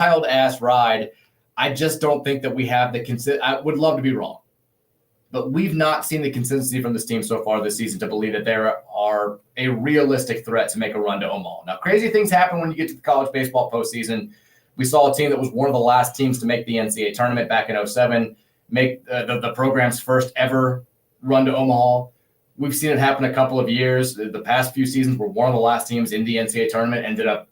wild-ass ride. I just don't think that we have the I would love to be wrong, but we've not seen the consistency from this team so far this season to believe that they are a realistic threat to make a run to Omaha. Now, crazy things happen when you get to the college baseball postseason. We saw a team that was one of the last teams to make the NCAA tournament back in 2007, make the program's first ever run to Omaha. We've seen it happen a couple of years. The past few seasons were one of the last teams in the NCAA tournament, ended up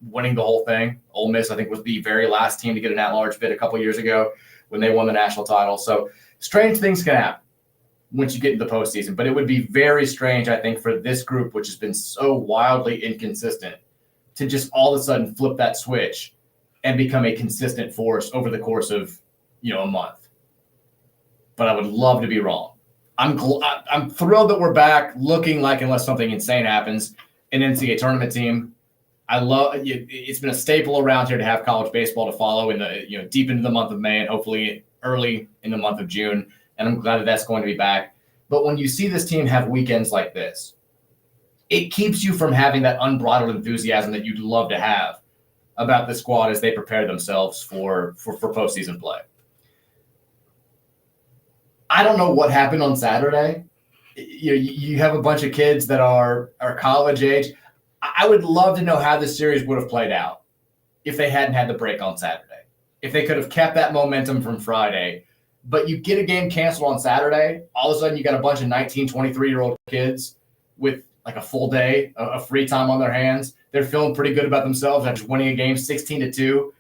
winning the whole thing. Ole Miss, I think, was the very last team to get an at-large bid a couple of years ago when they won the national title. So strange things can happen once you get into the postseason, but it would be very strange, I think, for this group, which has been so wildly inconsistent, to just all of a sudden flip that switch and become a consistent force over the course of, a month. But I would love to be wrong. I'm thrilled that we're back looking like, unless something insane happens, an NCAA tournament team. I love it's been a staple around here to have college baseball to follow in the deep into the month of May and hopefully early in the month of June. And I'm glad that that's going to be back. But when you see this team have weekends like this, it keeps you from having that unbridled enthusiasm that you'd love to have about the squad as they prepare themselves for postseason play. I don't know what happened on Saturday. You have a bunch of kids that are college age. I would love to know how this series would have played out if they hadn't had the break on Saturday, if they could have kept that momentum from Friday. But you get a game canceled on Saturday, all of a sudden you got a bunch of 19, 23-year-old kids with like a full day of free time on their hands. They're feeling pretty good about themselves after winning a game 16-2.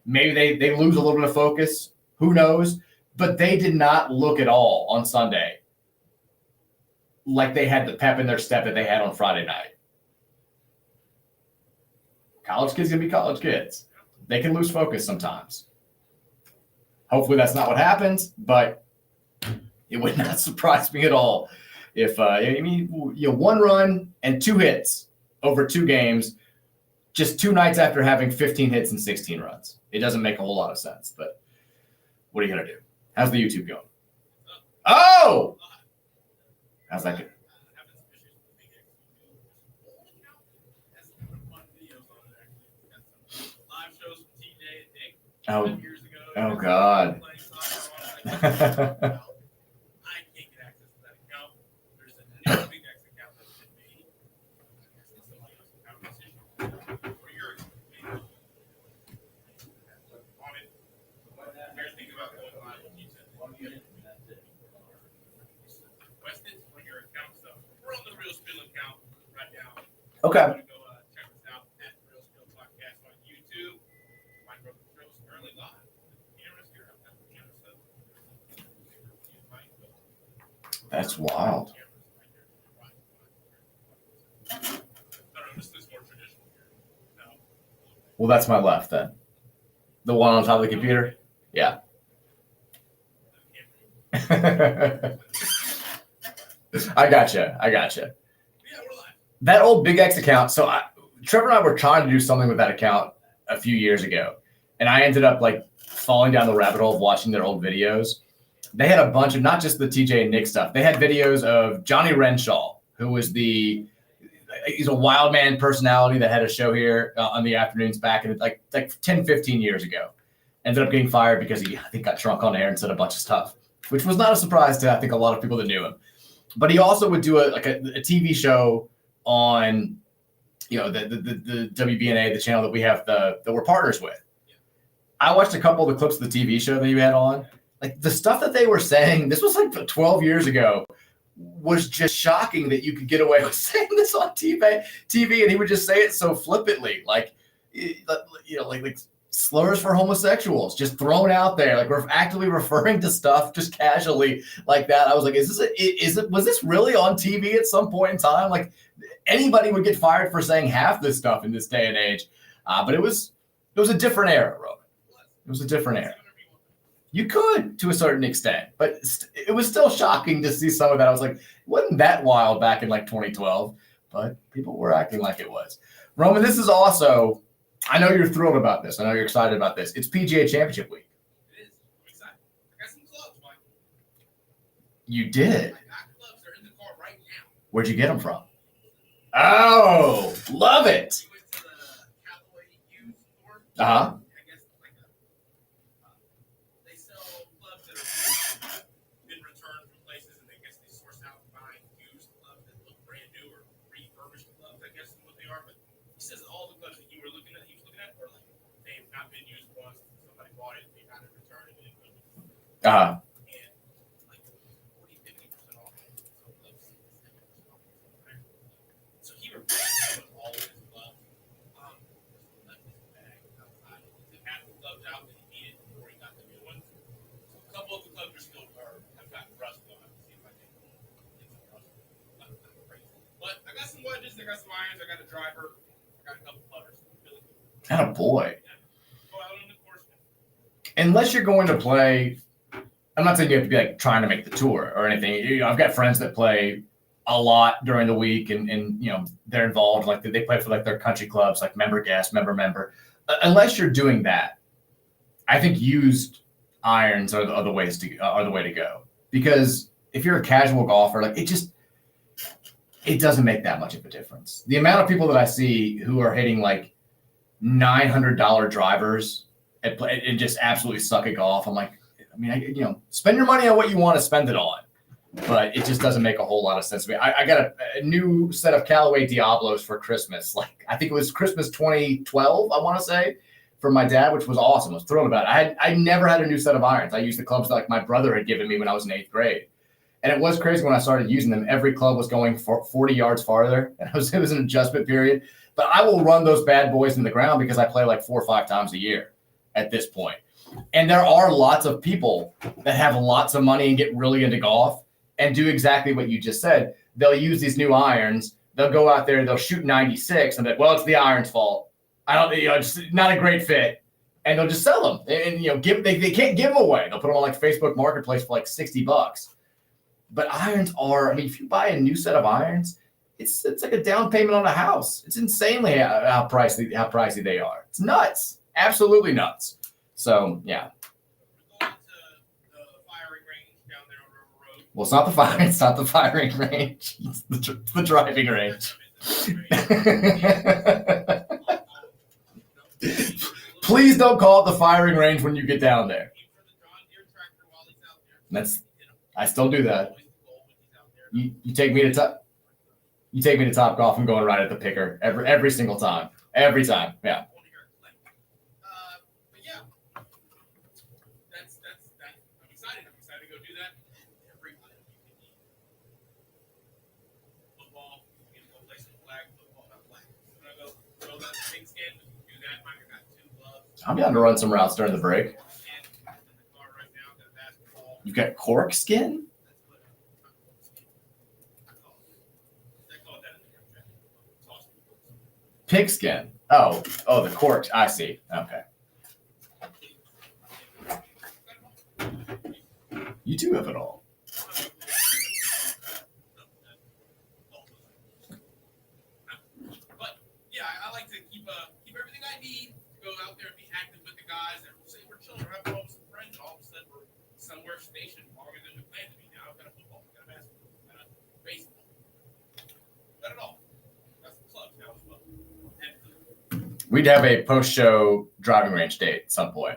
Maybe they lose a little bit of focus. Who knows? But they did not look at all on Sunday like they had the pep in their step that they had on Friday night. College kids can be college kids. They can lose focus sometimes. Hopefully that's not what happens, but it would not surprise me at all if one run and 2 hits over 2 games, just 2 nights after having 15 hits and 16 runs. It doesn't make a whole lot of sense, but what are you going to do? How's the YouTube going? Oh! How's that going? Oh God. I can't get access to that account. There's another big X account that should be somebody else's account decision. Or your account. Here's the thing about going live on YouTube. Request it on your account stuff. We're on the Real Spiel account right now. Okay. Go check us out at Real Spiel Podcast on YouTube. My brother Phil's currently live. That's wild. Well, that's my left then. The one on top of the computer? Yeah. I gotcha. That old Big X account. So Trevor and I were trying to do something with that account a few years ago. And I ended up falling down the rabbit hole of watching their old videos. They had a bunch of not just the TJ and Nick stuff. They had videos of Johnny Renshaw, who was he's a wild man personality that had a show here on the afternoons back in like 10, 15 years ago. Ended up getting fired because he, I think, got drunk on air and said a bunch of stuff, which was not a surprise to, I think, a lot of people that knew him. But he also would do a TV show on, the WBNA, the channel that we have that we're partners with. I watched a couple of the clips of the TV show that he had on. Like the stuff that they were saying, this was 12 years ago, was just shocking that you could get away with saying this on TV, and he would just say it so flippantly, like slurs for homosexuals just thrown out there, like we're actively referring to stuff just casually like that. I was like, was this really on TV at some point in time? Like anybody would get fired for saying half this stuff in this day and age, but it was a different era, Roman. It was a different era. You could, to a certain extent, but it was still shocking to see some of that. I was like, wasn't that wild back in 2012? But people were acting like it was. Roman, this is also, I know you're thrilled about this. I know you're excited about this. It's PGA Championship Week. It is. I'm excited. I got some clubs, Mike. You did? I got clubs. They're in the car right now. Where'd you get them from? Oh, love it. We went to the Callaway Used store. Uh-huh. I guess Uh, And like 40-50% off. So he replaced all of his gloves. Left his bag outside. He had the gloves out that he needed before he got the new ones. So a couple of the gloves are still have gotten rust on. See if I can get some rust. Nothing crazy. But I got some wedges, I got some irons, I got a driver, I got a couple putters. Really cool. kind of boy. Yeah. Go out on the course. Unless you're going to play, I'm not saying you have to be like trying to make the tour or anything. You know, I've got friends that play a lot during the week, and you know they're involved. Like they play for like their country clubs, like member guest, member. Unless you're doing that, I think used irons are the way to go. Because if you're a casual golfer, like it doesn't make that much of a difference. The amount of people that I see who are hitting like $900 drivers and just absolutely suck at golf, I'm like, I mean, spend your money on what you want to spend it on, but it just doesn't make a whole lot of sense to me. I got a new set of Callaway Diablos for Christmas. Like, I think it was Christmas 2012, I want to say, for my dad, which was awesome. I was thrilled about it. I never had a new set of irons. I used the clubs that like my brother had given me when I was in 8th grade. And it was crazy when I started using them. Every club was going for 40 yards farther. And it was an adjustment period. But I will run those bad boys in the ground because I play like 4 or 5 times a year at this point. And there are lots of people that have lots of money and get really into golf and do exactly what you just said. They'll use these new irons. They'll go out there, they'll shoot 96, and well, it's the iron's fault. Just not a great fit. And they'll just sell them. And they can't give them away. They'll put them on like Facebook Marketplace for like $60. But irons are, if you buy a new set of irons, it's like a down payment on a house. It's insanely how pricey they are. It's nuts. Absolutely nuts. So, yeah. We're going to the firing range down there on River Road. Well, it's not the firing range. It's the driving range. Please don't call it the firing range when you get down there. I still do that. You take me to Top Golf, I'm going right at the picker every single time. Every time. Yeah. But yeah, that's I'm excited. I'm excited to go do that. Every item you can eat. Football, you can go play some flag football, not flag. I'm gonna go throw that big skin, do that. I got 2 gloves. I'm down to run some routes during the break. In the car right now, got basketball. You've got cork skin? Pigskin. Oh, the corks. I see. Okay. You do have it all. But yeah, I like to keep everything I need to go out there and be active with the guys. And say we're children, we're having fun with some friends, and all of a sudden we're somewhere stationed longer than we planned to be. Now I've got a football, I've got a basketball, I've got a baseball. Got it all. Got some clubs now as well. We'd have a post-show driving range date at some point.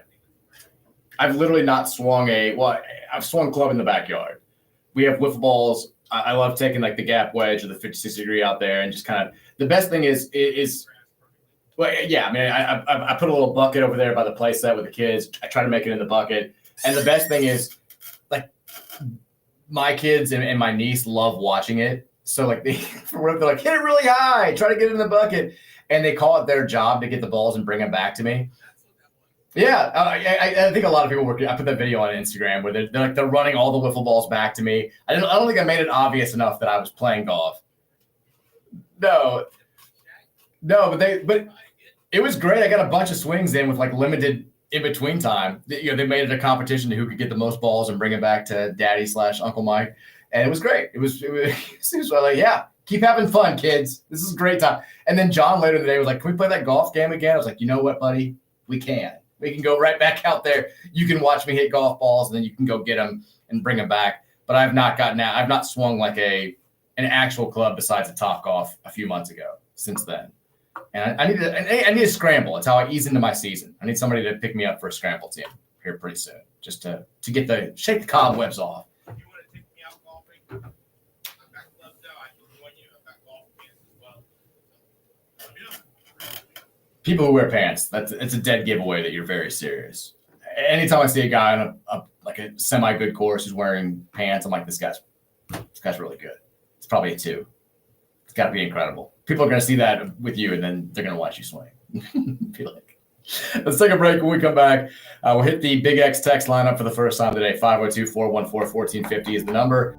I've literally not swung I've swung club in the backyard. We have wiffle balls. I love taking like the gap wedge or the 56 degree out there and just kind of, the best thing is well, yeah, I put a little bucket over there by the play set with the kids. I try to make it in the bucket. And the best thing is like my kids and my niece love watching it. So like they're like, hit it really high, try to get it in the bucket. And they call it their job to get the balls and bring them back to me. Yeah, I think a lot of people I put that video on Instagram where they're running all the wiffle balls back to me. I don't think I made it obvious enough that I was playing golf. No, but it was great. I got a bunch of swings in with like limited in between time. They made it a competition to who could get the most balls and bring it back to Daddy/Uncle Mike, and it was great. It was like, yeah. Keep having fun, kids. This is a great time. And then John later in the day was like, can we play that golf game again? I was like, you know what, buddy? We can. We can go right back out there. You can watch me hit golf balls, and then you can go get them and bring them back. But I've not gotten out. I've not swung like an actual club besides a Top Golf a few months ago since then. And I need to scramble. It's how I ease into my season. I need somebody to pick me up for a scramble team here pretty soon, just to shake the cobwebs off. If you want to take me out golfing, people who wear pants, it's a dead giveaway that you're very serious. Anytime I see a guy on a a semi-good course who's wearing pants. I'm like, this guy's really good. It's probably a 2. It's got to be incredible. People are going to see that with you, and then they're going to watch you swing. Feel like. Let's take a break. When we come back, we'll hit the Big X text lineup for the first time today. 502-414-1450 is the number.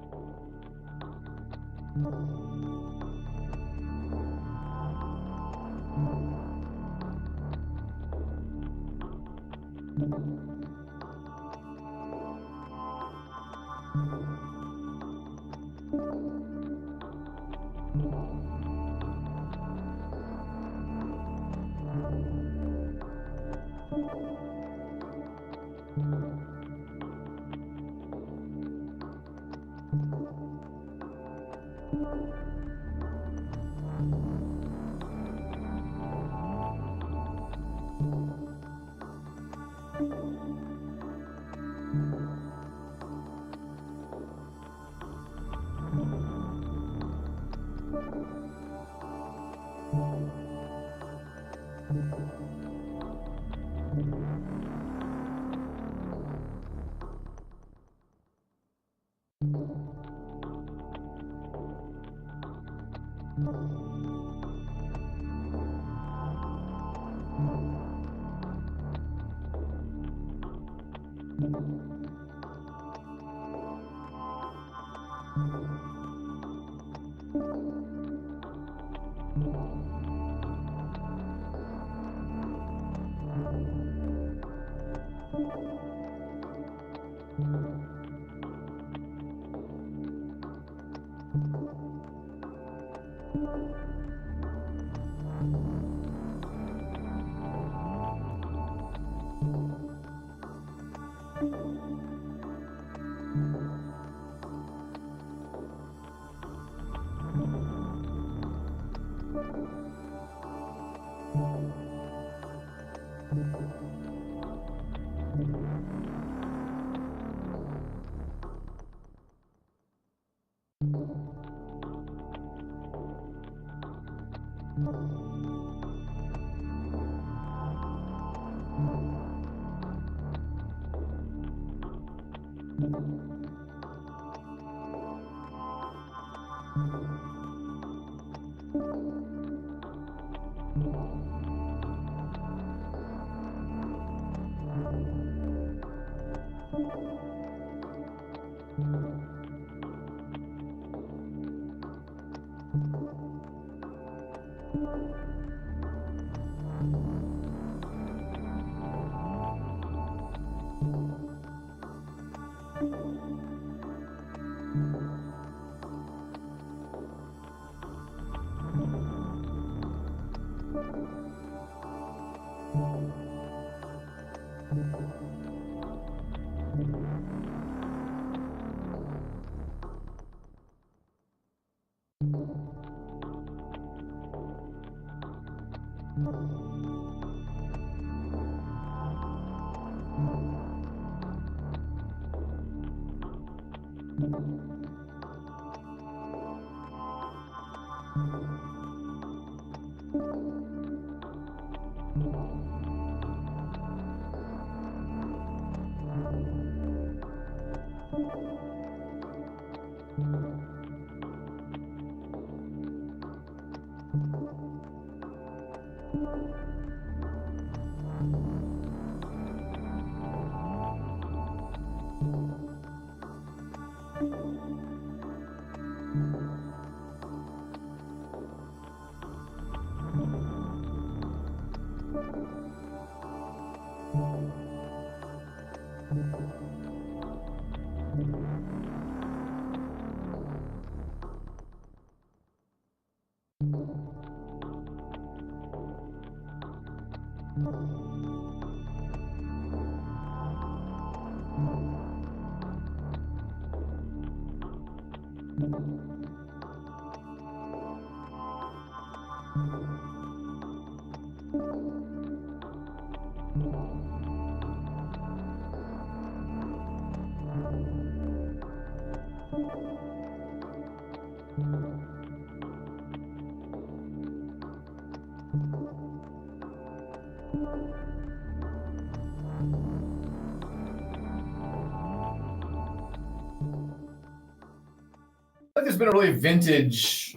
like there's been a really vintage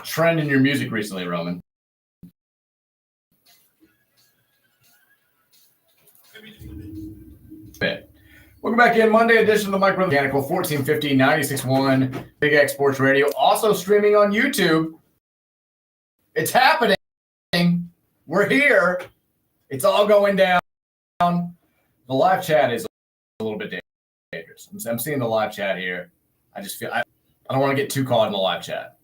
trend in your music recently, Roman. Welcome back in. Monday edition of the Mike Mechanical, 1450, 96.1, Big X Sports Radio. Also streaming on YouTube. It's happening. We're here. It's all going down. The live chat is a little bit dangerous. I'm seeing the live chat here. I just feel I don't want to get too caught in the live chat.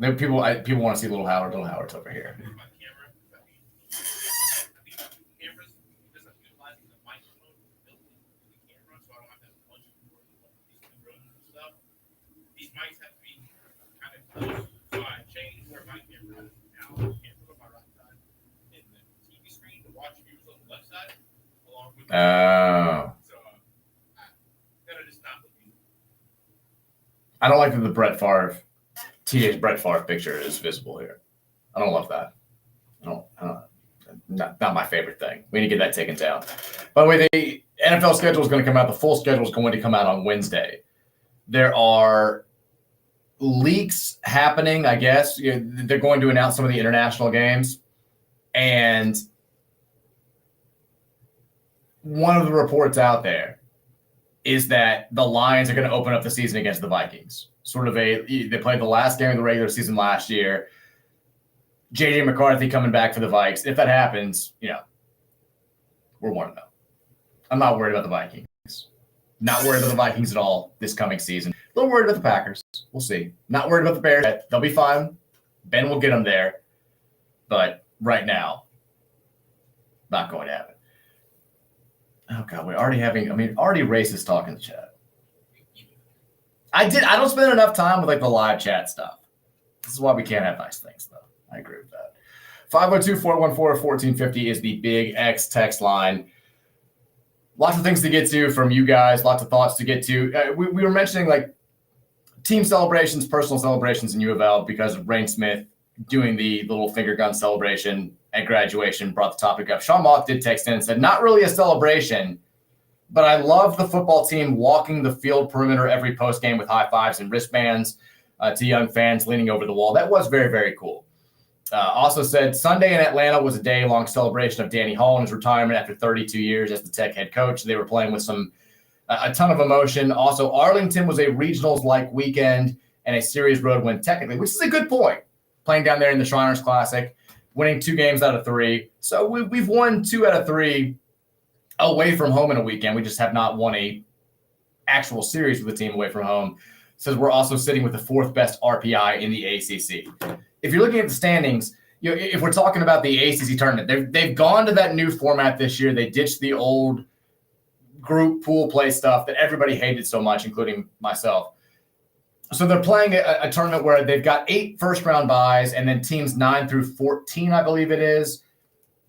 People want to see little Howard. Little Howard's over here. These mics have to be kind of close, so I changed where my camera is now. The camera on my right side and the TV screen to watch viewers on the left side, along with so gotta just not look easy. I don't like that the teenage Brett Favre picture is visible here. I don't love that. Not my favorite thing. We need to get that taken down. By the way, the NFL schedule is going to come out. The full schedule is going to come out on Wednesday. There are leaks happening, I guess. They're going to announce some of the international games. And one of the reports out there is that the Lions are going to open up the season against the Vikings. They played the last game of the regular season last year. J.J. McCarthy coming back for the Vikes. If that happens, we're 1-0. I'm not worried about the Vikings. Not worried about the Vikings at all this coming season. A little worried about the Packers. We'll see. Not worried about the Bears. They'll be fine. Ben will get them there. But right now, not going to happen. Oh, God, we're already already racist talk in the chat. I don't spend enough time with the live chat stuff. This is why we can't have nice things, though. I agree with that. 502-414-1450 is the Big X text line. Lots of things to get to from you guys. Lots of thoughts to get to. We were mentioning team celebrations, personal celebrations in U of L because of Rain Smith doing the little finger gun celebration at graduation brought the topic up. Sean Moth did text in and said, not really a celebration, but I love the football team walking the field perimeter every post game with high fives and wristbands to young fans leaning over the wall. That was very, very cool. Also said Sunday in Atlanta was a day-long celebration of Danny Hall and his retirement after 32 years as the Tech head coach. They were playing with a ton of emotion. Also, Arlington was a regionals-like weekend and a series road win technically, which is a good point. Playing down there in the Shriners Classic, winning 2 games out of 3. So we've won 2 out of 3 away from home in a weekend. We just have not won a actual series with a team away from home. Says we're also sitting with the 4th best RPI in the ACC. If you're looking at the standings, if we're talking about the ACC tournament, they've gone to that new format this year. They ditched the old group pool play stuff that everybody hated so much, including myself. So they're playing a tournament where they've got 8 first-round byes, and then teams 9 through 14, I believe it is,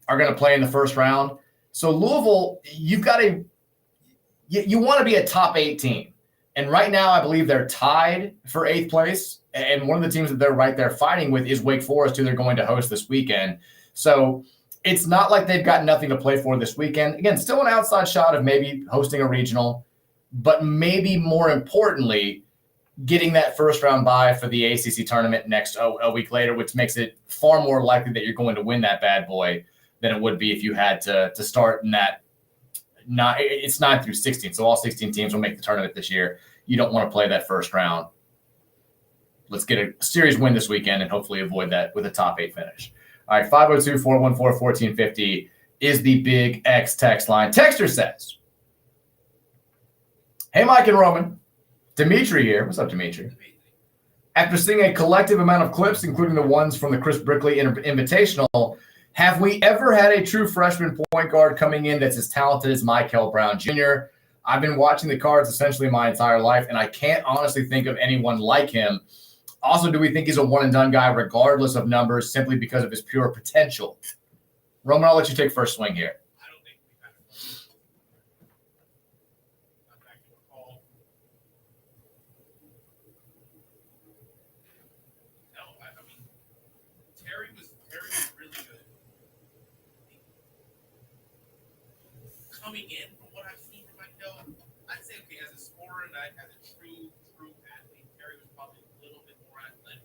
are going to play in the first round. So Louisville, you want to be a top 8 team. And right now, I believe they're tied for 8th place. And one of the teams that they're right there fighting with is Wake Forest, who they're going to host this weekend. So it's not like they've got nothing to play for this weekend. Again, still an outside shot of maybe hosting a regional, but maybe more importantly, getting that first-round bye for the ACC tournament a week later, which makes it far more likely that you're going to win that bad boy than it would be if you had to start in that. It's 9 through 16, so all 16 teams will make the tournament this year. You don't want to play that first round. Let's get a series win this weekend and hopefully avoid that with a top 8 finish. All right, 502-414-1450 is the Big X text line. Texter says, hey, Mike and Roman. Dimitri here. What's up, Dimitri? After seeing a collective amount of clips, including the ones from the Chris Brickley Invitational, have we ever had a true freshman point guard coming in that's as talented as Michael Brown Jr.? I've been watching the Cards essentially my entire life, and I can't honestly think of anyone like him. Also, do we think he's a one-and-done guy regardless of numbers simply because of his pure potential? Roman, I'll let you take first swing here. I don't think we've had a back to a call. No, I mean, Terry was really good. Coming in, from what I've seen from Michael, I'd say say, okay, as a scorer and as a true athlete, Terry was probably a little bit more athletic.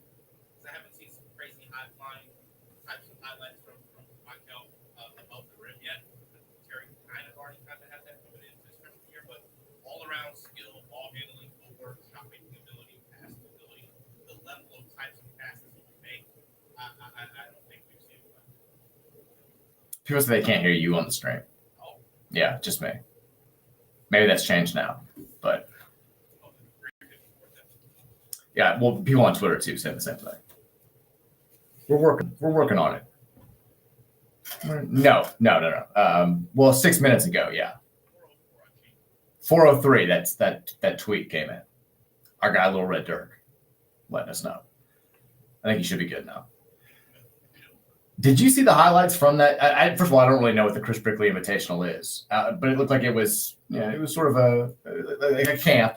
Because I haven't seen some crazy high-flying types of highlights from Michael above the rim yet. Terry kind of had that coming into his freshman year, but all-around skill, ball handling, footwork, shot making ability, passing ability, the level of types of passes he can make, I don't think we've seen it. People say they can't hear you on the stream. Oh. Yeah, just me. Maybe that's changed now, but yeah. Well, people on Twitter too say the same thing. We're working on it. No. Well, 6 minutes ago, yeah. 4:03. That tweet came in. Our guy, Little Red Dirk, letting us know. I think he should be good now. Did you see the highlights from that? First of all, I don't really know what the Chris Brickley Invitational is, but it looked like it was sort of a camp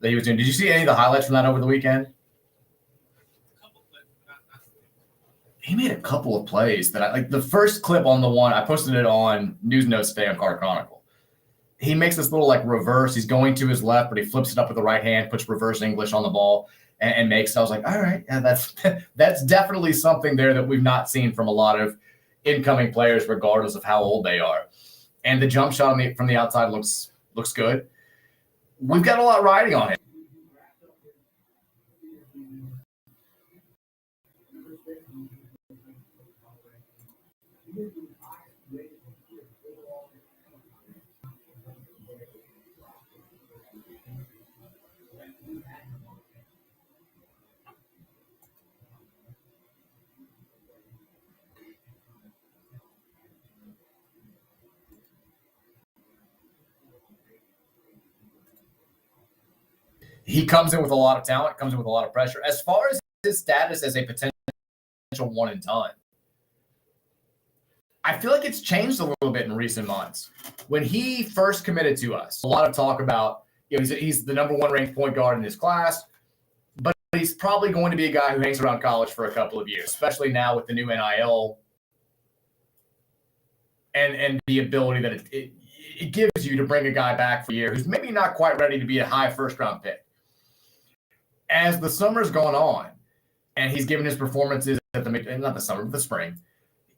that he was doing. Did you see any of the highlights from that over the weekend? He made a couple of plays that I like. The first clip on the one, I posted it on News Notes today on Carter Chronicle. He makes this little like reverse. He's going to his left, but he flips it up with the right hand, puts reverse English on the ball, and makes. I was like, all right, yeah, that's definitely something there that we've not seen from a lot of incoming players, regardless of how old they are. And the jump shot from the outside looks good. We've got a lot riding on him. He comes in with a lot of talent, comes in with a lot of pressure. As far as his status as a potential one and done, I feel like it's changed a little bit in recent months. When he first committed to us, a lot of talk about, he's the number one ranked point guard in his class, but he's probably going to be a guy who hangs around college for a couple of years, especially now with the new NIL and the ability that it gives you to bring a guy back for a year who's maybe not quite ready to be a high first-round pick. As the summer's gone on, and he's given his performances at the spring,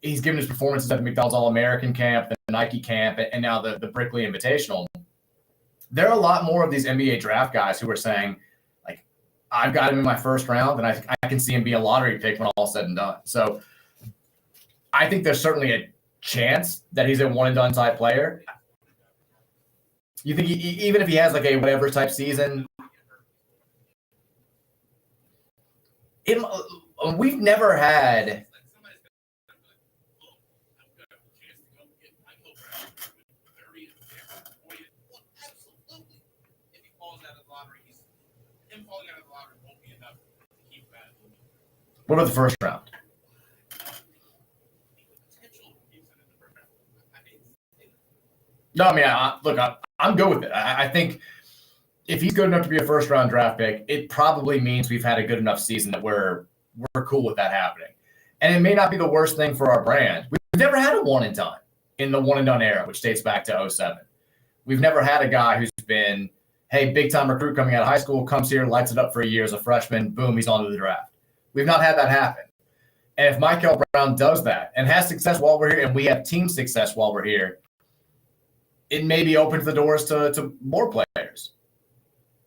he's given his performances at the McDonald's All-American camp, the Nike camp, and now the Brickley Invitational. There are a lot more of these NBA draft guys who are saying, like, I've got him in my first round, and I can see him be a lottery pick when all said and done. So I think there's certainly a chance that he's a one-and-done type player. You think even if he has like a whatever type season, we've never had. What about the first round? No, I mean, I'm good with it. I think if he's good enough to be a first-round draft pick, it probably means we've had a good enough season that we're cool with that happening. And it may not be the worst thing for our brand. We've never had a one-and-done in the one-and-done era, which dates back to 2007. We've never had a guy who's been, hey, big-time recruit coming out of high school, comes here, lights it up for a year as a freshman, boom, he's on to the draft. We've not had that happen. And if Michael Brown does that and has success while we're here, and we have team success while we're here, it maybe opens the doors to more players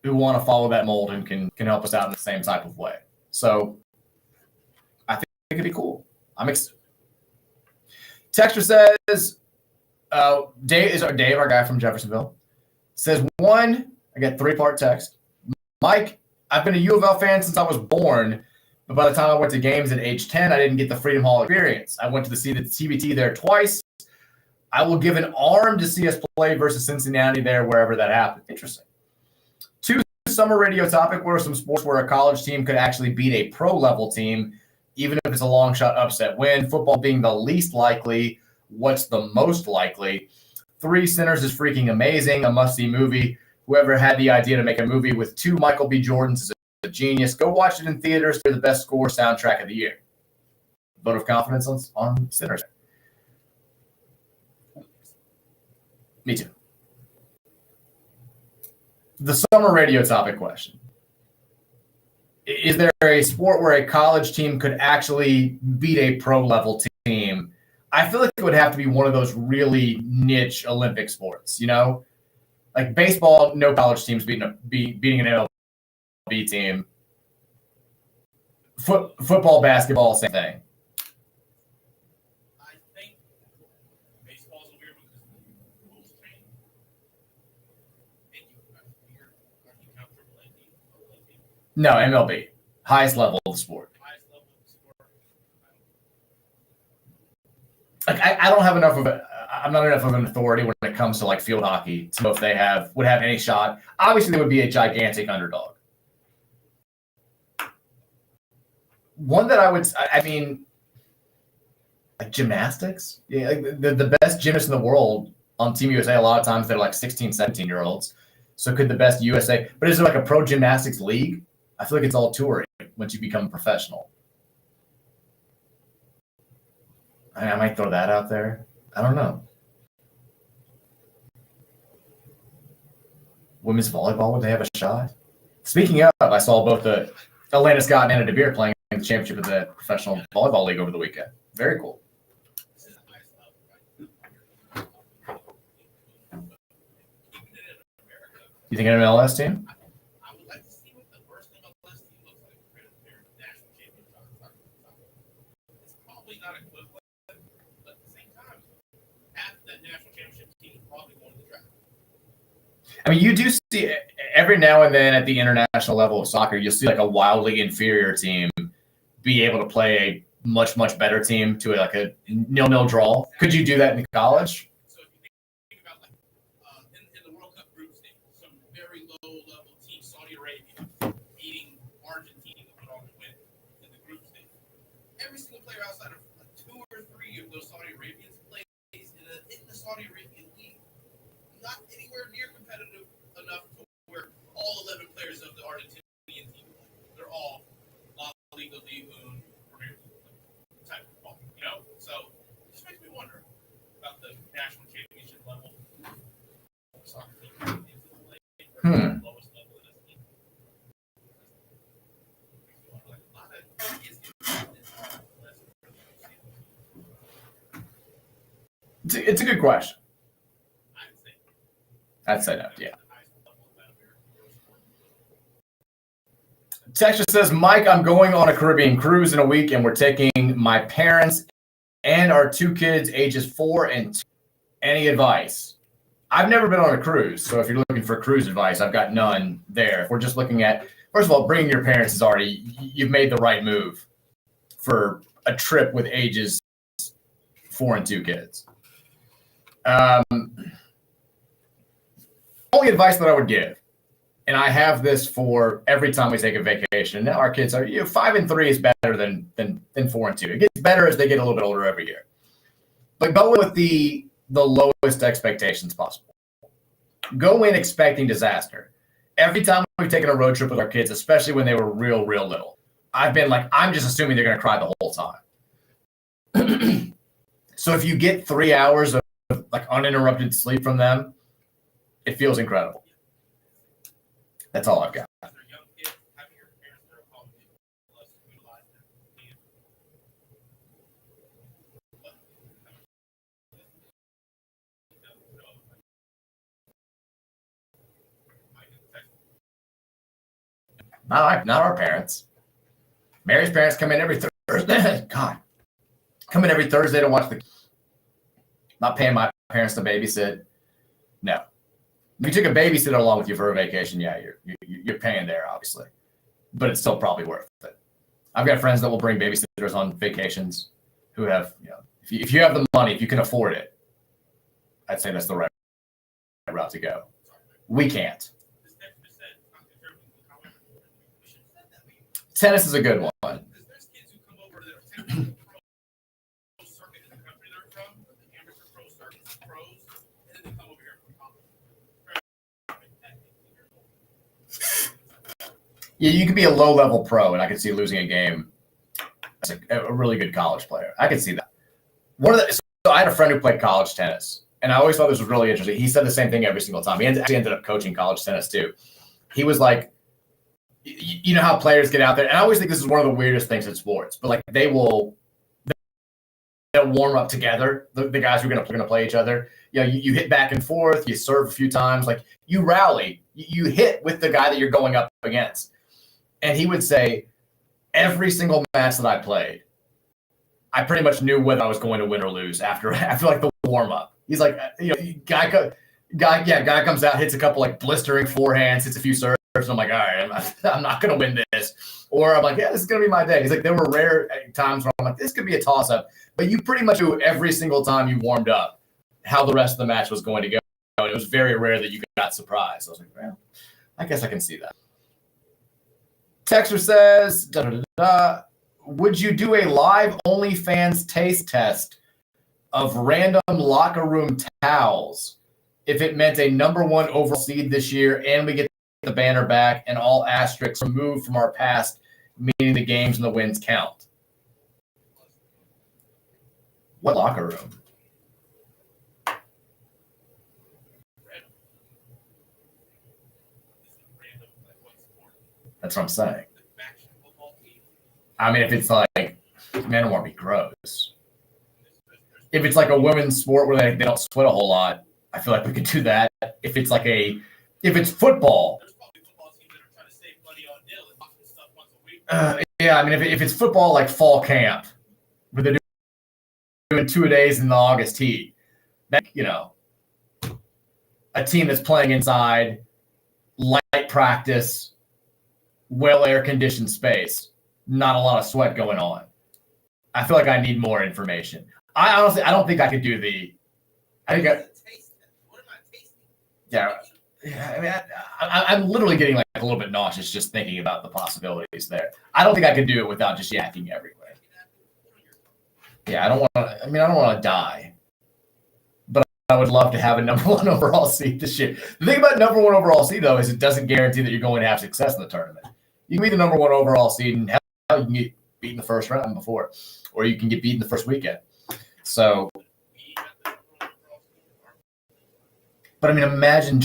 who want to follow that mold and can help us out in the same type of way. So I think it could be cool. I'm excited. Texter says, Dave, our guy from Jeffersonville, says, I got 3-part text. Mike, I've been a U of L fan since I was born, but by the time I went to games at age 10, I didn't get the Freedom Hall experience. I went to see the TBT there twice. I will give an arm to see us play versus Cincinnati there, wherever that happened. Interesting. 2, summer radio topic. What are some sports where a college team could actually beat a pro-level team, even if it's a long shot upset win? Football being the least likely. What's the most likely? 3, Sinners is freaking amazing. A must-see movie. Whoever had the idea to make a movie with 2 Michael B. Jordans is a genius. Go watch it in theaters. They're the best score soundtrack of the year. Vote of confidence on Sinners. Me too. the summer radio topic question. Is there a sport where a college team could actually beat a pro level team? I feel like it would have to be one of those really niche Olympic sports, you know? Like baseball, no college teams beating an MLB team. Football, basketball, same thing. I think baseball's a weird one because the rules change. And you count triple A team? No, MLB. Highest level of the sport. Highest level of the sport. Like I don't have enough of a I'm not enough of an authority when it comes to like field hockey to know if they would have any shot. Obviously, they would be a gigantic underdog. One that like gymnastics. Yeah, like the best gymnasts in the world on Team USA, a lot of times they're like 16, 17-year-olds. So could the best USA, but is there like a pro gymnastics league? I feel like it's all touring once you become a professional. I might throw that out there. I don't know. Women's volleyball, would they have a shot? Speaking of, I saw both the Atlanta Scott and Anna DeBeer playing in the championship of the Professional Volleyball League over the weekend. Very cool. You think an MLS team? I would like to see what the first MLS team looks like compared to their national championship. It's probably not equivalent, but at the same time, half that national championship team is probably going to the draft. I mean, you do see every now and then at the international level of soccer, you'll see like a wildly inferior team be able to play a much, much better team to like a 0-0 draw. Could you do that in college? So if you think about like in the World Cup group stage, some very low-level team, Saudi Arabia, beating Argentina to put on the win in the group stage. Every single player outside of like 2 or 3 of those Saudi Arabians plays in the Saudi Arabian league. Not anywhere near competitive enough to where all 11 players of the Argentinian team, they're all La Liga, Ligue 1, Premier League type of ball, you know? So it just makes me wonder about the national championship level soccer team. Lowest level in this team. Like a lot of kids It's a good question. I'd say no, yeah. Texas says, Mike, I'm going on a Caribbean cruise in a week, and we're taking my parents and our 2 kids, ages 4 and 2. Any advice? I've never been on a cruise, so if you're looking for cruise advice, I've got none there. If we're just looking at, first of all, bringing your parents is already, you've made the right move for a trip with ages 4 and 2 kids. Only advice that I would give, and I have this for every time we take a vacation. Now our kids are 5 and 3 is better than 4 and 2. It gets better as they get a little bit older every year. But go with the lowest expectations possible. Go in expecting disaster. Every time we've taken a road trip with our kids, especially when they were real little, I've been like, I'm just assuming they're going to cry the whole time. So if you get 3 hours of like uninterrupted sleep from them, it feels incredible. That's all I've got. Not our parents. Mary's parents come in every Thursday. God, come in every Thursday to watch the. Not paying my parents to babysit. No. If you took a babysitter along with you for a vacation, yeah, you're paying there, obviously, but it's still probably worth it. I've got friends that will bring babysitters on vacations who have, if you have the money, if you can afford it, I'd say that's the right route to go. We can't. Tennis is a good one. Yeah, you could be a low-level pro, and I could see losing a game as a really good college player. I could see that. So I had a friend who played college tennis, and I always thought this was really interesting. He said the same thing every single time. He actually ended up coaching college tennis too. he was like, you know how players get out there, and I always think this is one of the weirdest things in sports, but like they'll warm up together. The guys who are going to play each other. You hit back and forth, you serve a few times, like you rally, you hit with the guy that you're going up against. And he would say, every single match that I played, I pretty much knew whether I was going to win or lose after like the warm up. He's like, guy comes out, hits a couple like blistering forehands, hits a few serves. And I'm like, all right, I'm not going to win this. Or I'm like, yeah, this is going to be my day. He's like, there were rare times where I'm like, this could be a toss up, but you pretty much knew every single time you warmed up how the rest of the match was going to go. And it was very rare that you got surprised. I was like, well, I guess I can see that. Texter says, would you do a live OnlyFans taste test of random locker room towels if it meant a number 1 overall seed this year and we get the banner back and all asterisks removed from our past, meaning the games and the wins count? What locker room? That's what I'm saying. I mean, if it's like, man, it won't be gross. If it's like a women's sport where they don't sweat a whole lot, I feel like we could do that. If it's football. Yeah, I mean, if it's football like fall camp, where they're doing 2 days in the August heat, that, a team that's playing inside, light practice, well air-conditioned space, not a lot of sweat going on. I feel like I need more information. I don't think I could do I'm literally getting like a little bit nauseous just thinking about the possibilities there. I don't think I could do it without just yakking everywhere. Yeah, I don't want to die, but I would love to have a number 1 overall seed this year. The thing about number 1 overall seed, though, is it doesn't guarantee that you're going to have success in the tournament. You can be the number 1 overall seed, and hell, you can get beat in the first round before, or you can get beat in the first weekend. So, but I mean, imagine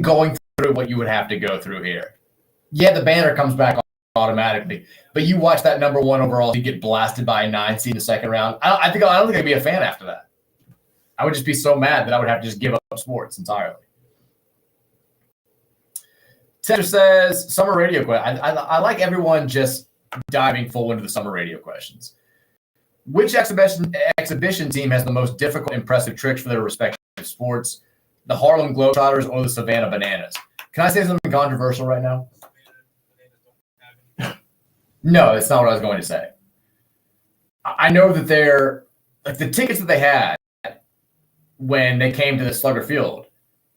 going through what you would have to go through here. Yeah, the banner comes back automatically, but you watch that number 1 overall, you get blasted by a 9 seed in the second round. I don't think I'd be a fan after that. I would just be so mad that I would have to just give up sports entirely. Tender says, summer radio question. I like everyone just diving full into the summer radio questions. Which exhibition team has the most difficult, impressive tricks for their respective sports? The Harlem Globetrotters or the Savannah Bananas? Can I say something controversial right now? No, that's not what I was going to say. I know that they're like the tickets that they had when they came to the Slugger Field,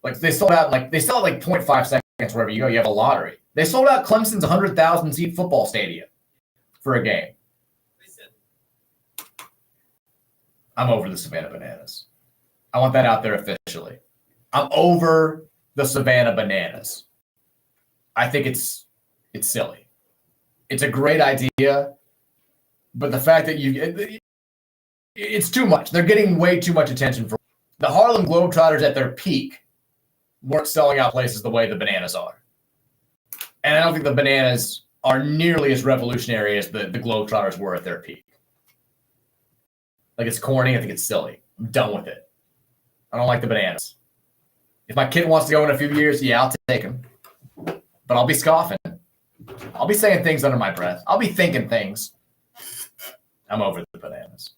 like they sold out like 0.5 seconds wherever you go. You have a lottery. They sold out Clemson's 100,000 seat football stadium for a game. I'm over the Savannah Bananas. I want that out there officially. I'm over the Savannah Bananas. I think it's silly. It's a great idea, but the fact that it's too much. They're getting way too much attention for the Harlem Globetrotters at their peak weren't selling out places the way the Bananas are. And I don't think the Bananas are nearly as revolutionary as the Globetrotters were at their peak. Like, it's corny. I think it's silly. I'm done with it. I don't like the Bananas. If my kid wants to go in a few years, yeah, I'll take him. But I'll be scoffing. I'll be saying things under my breath. I'll be thinking things. I'm over the Bananas.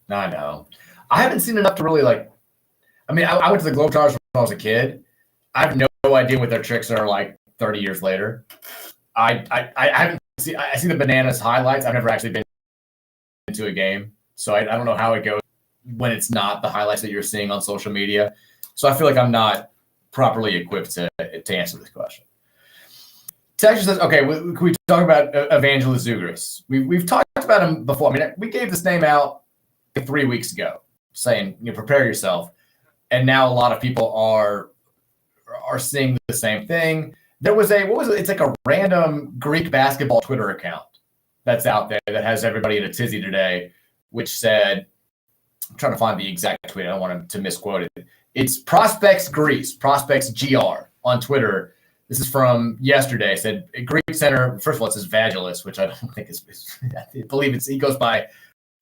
I know. I haven't seen enough to really like. I mean, I went to the Globetrotters when I was a kid. I have no idea what their tricks are like 30 years later. I haven't seen. I see the Bananas highlights. I've never actually been into a game, so I don't know how it goes when it's not the highlights that you're seeing on social media. So I feel like I'm not properly equipped to answer this question. Texas says, okay, can we talk about Evangelos Zugris? We've talked about him before. I mean, we gave this name out 3 weeks ago, saying, prepare yourself. And now a lot of people are seeing the same thing. There was it's like a random Greek basketball Twitter account that's out there that has everybody in a tizzy today, which said, I'm trying to find the exact tweet. I don't want to misquote it. It's Prospects Greece, Prospects GR on Twitter. This is from yesterday. It said Greek center. First of all, it says Vangelis, which I don't think is I believe he goes by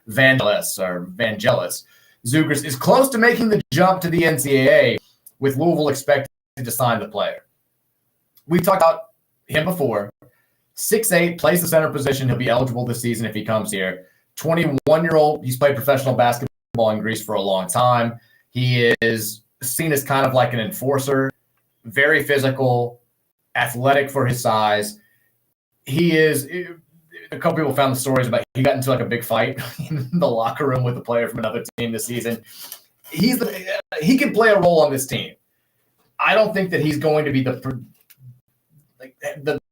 Vangelis or Vangelis. Zugris is close to making the jump to the NCAA, with Louisville expected to sign the player. We've talked about him before. 6'8", plays the center position. He'll be eligible this season if he comes here. 21-year-old. He's played professional basketball in Greece for a long time. He is seen as kind of like an enforcer, very physical, athletic for his size. He is – a couple people found the stories about he got into like a big fight in the locker room with a player from another team this season. He can play a role on this team. I don't think that he's going to be he's going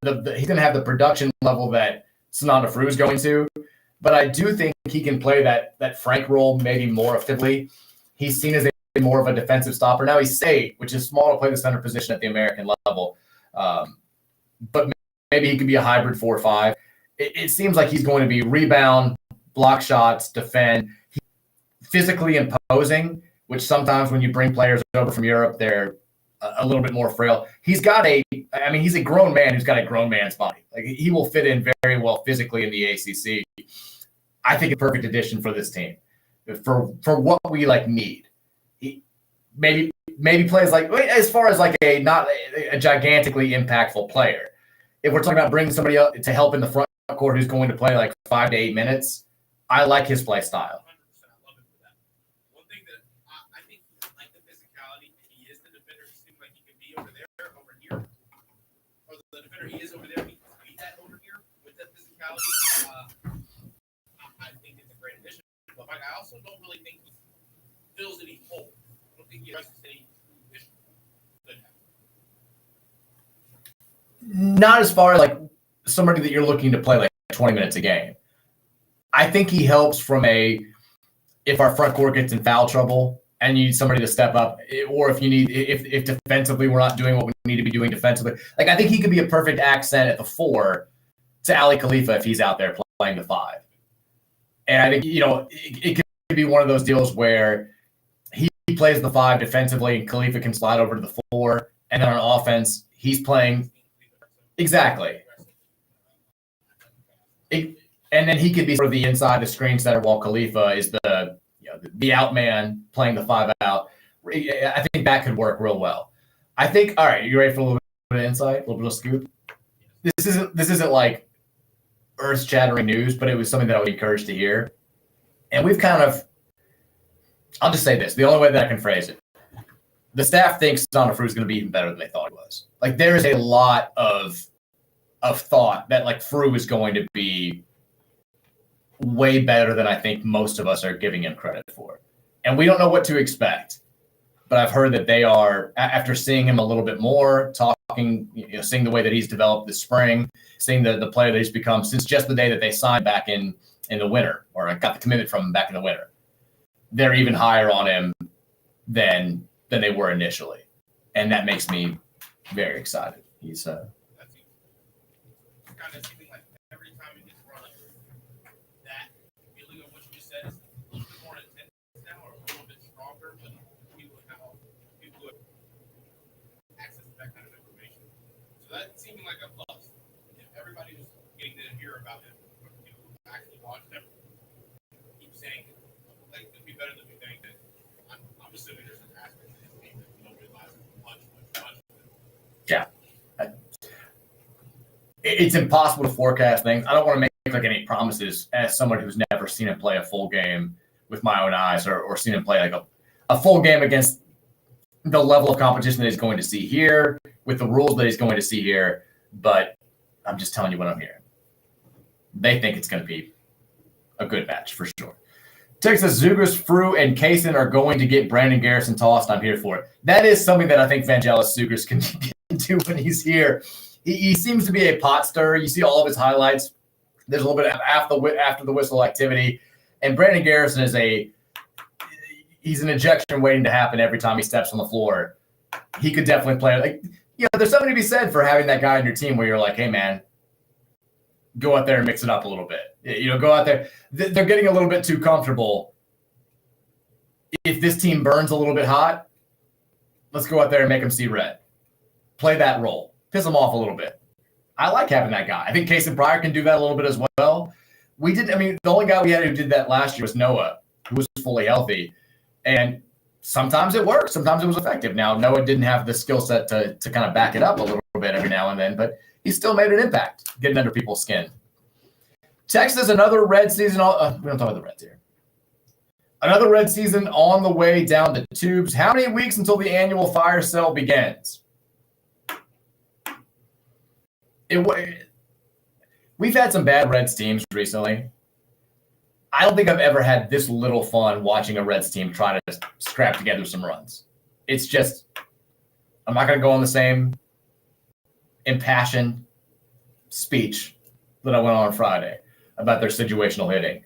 to have the production level that Sonata Frew is going to, but I do think he can play that Frank role maybe more effectively. He's seen as more of a defensive stopper. Now he's 6'8", which is small to play the center position at the American level, but maybe he could be a hybrid 4-5. It seems like he's going to be rebound, block shots, defend, physically imposing, which sometimes when you bring players over from Europe, they're a little bit more frail. He's a grown man who's got a grown man's body. Like he will fit in very well physically in the ACC. I think a perfect addition for this team for what we need. He maybe plays as far as not a gigantically impactful player. If we're talking about bringing somebody up to help in the front court who's going to play 5 to 8 minutes, I like his play style. 100%. I love it for that. One thing that I think, the physicality, he is the defender. He seems like he can be over there, over here. Or the defender he is over there, he can be that over here with that physicality. I think it's a great addition. But I also don't really think he fills any hole. I don't think he addresses any issue. Not as far as somebody that you're looking to play 20 minutes a game. I think he helps from if our front court gets in foul trouble and you need somebody to step up, or if defensively we're not doing what we need to be doing defensively. I think he could be a perfect accent at the 4 to Ali Khalifa if he's out there playing the 5. And I think, it could be one of those deals where he plays the 5 defensively and Khalifa can slide over to the 4. And then on offense, he's playing exactly. And then he could be sort of the inside the screen setter while Khalifa is the out man playing the 5 out. I think that could work real well. I think, all right, you ready for a little bit of insight, a little bit of scoop? This isn't earth-shattering news, but it was something that I was encouraged to hear. And we've I'll just say this, the only way that I can phrase it. The staff thinks Sonata Frew is going to be even better than they thought it was. There is a lot of thought that Frew is going to be way better than I think most of us are giving him credit for. And we don't know what to expect. But I've heard that they are, after seeing him a little bit more, talking, seeing the way that he's developed this spring, seeing the player that he's become since just the day that they signed back in the winter, or I got the commitment from him back in the winter. They're even higher on him than they were initially. And that makes me very excited. He's kind of seeming like every time he gets run, that feeling of what you just said is a little bit more intense now, or a little bit stronger, but people have access to that kind of information. So that seeming like a plus. If everybody was getting to hear about him, actually watch him, keep saying it could be better than we think. That I'm assuming there's an aspect of his game that we don't realize much. Yeah. It's impossible to forecast things. I don't want to make any promises as someone who's never seen him play a full game with my own eyes, or seen him play a full game against the level of competition that he's going to see here with the rules that he's going to see here. But I'm just telling you what I'm hearing. They think it's going to be a good match for sure. Texas Zugris, Frew, and Kaysen are going to get Brandon Garrison tossed. I'm here for it. That is something that I think Vangelis Zugris can do when he's here. He seems to be a pot stirrer. You see all of his highlights. There's a little bit of after the whistle activity. And Brandon Garrison he's an injection waiting to happen every time he steps on the floor. He could definitely play. There's something to be said for having that guy on your team where you're like, hey, man, go out there and mix it up a little bit. Go out there. They're getting a little bit too comfortable if this team burns a little bit hot, let's go out there and make them see red. Play that role. Piss them off a little bit. I like having that guy. I think Casey Pryor can do that a little bit as well. The only guy we had who did that last year was Noah, who was fully healthy. And sometimes it worked. Sometimes it was effective. Now, Noah didn't have the skill set to kind of back it up a little bit every now and then, but he still made an impact getting under people's skin. Texas, another red season. We don't talk about the Reds here. Another red season on the way down the tubes. How many weeks until the annual fire sale begins? We've had some bad Reds teams recently. I don't think I've ever had this little fun watching a Reds team try to scrap together some runs. It's just, I'm not going to go on the same impassioned speech that I went on Friday about their situational hitting.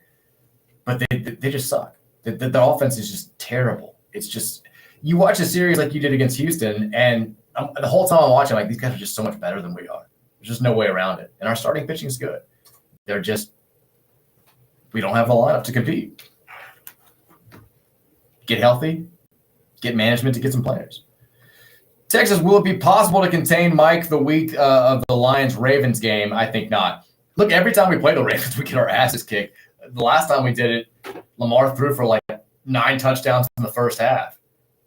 But they just suck. The offense is just terrible. It's just, you watch a series like you did against Houston, and the whole time I'm watching, like, these guys are just so much better than we are. There's just no way around it. And our starting pitching is good. We don't have a lineup to compete. Get healthy, get management to get some players. Texas, will it be possible to contain Mike the week of the Lions-Ravens game? I think not. Look, every time we play the Ravens, we get our asses kicked. The last time we did it, Lamar threw for like 9 touchdowns in the first half.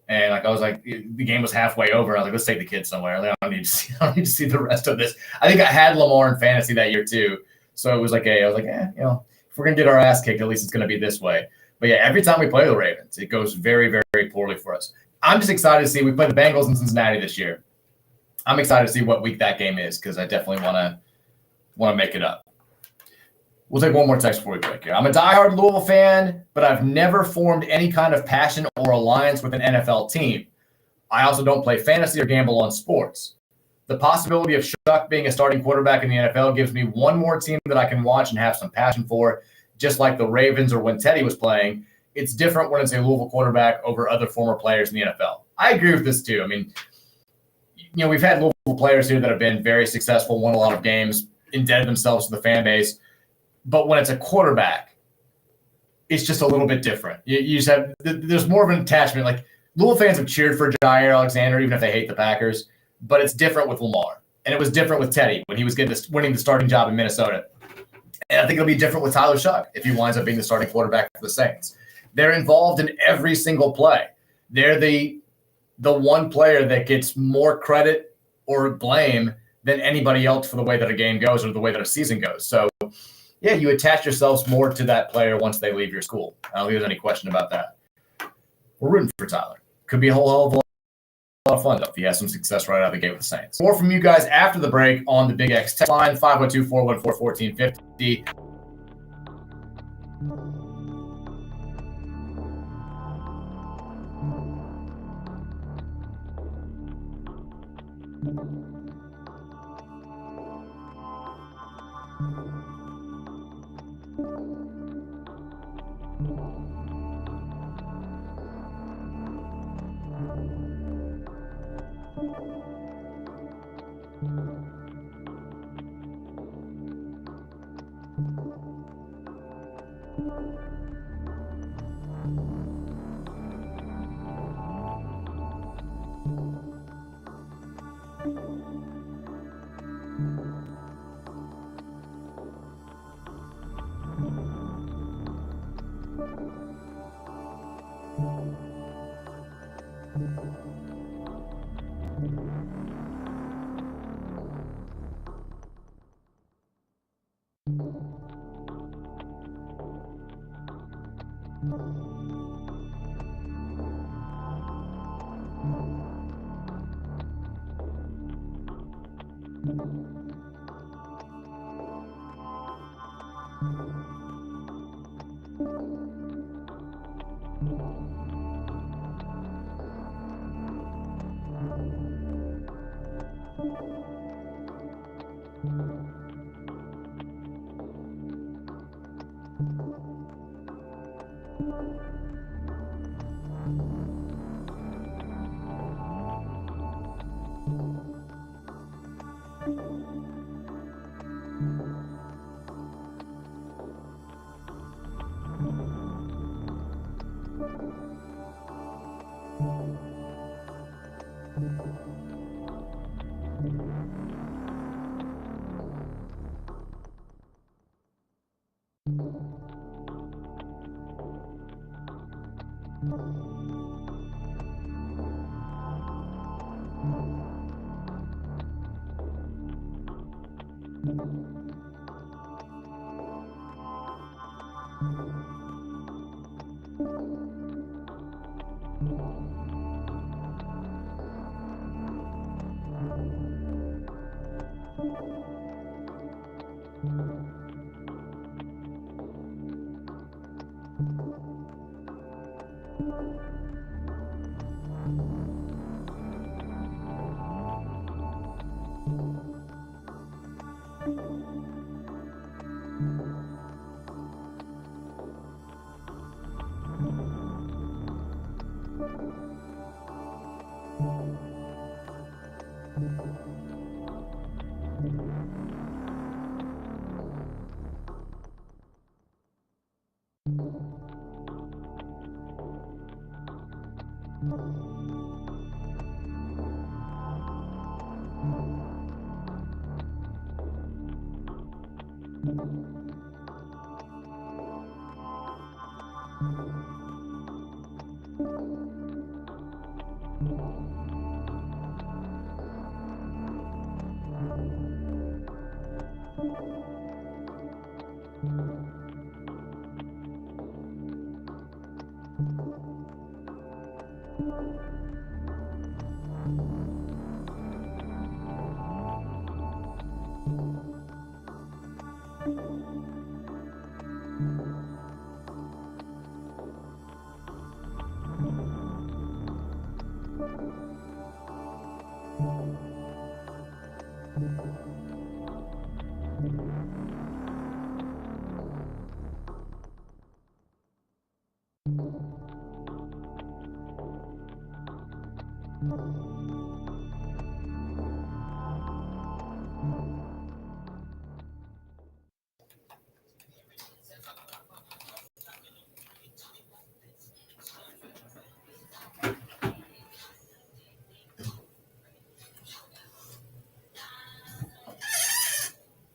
And I was like, the game was halfway over. I was like, let's take the kids somewhere. I don't need to see the rest of this. I think I had Lamar in fantasy that year too. So it was like, if we're going to get our ass kicked, at least it's going to be this way. But yeah, every time we play the Ravens, it goes very, very poorly for us. I'm just excited to see. We play the Bengals in Cincinnati this year. I'm excited to see what week that game is because I definitely want to make it up. We'll take one more text before we break here. I'm a diehard Louisville fan, but I've never formed any kind of passion or alliance with an NFL team. I also don't play fantasy or gamble on sports. The possibility of Shuck being a starting quarterback in the NFL gives me one more team that I can watch and have some passion for, just like the Ravens or when Teddy was playing. It's different when it's a Louisville quarterback over other former players in the NFL. I agree with this too. I mean, we've had Louisville players here that have been very successful, won a lot of games, indebted themselves to the fan base. But when it's a quarterback, it's just a little bit different. You just have – there's more of an attachment. Like, Louisville fans have cheered for Jair Alexander, even if they hate the Packers. But it's different with Lamar. And it was different with Teddy when he was winning the starting job in Minnesota. And I think it'll be different with Tyler Shuck if he winds up being the starting quarterback for the Saints. They're involved in every single play. They're the one player that gets more credit or blame than anybody else for the way that a game goes or the way that a season goes. So, yeah, you attach yourselves more to that player once they leave your school. I don't think there's any question about that. We're rooting for Tyler. Could be a whole hell of a lot of fun, though, if he has some success right out of the gate with the Saints. More from you guys after the break on the Big X text line, 512-414-1450.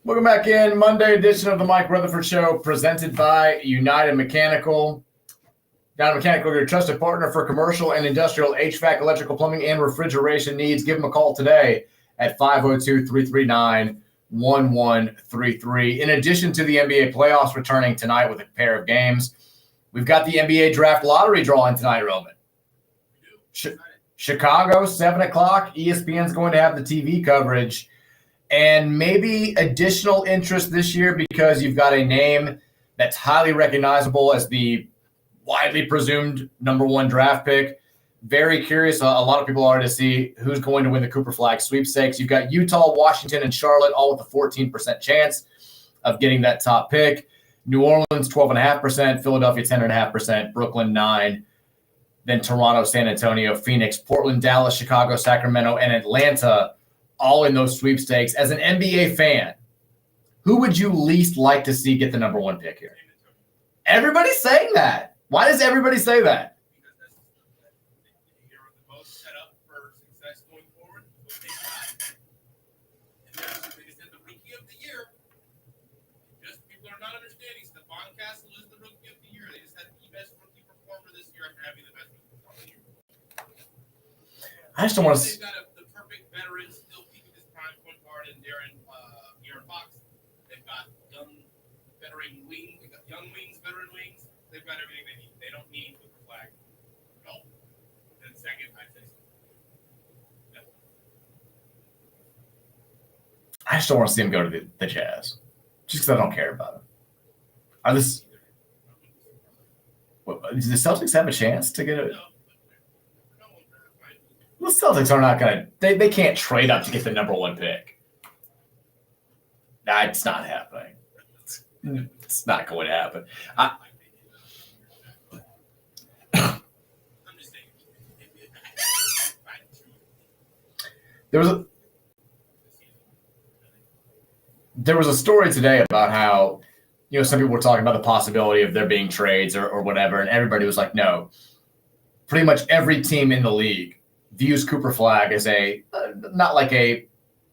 Welcome back in. Monday edition of the Mike Rutherford Show, presented by United Mechanical. United Mechanical, your trusted partner for commercial and industrial HVAC, electrical, plumbing, and refrigeration needs. Give them a call today at 502-339-1133. In addition to the NBA playoffs returning tonight with a pair of games, we've got the NBA draft lottery drawing tonight, Roman. Chicago, 7 o'clock. ESPN's going to have the TV coverage. And maybe additional interest this year because you've got a name that's highly recognizable as the widely presumed number one draft pick. Very curious. A lot of people are to see who's going to win the Cooper Flag sweepstakes. You've got Utah, Washington, and Charlotte all with a 14% chance of getting that top pick. New Orleans, 12.5%. Philadelphia, 10.5%. Brooklyn, 9%. Then Toronto, San Antonio, Phoenix, Portland, Dallas, Chicago, Sacramento, and Atlanta all in those sweepstakes. As an NBA fan, who would you least like to see get the number one pick here? Everybody's saying that. Why does everybody say that? Because you're the most set up for success going forward. And that's they said the rookie of the year. Just people are not understanding. Stephon Castle is the rookie of the year. They just had the best rookie performer this year after having the best rookie performer. I just don't want to. They've got the perfect veteran still peaking his prime point guard in Aaron Fox. They've got young veteran wings. They've got young wings, veteran wings. They've got everything they need. They don't need Cooper Flag. No. Then second, I'd say so. No. I just don't want to see him go to the Jazz, just because I don't care about him. Are this? Do the Celtics have a chance to get it? No. The Celtics are not going to – they can't trade up to get the number one pick. Nah, it's not happening. It's not going to happen. There was a story today about how, some people were talking about the possibility of there being trades or whatever, and everybody was like, no. Pretty much every team in the league views Cooper Flag as not like a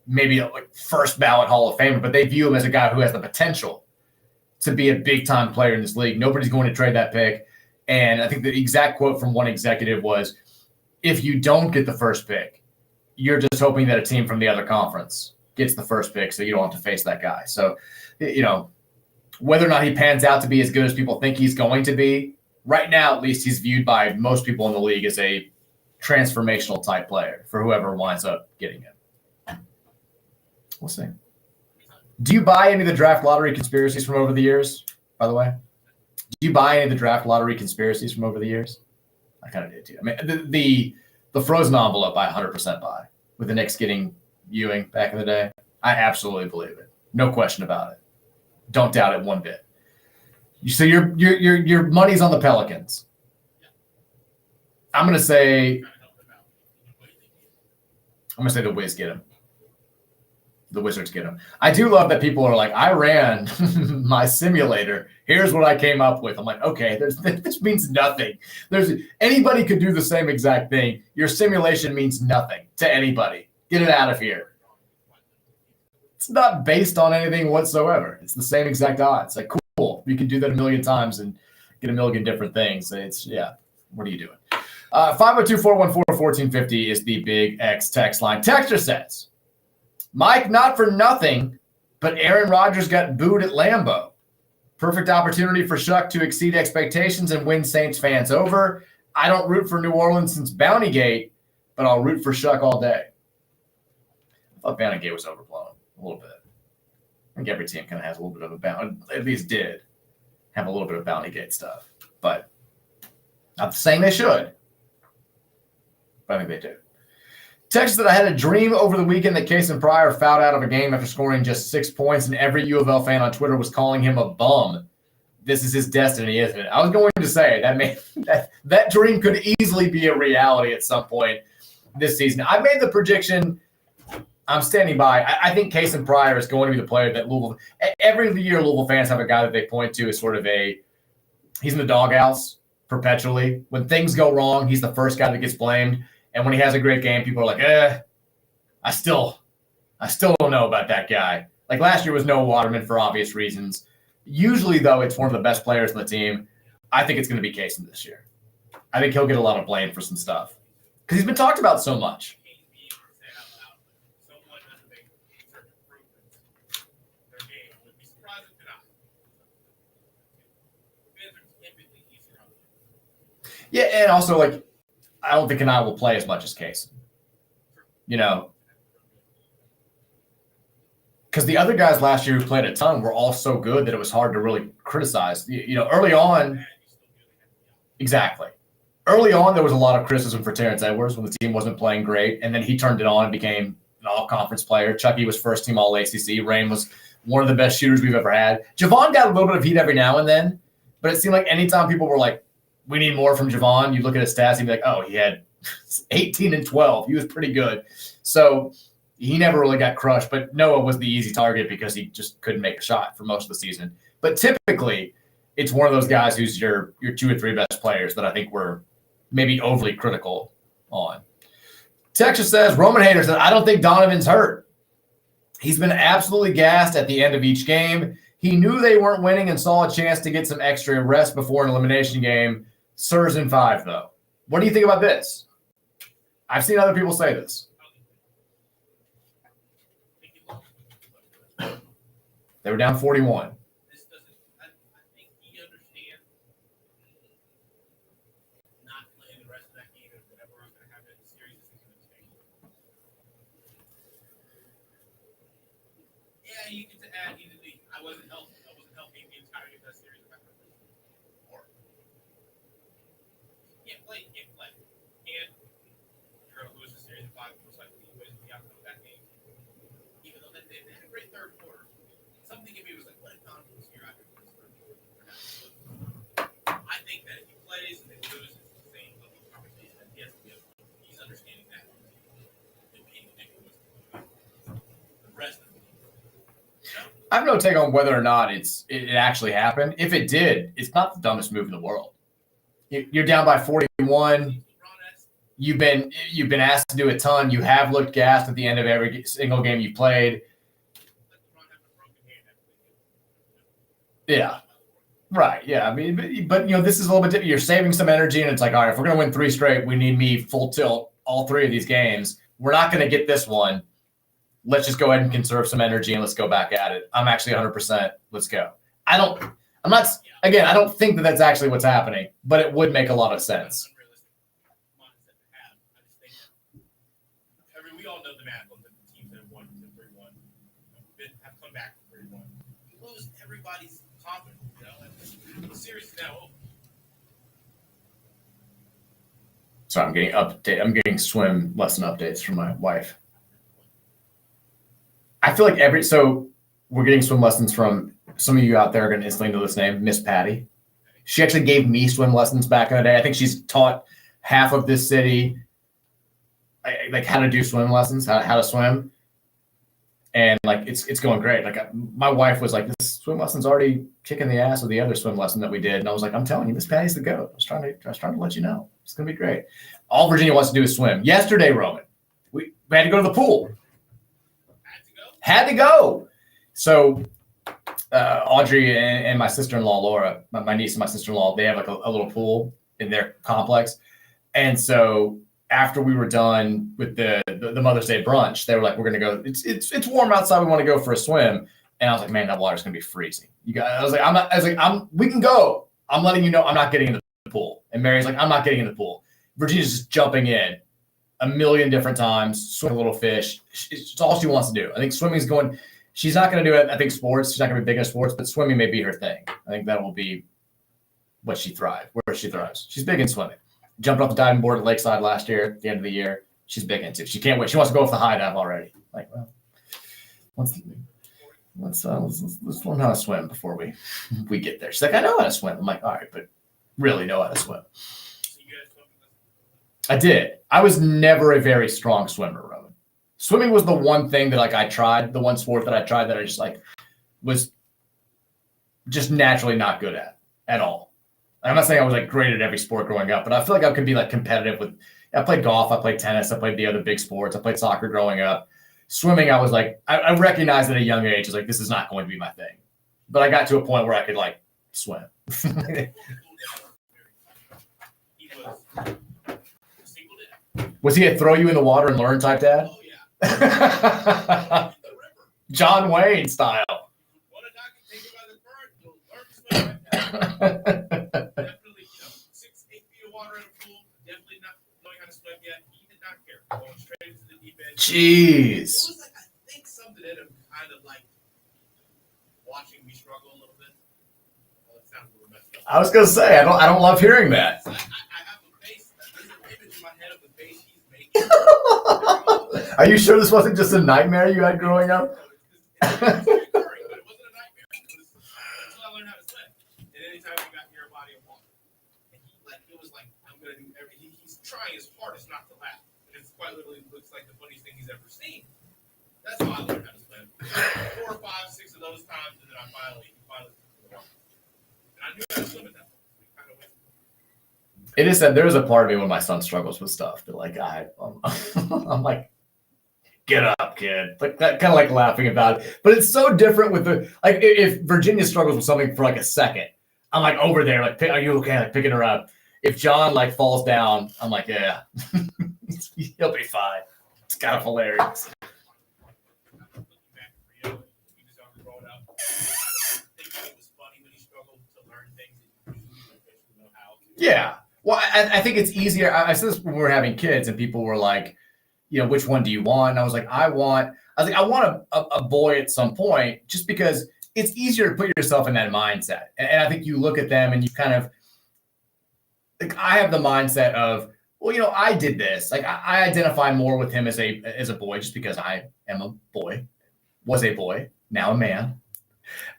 maybe a first ballot Hall of Famer, but they view him as a guy who has the potential to be a big time player in this league. Nobody's going to trade that pick. And I think the exact quote from one executive was, if you don't get the first pick, you're just hoping that a team from the other conference gets the first pick so you don't have to face that guy. So, whether or not he pans out to be as good as people think he's going to be, right now, at least, he's viewed by most people in the league as a transformational type player for whoever winds up getting him. We'll see. Do you buy any of the draft lottery conspiracies from over the years, by the way? Do you buy any of the draft lottery conspiracies from over the years? I kind of did too. I mean, the frozen envelope I 100% buy, with the Knicks getting Ewing back in the day. I absolutely believe it. No question about it. Don't doubt it one bit. So your money's on the Pelicans. I'm gonna say the Wiz get him. The Wizards get him. I do love that people are like, I ran my simulator. Here's what I came up with. I'm like, okay, this means nothing. Anybody could do the same exact thing. Your simulation means nothing to anybody. Get it out of here. It's not based on anything whatsoever. It's the same exact odds. Like, cool. You can do that a million times and get a million different things. What are you doing? 502-414-1450 is the Big X text line. Texter says, Mike, not for nothing, but Aaron Rodgers got booed at Lambeau. Perfect opportunity for Shuck to exceed expectations and win Saints fans over. I don't root for New Orleans since Bountygate, but I'll root for Shuck all day. I thought Bountygate was overblown a little bit. I think every team kind of has a little bit of a bounty, at least did have a little bit of Bountygate stuff. But not saying they should, but I think they do. Texas that I had a dream over the weekend that Cason Pryor fouled out of a game after scoring just 6 points, and every U of L fan on Twitter was calling him a bum. This is his destiny, isn't it? I was going to say that dream could easily be a reality at some point this season. I made the prediction. I'm standing by. I think Cason Pryor is going to be the player that Louisville – every year Louisville fans have a guy that they point to as sort of he's in the doghouse perpetually. When things go wrong, he's the first guy that gets blamed. And when he has a great game, people are like, I still don't know about that guy. Like last year was Noah Waterman for obvious reasons. Usually, though, it's one of the best players on the team. I think it's going to be Cason this year. I think he'll get a lot of blame for some stuff because he's been talked about so much. Yeah, and also, like, I don't think Kanai will play as much as Cason. Because the other guys last year who played a ton were all so good that it was hard to really criticize. Early on, exactly. Early on, there was a lot of criticism for Terrence Edwards when the team wasn't playing great, and then he turned it on and became an all-conference player. Chucky was first-team All-ACC. Rain was one of the best shooters we've ever had. Javon got a little bit of heat every now and then, but it seemed like anytime people were like, we need more from Javon, you look at his stats and be like, oh, he had 18 and 12. He was pretty good. So he never really got crushed, but Noah was the easy target because he just couldn't make a shot for most of the season. But typically, it's one of those guys who's your 2 or 3 best players that I think we're maybe overly critical on. Texas says, Roman Hater said, I don't think Donovan's hurt. He's been absolutely gassed at the end of each game. He knew they weren't winning and saw a chance to get some extra rest before an elimination game. Sirs in 5, though. What do you think about this? I've seen other people say this. They were down 41. I think he understands not playing the rest of that game and whatever was going to happen in the series is going to change. Yeah, you get to add I wasn't healthy the entirety of that series. Or can't play. And you're going to lose the series in 5 most likely you win the outcome of that game. Even though they had a great third quarter. Something in me was like, what if Donovan was here after this third quarter? I think that if he plays and they lose, it's the same level of conversation that he has to give. He's understanding that. The rest of it. I have no take on whether or not it actually happened. If it did, it's not the dumbest move in the world. You're down by 41. You've been asked to do a ton. You have looked gassed at the end of every single game you played. Yeah. Right. Yeah. I mean, but this is a little bit different. You're saving some energy, and it's like, all right, if we're going to win 3 straight, we need me full tilt all 3 of these games. We're not going to get this one. Let's just go ahead and conserve some energy and let's go back at it. I'm actually 100%. Let's go. I don't think that that's actually what's happening, but it would make a lot of sense. We all know the math on the teams that have won 3-1, have come back from 3-1. You lose everybody's confidence. The series is now over. So I'm getting swim lesson updates from my wife. I feel like we're getting swim lessons from some of you out there are going to instantly know this name, Miss Patty. She actually gave me swim lessons back in the day. I think she's taught half of this city like how to do swim lessons, how to swim. And like it's going great. Like my wife was like, this swim lesson's already kicking the ass of the other swim lesson that we did. And I was like, I'm telling you, Miss Patty's the GOAT. I was trying to let you know. It's gonna be great. All Virginia wants to do is swim. Yesterday, Roman, we had to go to the pool. Had to go. So Audrey and my sister-in-law, Laura, my niece and my sister-in-law, they have like a little pool in their complex. And so after we were done with the Mother's Day brunch, they were like, we're going to go. It's warm outside. We want to go for a swim. And I was like, man, that water's going to be freezing. We can go. I'm letting you know I'm not getting in the pool. And Mary's like, I'm not getting in the pool. Virginia's just jumping in a million different times, swim a little fish. It's all she wants to do. I think swimming's going. She's not going to do it. I think sports. She's not going to be big in sports, but swimming may be her thing. I think that will be where she thrives. She's big in swimming. Jumped off the diving board at Lakeside last year, at the end of the year. She's big into it. She can't wait. She wants to go off the high dive already. Like, well, let's learn how to swim before we get there. She's like, I know how to swim. I'm like, all right, but really know how to swim. I did. I was never a very strong swimmer, Roman. Swimming was the one thing that like I tried, the one sport that I tried that I just like was just naturally not good at all. I'm not saying I was like great at every sport growing up, but I feel like I could be like competitive with. I played golf, I played tennis, I played the other big sports, I played soccer growing up. Swimming, I was like, I recognized at a young age, I was like, this is not going to be my thing. But I got to a point where I could like swim. Was he a throw you in the water and learn type dad? Oh yeah. John Wayne style. What a guy can take it by the current, you'll learn to swim like that. Definitely, 6, 8 feet of water in a pool. Definitely not knowing how to swim yet. He did not care. Going straight into the deep end. Jeez. It was like I think something in him kind of like watching me struggle a little bit. Well, it sounds a little messed up. I was gonna say I don't love hearing that. I have a face. There's an image in my head of the face he's making. Are you sure this wasn't just a nightmare you had growing up? It was recurring, but it wasn't a nightmare. It was until I learned how to swim. And anytime we got near a body of water, and it was like I'm gonna do everything. He's trying his hardest not to laugh, and it's quite literally looks like the funniest thing he's ever seen. That's how I learned how to swim. 4 or 5, 6 of those times, and then I finally took the water. And I knew how to swim at that point. It is that there is a part of me when my son struggles with stuff that like I'm like, get up, kid. Like that kind of like laughing about it. But it's so different with the like if Virginia struggles with something for like a second, I'm like over there, like, are you okay? Like picking her up. If John like falls down, I'm like, yeah, he'll be fine. It's kind of hilarious. Yeah. Well, I think it's easier. I said this when we were having kids and people were like, which one do you want? And I was like, I want a boy at some point just because it's easier to put yourself in that mindset. And I think you look at them and you kind of, like, I have the mindset of, well, I did this. Like I identify more with him as a boy just because I am a boy, was a boy, now a man.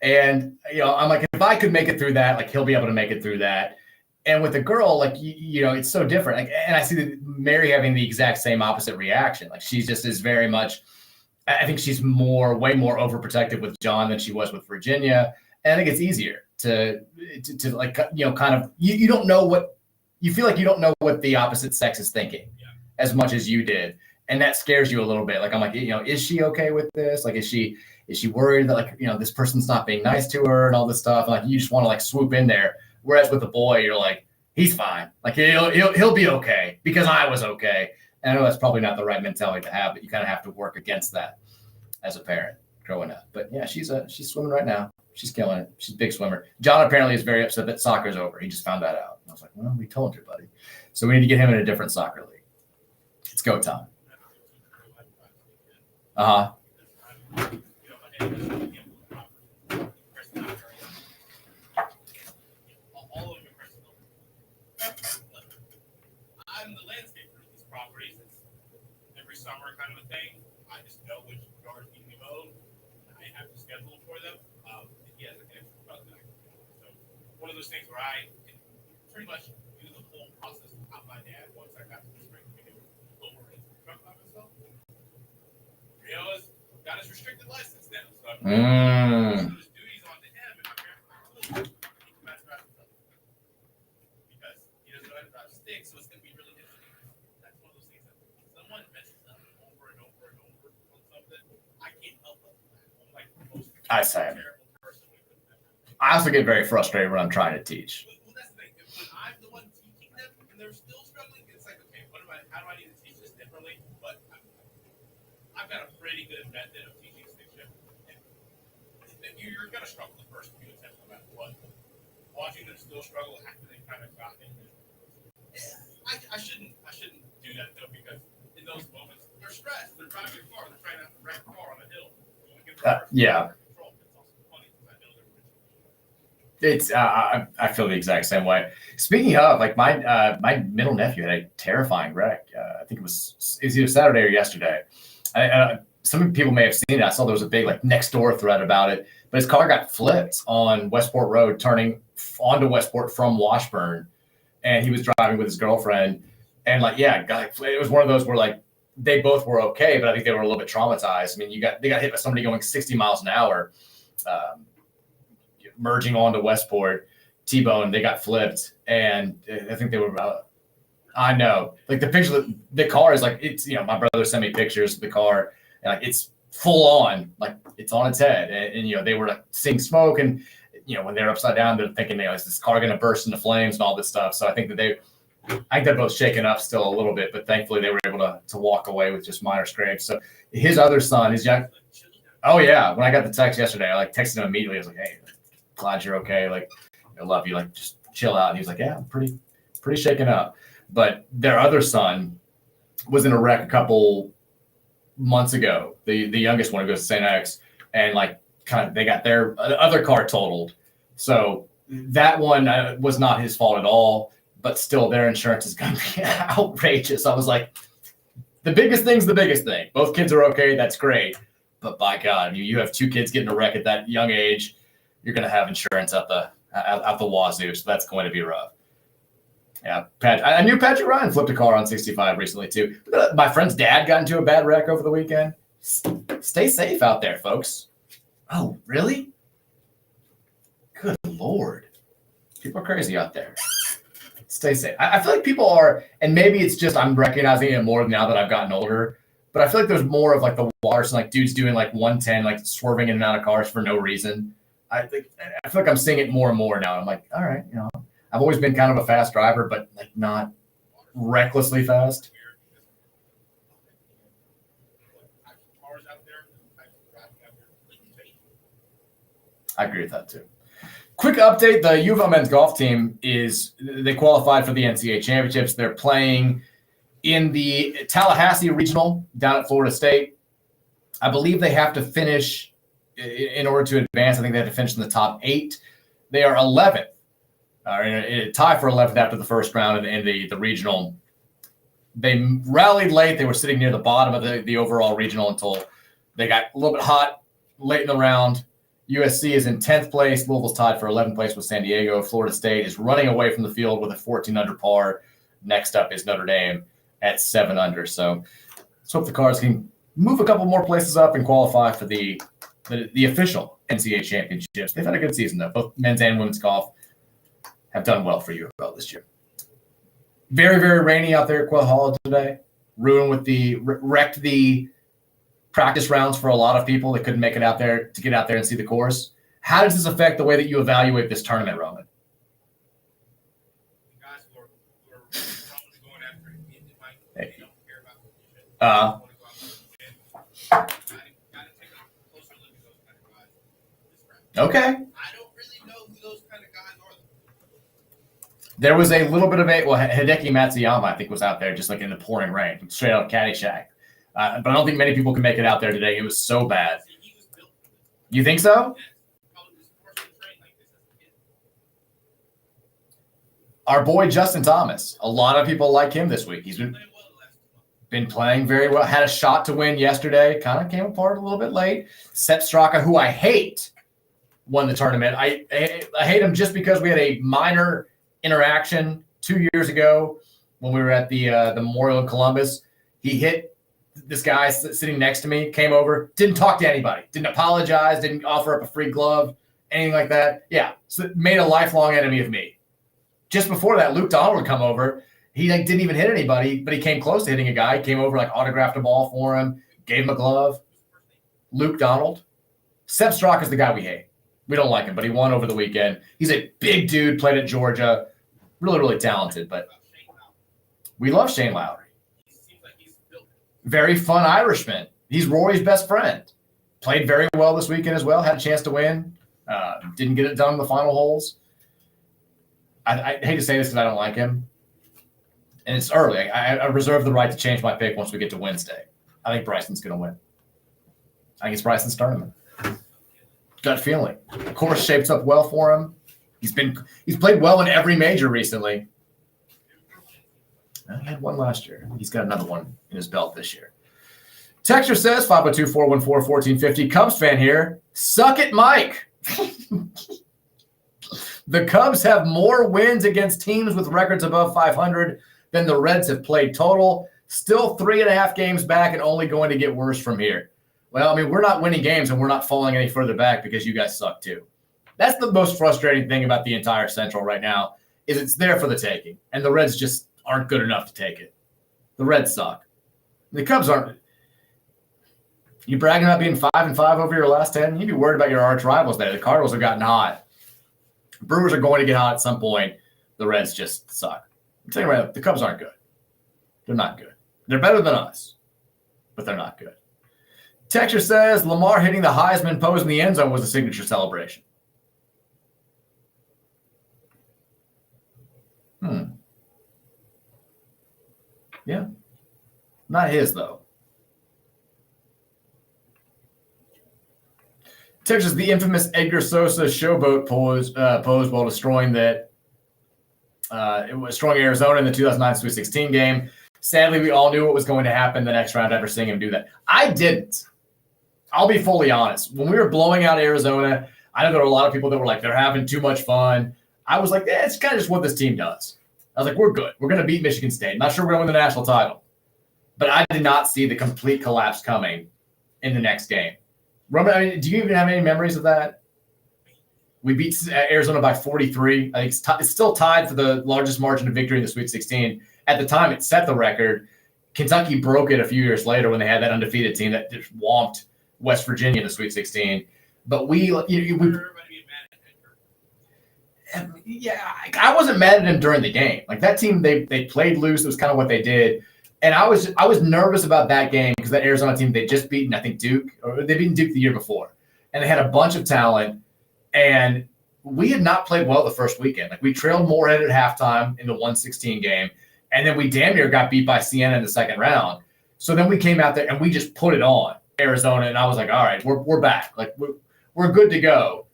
And, I'm like, if I could make it through that, like he'll be able to make it through that. And with a girl, like, it's so different. Like, and I see that Mary having the exact same opposite reaction. Like she just is very much, I think she's way more overprotective with John than she was with Virginia. And I think it's easier to like, kind of, you don't know you feel like you don't know what the opposite sex is thinking as much as you did. And that scares you a little bit. Like, I'm like, is she okay with this? Like, is she Is she worried that, like, this person's not being nice to her and all this stuff? And, like, you just want to, like, swoop in there. Whereas with the boy, you're like, he's fine. Like, he'll be okay because I was okay. And I know that's probably not the right mentality to have, but you kind of have to work against that as a parent growing up. But yeah, she's swimming right now. She's killing it. She's a big swimmer. John apparently is very upset that soccer's over. He just found that out. I was like, well, we told you, buddy. So we need to get him in a different soccer league. It's go time. Uh-huh. I'm the landscaper of these properties. It's every summer kind of a thing. I just know which yards need to be mowed. I have to schedule for them. He has an extra truck that I can do. So one of those things where I can pretty much do the whole process without my dad once I got to the spring to get over his truck by myself. Rio's got his restricted license now, so I'm his duties onto him, and my parents are like, he can match back the truck because he doesn't know how to drive stick, so it's going to be really interesting. That's one of those things that someone messes up over and over and over on something. I can't help but I'm like the most terrible person. I also get very frustrated when I'm trying to teach. Well, that's the thing. When I'm the one teaching them and they're still struggling, it's like, okay, how do I need to teach this differently? But I've got a pretty good method of teaching stick shift. And you're going to struggle the first few attempts no matter what. Watching them still struggle after they've kind of gotten it. I shouldn't do that though, because in those moments they're stressed. They're driving a car. They're trying to wreck a car on a hill. Yeah. It's I feel the exact same way. Speaking of, like, my middle nephew had a terrifying wreck. I think it was either Saturday or yesterday. Some people may have seen it. I saw there was a big, like, next door thread about it. But his car got flipped on Westport Road, turning onto Westport from Washburn, and he was driving with his girlfriend. And, like, yeah, it was one of those where, like, they both were okay, but I think they were a little bit traumatized. I mean, they got hit by somebody going 60 miles an hour. Merging onto Westport, T-bone, they got flipped, and I think they were I know, like, the picture of the car is like, it's, my brother sent me pictures of the car, and, like, it's full on, like, it's on its head, and they were, like, seeing smoke, and when they're upside down, they're thinking, is this car going to burst into flames and all this stuff. So I think they're both shaken up still a little bit, but thankfully they were able to walk away with just minor scrapes. So his other son is young. Oh yeah, when I got the text yesterday, I, like, texted him immediately. I was like, hey, glad you're okay. Like, I love you. Like, just chill out. And he was like, yeah, I'm pretty shaken up. But their other son was in a wreck a couple months ago. The youngest one who goes to St. X, and, like, kind of they got their other car totaled. So that one was not his fault at all. But still, their insurance is going to be outrageous. I was like, the biggest thing's the biggest thing. Both kids are okay. That's great. But by God, you have two kids getting a wreck at that young age. You're going to have insurance out the wazoo, so that's going to be rough. Yeah, I knew Patrick Ryan flipped a car on 65 recently too. My friend's dad got into a bad wreck over the weekend. Stay safe out there, folks. Oh, really? Good Lord. People are crazy out there. Stay safe. I feel like people are, and maybe it's just I'm recognizing it more now that I've gotten older, but I feel like there's more of, like, the waters, like, dudes doing, like, 110, like, swerving in and out of cars for no reason. I feel like I'm seeing it more and more now. I'm like, all right, I've always been kind of a fast driver, but, like, not recklessly fast. I agree with that too. Quick update: the U of L men's golf team they qualified for the NCAA championships. They're playing in the Tallahassee regional down at Florida State. I believe they have to finish. In order to advance, I think they had to finish in the top 8. They are 11th, in a tie for 11th after the first round in the regional. They rallied late. They were sitting near the bottom of the overall regional until they got a little bit hot late in the round. USC is in 10th place. Louisville's tied for 11th place with San Diego. Florida State is running away from the field with a 14 under par. Next up is Notre Dame at 7 under. So let's hope the Cards can move a couple more places up and qualify for the official NCAA championships. They've had a good season, though. Both men's and women's golf have done well for U of L this year. Very, very rainy out there at Quail Hollow today. Wrecked the practice rounds for a lot of people that couldn't make it out there to get out there and see the course. How does this affect the way that you evaluate this tournament, Roman? The guys who are probably going after it, they don't care about the shit. Uh, Gotta take a closer look at those kind of guys this round. Okay. I don't really know who those kind of guys are. There was a little bit of Hideki Matsuyama, I think, was out there just like in the pouring rain, straight out of Caddyshack. But I don't think many people can make it out there today. It was so bad. He was built for this. You think so? Probably was commercially trained like this as a kid. Our boy Justin Thomas. A lot of people like him this week. He's Playing well the last 2 months. been playing very well. Had a shot to win yesterday. Kind of came apart a little bit late. Sepp Straka, who I hate, won the tournament. I hate him just because we had a minor interaction 2 years ago when we were at the Memorial in Columbus. He hit this guy sitting next to me, came over, didn't talk to anybody, didn't apologize, didn't offer up a free glove, anything like that. Yeah, so made a lifelong enemy of me. Just before that, Luke Donald would come over. He didn't even hit anybody, but he came close to hitting a guy. He came over, autographed a ball for him, gave him a glove. Luke Donald. Sepp Straka is the guy we hate. We don't like him, but he won over the weekend. He's a big dude, played at Georgia. Really, really talented, but we love Shane Lowry. Very fun Irishman. He's Rory's best friend. Played very well this weekend as well. Had a chance to win. Didn't get it done in the final holes. I hate to say this because I don't like him. And it's early. I reserve the right to change my pick once we get to Wednesday. I think Bryson's going to win. I think it's Bryson's tournament. Gut feeling. The course shapes up well for him. He's played well in every major recently. He had one last year. He's got another one in his belt this year. Texture says 502-414-1450. Cubs fan here. Suck it, Mike. The Cubs have more wins against teams with records above 500 than the Reds have played total. Still 3.5 games back and only going to get worse from here. Well, I mean, we're not winning games and we're not falling any further back because you guys suck too. That's the most frustrating thing about the entire Central right now is it's there for the taking. And the Reds just aren't good enough to take it. The Reds suck. The Cubs aren't. You bragging about being 5-5 over your last 10? You'd be worried about your arch rivals there. The Cardinals have gotten hot. Brewers are going to get hot at some point. The Reds just suck. I'm telling you right now, the Cubs aren't good. They're not good. They're better than us, but they're not good. Texture says Lamar hitting the Heisman pose in the end zone was a signature celebration. Yeah. Not his, though. Texas, the infamous Edgar Sosa showboat pose while destroying Arizona in the 2009 Sweet 16 game. Sadly, we all knew what was going to happen the next round after seeing him do that. I didn't. I'll be fully honest. When we were blowing out Arizona, I know there were a lot of people that were like, they're having too much fun. I was like, it's kind of just what this team does. I was like, we're good. We're going to beat Michigan State. Not sure we're going to win the national title. But I did not see the complete collapse coming in the next game. Roman, I mean, do you even have any memories of that? We beat Arizona by 43. I think it's still tied for the largest margin of victory in the Sweet 16. At the time, it set the record. Kentucky broke it a few years later when they had that undefeated team that just whomped West Virginia in the Sweet 16. But I wasn't mad at him during the game. Like that team, they played loose. It was kind of what they did. And I was nervous about that game because that Arizona team, they'd just beaten, I think, Duke, or they'd beaten Duke the year before. And they had a bunch of talent. And we had not played well the first weekend. Like we trailed Moorhead at halftime in the 116 game. And then we damn near got beat by Siena in the second round. So then we came out there and we just put it on Arizona. And I was like, all right, we're back. Like we're good to go.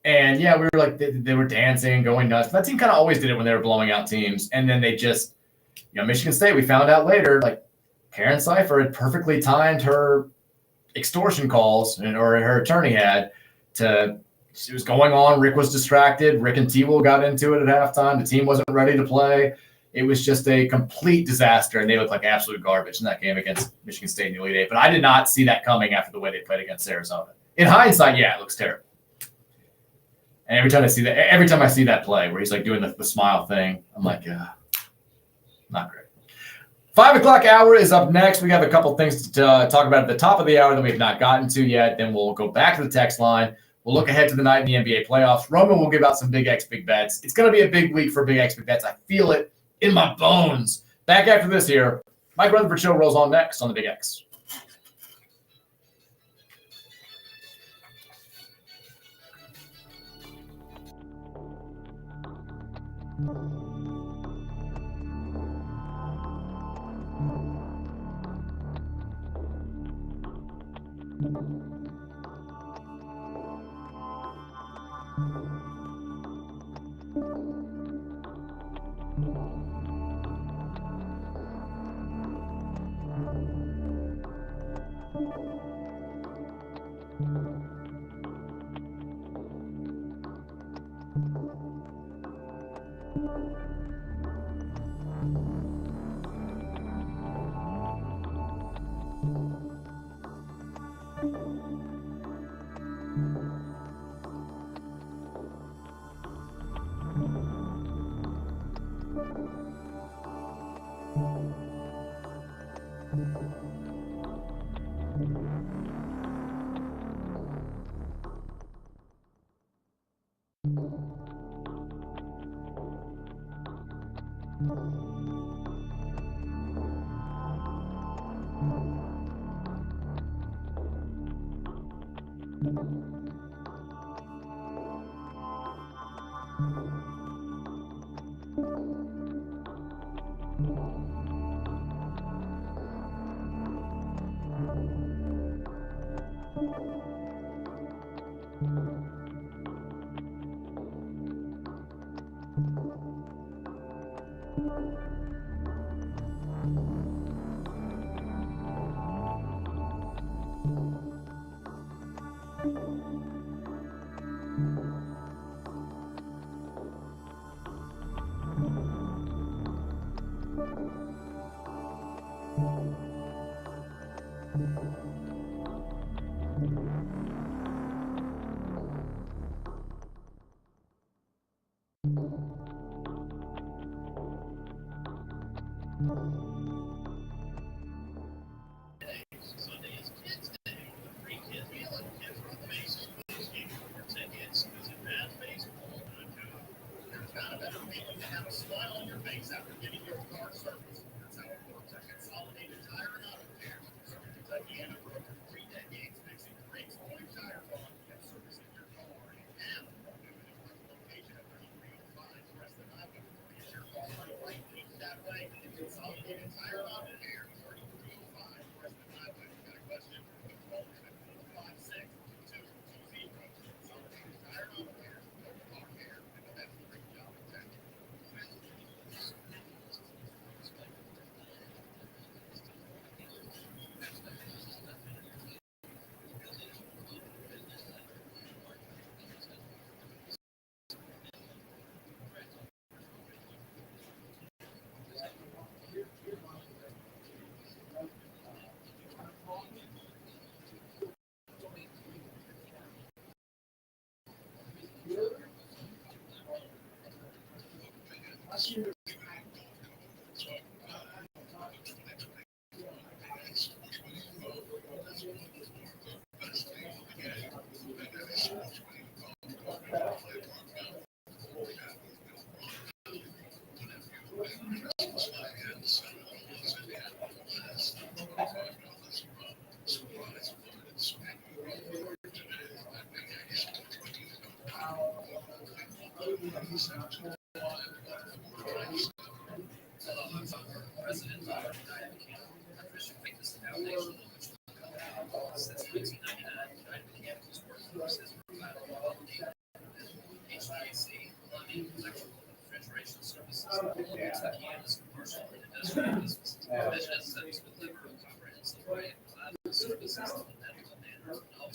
And yeah, we were like, they were dancing, going nuts. That team kind of always did it when they were blowing out teams. And then they just, Michigan State, we found out later, like Karen Cipher had perfectly timed her extortion calls, or her attorney had, it was going on. Rick was distracted. Rick and T-Will got into it at halftime. The team wasn't ready to play. It was just a complete disaster, and they looked like absolute garbage in that game against Michigan State in the Elite Eight. But I did not see that coming after the way they played against Arizona. In hindsight, yeah, it looks terrible. And every time I see that play where he's like doing the smile thing, I'm like, not great. 5 o'clock hour is up next. We have a couple things to talk about at the top of the hour that we've not gotten to yet. Then we'll go back to the text line. We'll look ahead to the night in the NBA playoffs. Roman will give out some Big X Big Bets. It's going to be a big week for Big X Big Bets. I feel it in my bones. Back after this here, Mike Rutherford Show rolls on next on the Big X.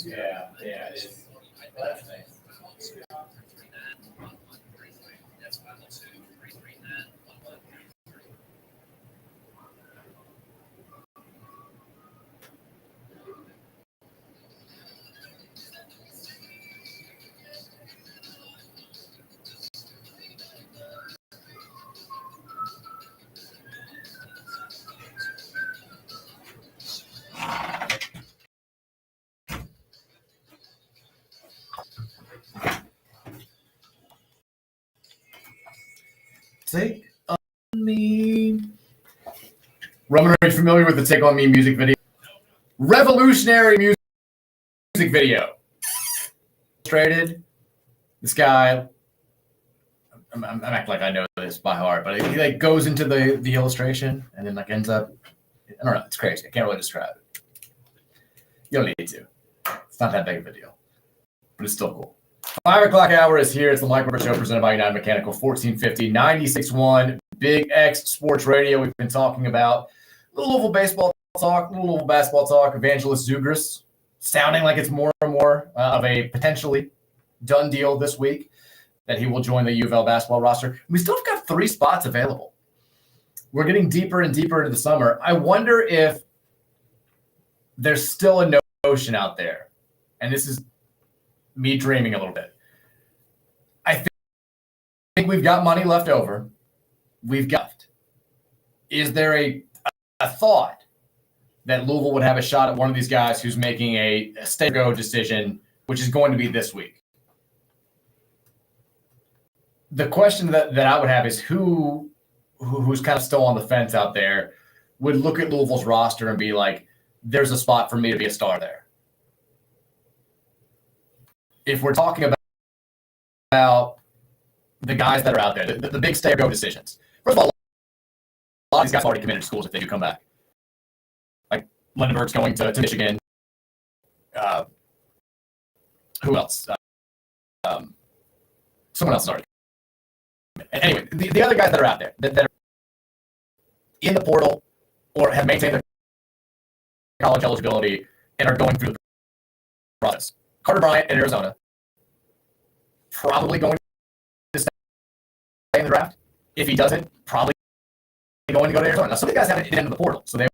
Yeah, it is. That's nice. Take on Me. Roman, are you familiar with the Take on Me music video? Revolutionary music video. Illustrated. This guy, I'm acting like I know this by heart, but he like goes into the illustration and then like ends up, I don't know, it's crazy. I can't really describe it. You don't need to. It's not that big of a deal, but it's still cool. 5 o'clock hour is here. It's the Mike Roberts Show presented by United Mechanical, 1450, 96.1, Big X Sports Radio. We've been talking about a little Louisville baseball talk, a little Louisville basketball talk. Evangelist Zugris sounding like it's more and more of a potentially done deal this week that he will join the U of L basketball roster. We still have got 3 spots available. We're getting deeper and deeper into the summer. I wonder if there's still a notion out there, and this is me dreaming a little bit. I think we've got money left over. Is there a thought that Louisville would have a shot at one of these guys who's making a stay-or-go decision, which is going to be this week? The question that I would have is who's kind of still on the fence out there would look at Louisville's roster and be like, there's a spot for me to be a star there. If we're talking about the guys that are out there, the big stay-or-go decisions. First of all, a lot of these guys already committed to schools if they do come back. Like Lindenberg's going to Michigan. Who else? Someone else is already. Anyway, the other guys that are out there that are in the portal or have maintained their college eligibility and are going through the process. Carter Bryant in Arizona, probably going to stay in the draft. If he doesn't, probably going to go to Arizona. Now, some of the guys haven't hit into the portal, so they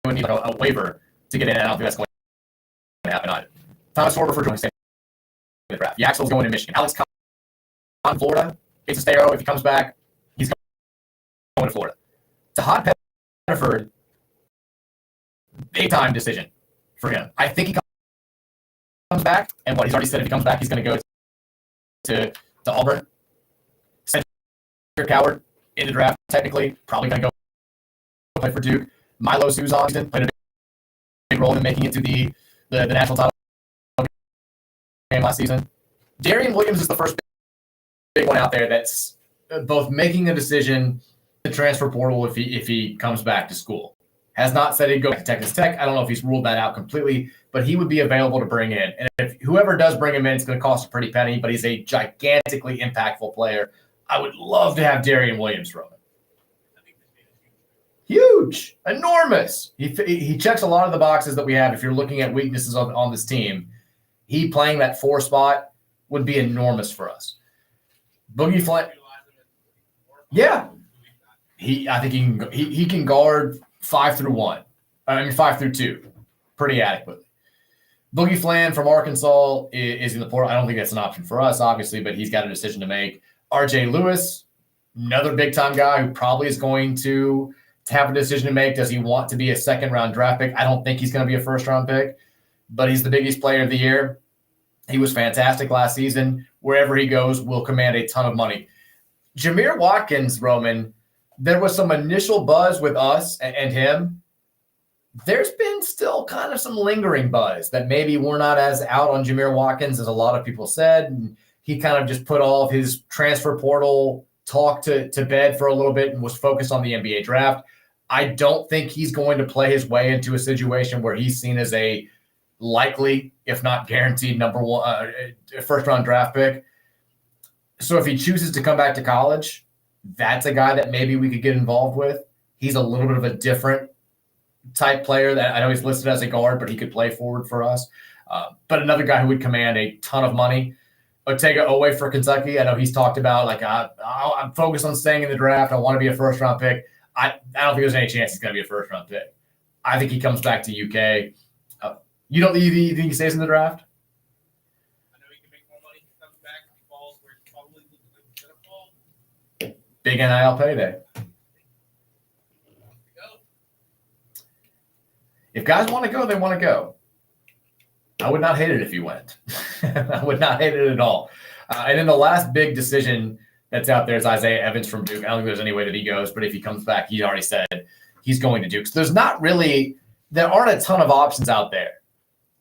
would need like a waiver to get in, and I don't think that's going to happen either. Thomas Rutherford going to stay in the draft. Yaxel's going to Michigan. Alex Kahn, Florida. It's a stay-o. If he comes back, he's going to Florida. Tahad Pettiford, big-time decision for him. I think he comes back, and he's already said if he comes back, he's going to go to Auburn. Cedric Coward in the draft, technically, probably going to go play for Duke. Milo Suzon played a big role in making it to the national title game last season. Darian Williams is the first big one out there that's both making a decision to transfer portal if he comes back to school. Has not said he'd go to Texas Tech. I don't know if he's ruled that out completely, but he would be available to bring in. And if whoever does bring him in, it's going to cost a pretty penny, but he's a gigantically impactful player. I would love to have Darian Williams, Roman. Huge, enormous. He checks a lot of the boxes that we have. If you're looking at weaknesses on this team, he playing that 4 spot would be enormous for us. Boogie Flint, yeah, I think he can guard 5 through 2, pretty adequately. Boogie Flan from Arkansas is in the portal. I don't think that's an option for us, obviously, but he's got a decision to make. RJ Lewis, another big-time guy who probably is going to have a decision to make. Does he want to be a second-round draft pick? I don't think he's going to be a first-round pick, but he's the biggest player of the year. He was fantastic last season. Wherever he goes, will command a ton of money. Jameer Watkins, Roman, there was some initial buzz with us and him. There's been still kind of some lingering buzz that maybe we're not as out on Jameer Watkins as a lot of people said. And he kind of just put all of his transfer portal talk to bed for a little bit and was focused on the NBA draft. I don't think he's going to play his way into a situation where he's seen as a likely, if not guaranteed, number 1 first-round draft pick. So if he chooses to come back to college, that's a guy that maybe we could get involved with. He's a little bit of a different type player that I know he's listed as a guard, but he could play forward for us. But another guy who would command a ton of money. Otega Owe for Kentucky. I know he's talked about, like, I'm focused on staying in the draft. I want to be a first-round pick. I don't think there's any chance he's going to be a first-round pick. I think he comes back to UK. You think he stays in the draft? I know he can make more money if he comes back and he falls where he probably looks like he's going to fall. Big NIL payday. Go. If guys want to go, they want to go. I would not hate it if you went. I would not hate it at all. And then the last big decision that's out there is Isaiah Evans from Duke. I don't think there's any way that he goes, but if he comes back, he's already said he's going to Duke. So there aren't a ton of options out there.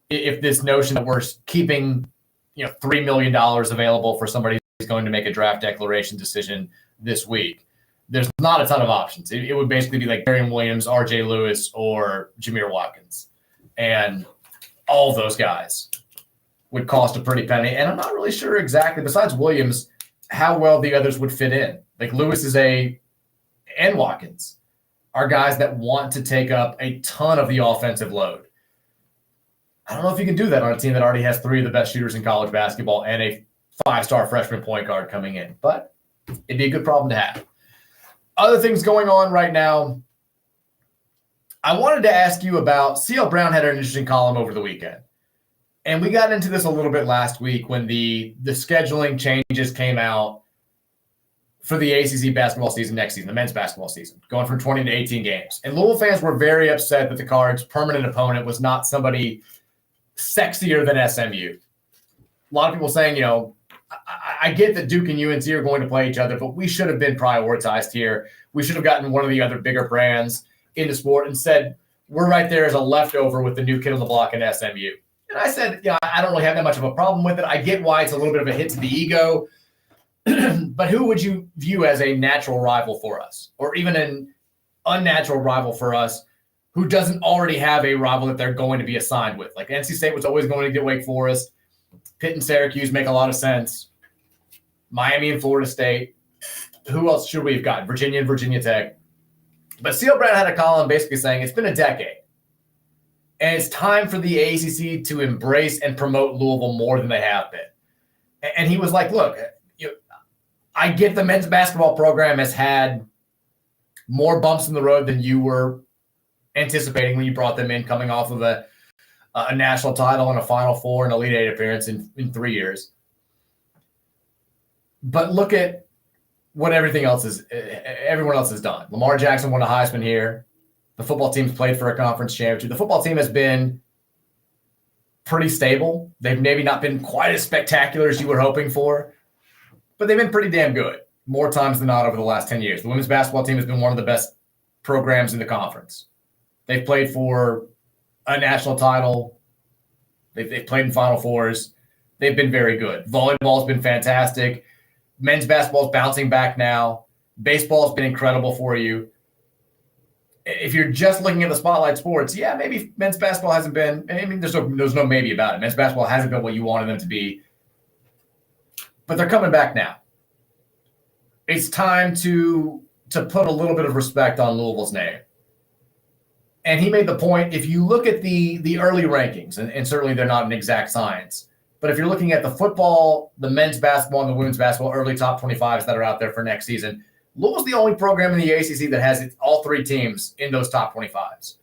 If this notion that we're keeping, $3 million available for somebody who's going to make a draft declaration decision this week, there's not a ton of options. It would basically be like Darian Williams, RJ Lewis, or Jameer Watkins. And all of those guys would cost a pretty penny. And I'm not really sure exactly, besides Williams, how well the others would fit in. Like Lewis and Watkins are guys that want to take up a ton of the offensive load. I don't know if you can do that on a team that already has 3 of the best shooters in college basketball and a 5-star freshman point guard coming in, but it'd be a good problem to have. Other things going on right now, I wanted to ask you about CL Brown had an interesting column over the weekend. And we got into this a little bit last week when the scheduling changes came out for the ACC basketball season next season, the men's basketball season, going from 20 to 18 games. And Louisville fans were very upset that the Cards' permanent opponent was not somebody sexier than SMU. A lot of people saying, I get that Duke and UNC are going to play each other, but we should have been prioritized here. We should have gotten one of the other bigger brands into sport and said, we're right there as a leftover with the new kid on the block in SMU. And I said, I don't really have that much of a problem with it. I get why it's a little bit of a hit to the ego. But who would you view as a natural rival for us, or even an unnatural rival for us who doesn't already have a rival that they're going to be assigned with? Like NC State was always going to get Wake Forest. Pitt and Syracuse make a lot of sense. Miami and Florida State. Who else should we have got? Virginia and Virginia Tech. But CL Brown had a column basically saying it's been a decade. And it's time for the ACC to embrace and promote Louisville more than they have been. And he was like, look, I get the men's basketball program has had more bumps in the road than you were anticipating when you brought them in, coming off of a national title and a Final Four and Elite Eight appearance in 3 years. But look at what everyone else has done. Lamar Jackson won a Heisman here. The football team's played for a conference championship. The football team has been pretty stable. They've maybe not been quite as spectacular as you were hoping for, but they've been pretty damn good more times than not over the last 10 years. The women's basketball team has been one of the best programs in the conference. They've played for a national title. They've played in Final Fours. They've been very good. Volleyball's been fantastic. Men's basketball is bouncing back now. Baseball's been incredible for you. If you're just looking at the spotlight sports, maybe men's basketball hasn't been. I mean, there's no maybe about it. Men's basketball hasn't been what you wanted them to be, but they're coming back now. It's time to put a little bit of respect on Louisville's name. And he made the point, if you look at the early rankings, and certainly they're not an exact science, but if you're looking at the football, the men's basketball, and the women's basketball early top 25s that are out there for next season, Louisville's the only program in the ACC that has all 3 teams in those top 25s.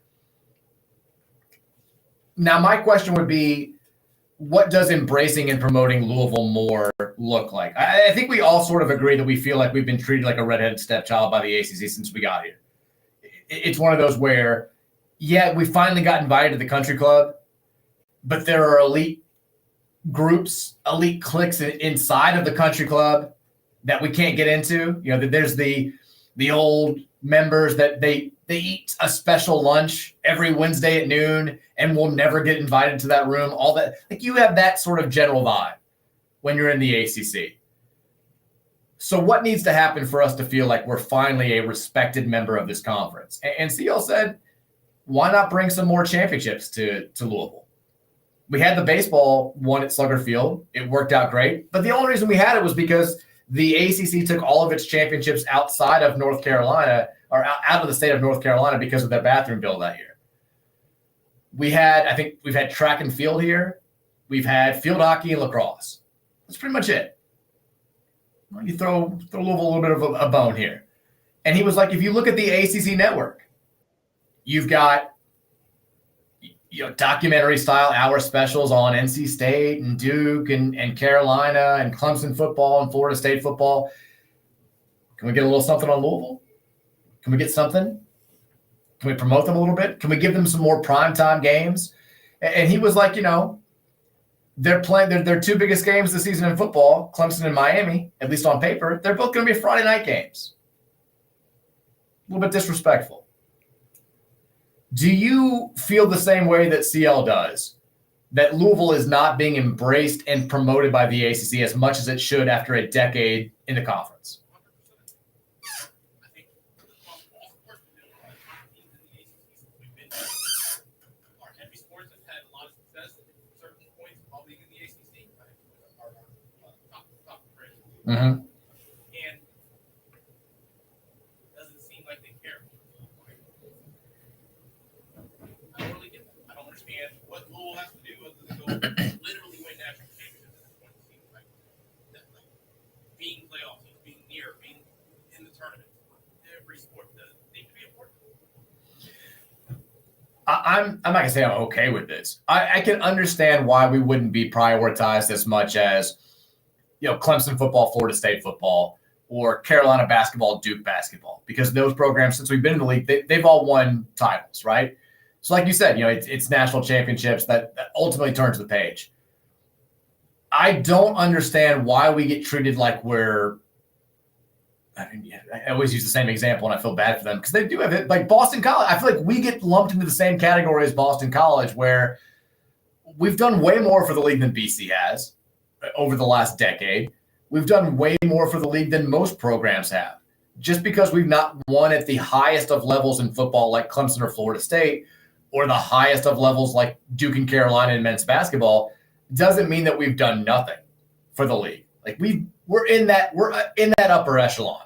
Now, my question would be, what does embracing and promoting Louisville more look like? I think we all sort of agree that we feel like we've been treated like a redheaded stepchild by the ACC since we got here. It's one of those where, we finally got invited to the country club, but there are elite groups, elite cliques inside of the country club that we can't get into. There's the old members that they eat a special lunch every Wednesday at noon and will never get invited to that room. All that, like, you have that sort of general vibe when you're in the ACC. So what needs to happen for us to feel like we're finally a respected member of this conference? And CL said, why not bring some more championships to Louisville? We had the baseball one at Slugger Field. It worked out great. But the only reason we had it was because the ACC took all of its championships outside of North Carolina, or out of the state of North Carolina, because of that bathroom bill that year. We've had track and field here. We've had field hockey and lacrosse. That's pretty much it. You throw Louisville a little bit of a bone here. And he was like, if you look at the ACC network, you've got documentary style hour specials on NC State and Duke and Carolina and Clemson football and Florida State football. Can we get a little something on Louisville? Can we get something? Can we promote them a little bit? Can we give them some more primetime games? And he was like, They're playing their two biggest games this season in football, Clemson and Miami, at least on paper. They're both going to be Friday night games. A little bit disrespectful. Do you feel the same way that CL does? That Louisville is not being embraced and promoted by the ACC as much as it should after a decade in the conference? I think across all sports, we've been one of the top teams in the ACC since we've been there. Our heavy sports have had a lot of success at certain points, probably in the ACC. Right? Our top grade. Mm-hmm. And it doesn't seem like they care. I don't really get that. I don't understand what Louisville has to do other than go literally win national championships at this point. It seems like being playoff teams, being near, being in the tournament. Every sport does seem to be important. I'm not gonna say I'm okay with this. I can understand why we wouldn't be prioritized as much as, Clemson football, Florida State football, or Carolina basketball, Duke basketball, because those programs, since we've been in the league, they've all won titles, right? So like you said, it's national championships that ultimately turns the page. I don't understand why we get treated like I always use the same example and I feel bad for them because they do have it. Like Boston College, I feel like we get lumped into the same category as Boston College, where we've done way more for the league than BC has over the last decade. We've done way more for the league than most programs have. Just because we've not won at the highest of levels in football like Clemson or Florida State, or the highest of levels like Duke and Carolina in men's basketball, doesn't mean that we've done nothing for the league. Like we're in that upper echelon.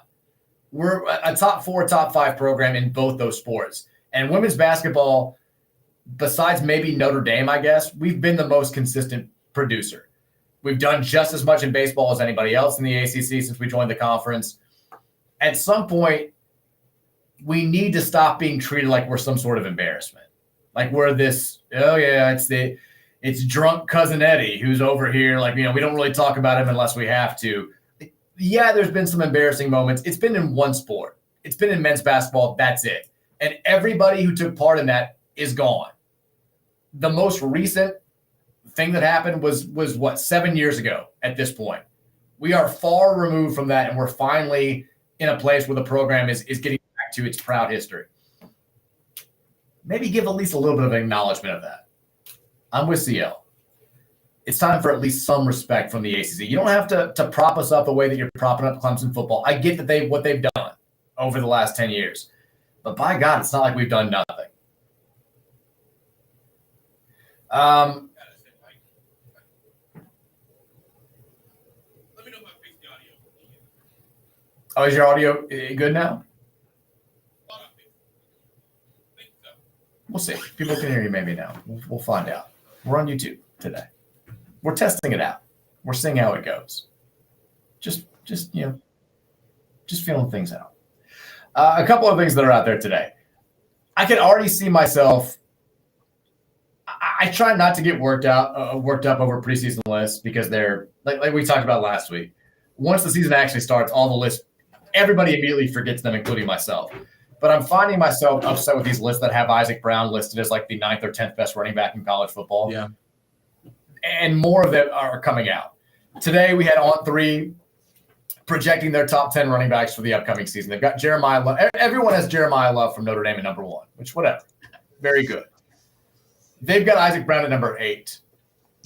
We're a top 4, top 5 program in both those sports. And women's basketball, besides maybe Notre Dame, I guess, we've been the most consistent producer. We've done just as much in baseball as anybody else in the ACC since we joined the conference. At some point, we need to stop being treated like we're some sort of embarrassment. Like we're this, it's drunk cousin Eddie who's over here. Like, we don't really talk about him unless we have to. Yeah, there's been some embarrassing moments. It's been in one sport. It's been in men's basketball. That's it. And everybody who took part in that is gone. The most recent thing that happened was what, 7 years ago at this point. We are far removed from that, and we're finally in a place where the program is getting back to its proud history. Maybe give at least a little bit of acknowledgement of that. I'm with CL. It's time for at least some respect from the ACC. You don't have to prop us up the way that you're propping up Clemson football. I get that what they've done over the last 10 years. But by God, it's not like we've done nothing. Let me know if I fixed the audio. Oh, is your audio good now? We'll see. People can hear you maybe now. We'll find out. We're on YouTube today. We're testing it out. We're seeing how it goes. Just feeling things out. A couple of things that are out there today. I can already see myself. I try not to get worked up over preseason lists because they're like we talked about last week. Once the season actually starts, all the lists, everybody immediately forgets them, including myself. But I'm finding myself upset with these lists that have Isaac Brown listed as like the 9th or 10th best running back in college football. Yeah. And more of them are coming out. Today we had On3 projecting their top 10 running backs for the upcoming season. They've got Jeremiah Love. Everyone has Jeremiah Love from Notre Dame at number 1, which whatever. Very good. They've got Isaac Brown at number 8.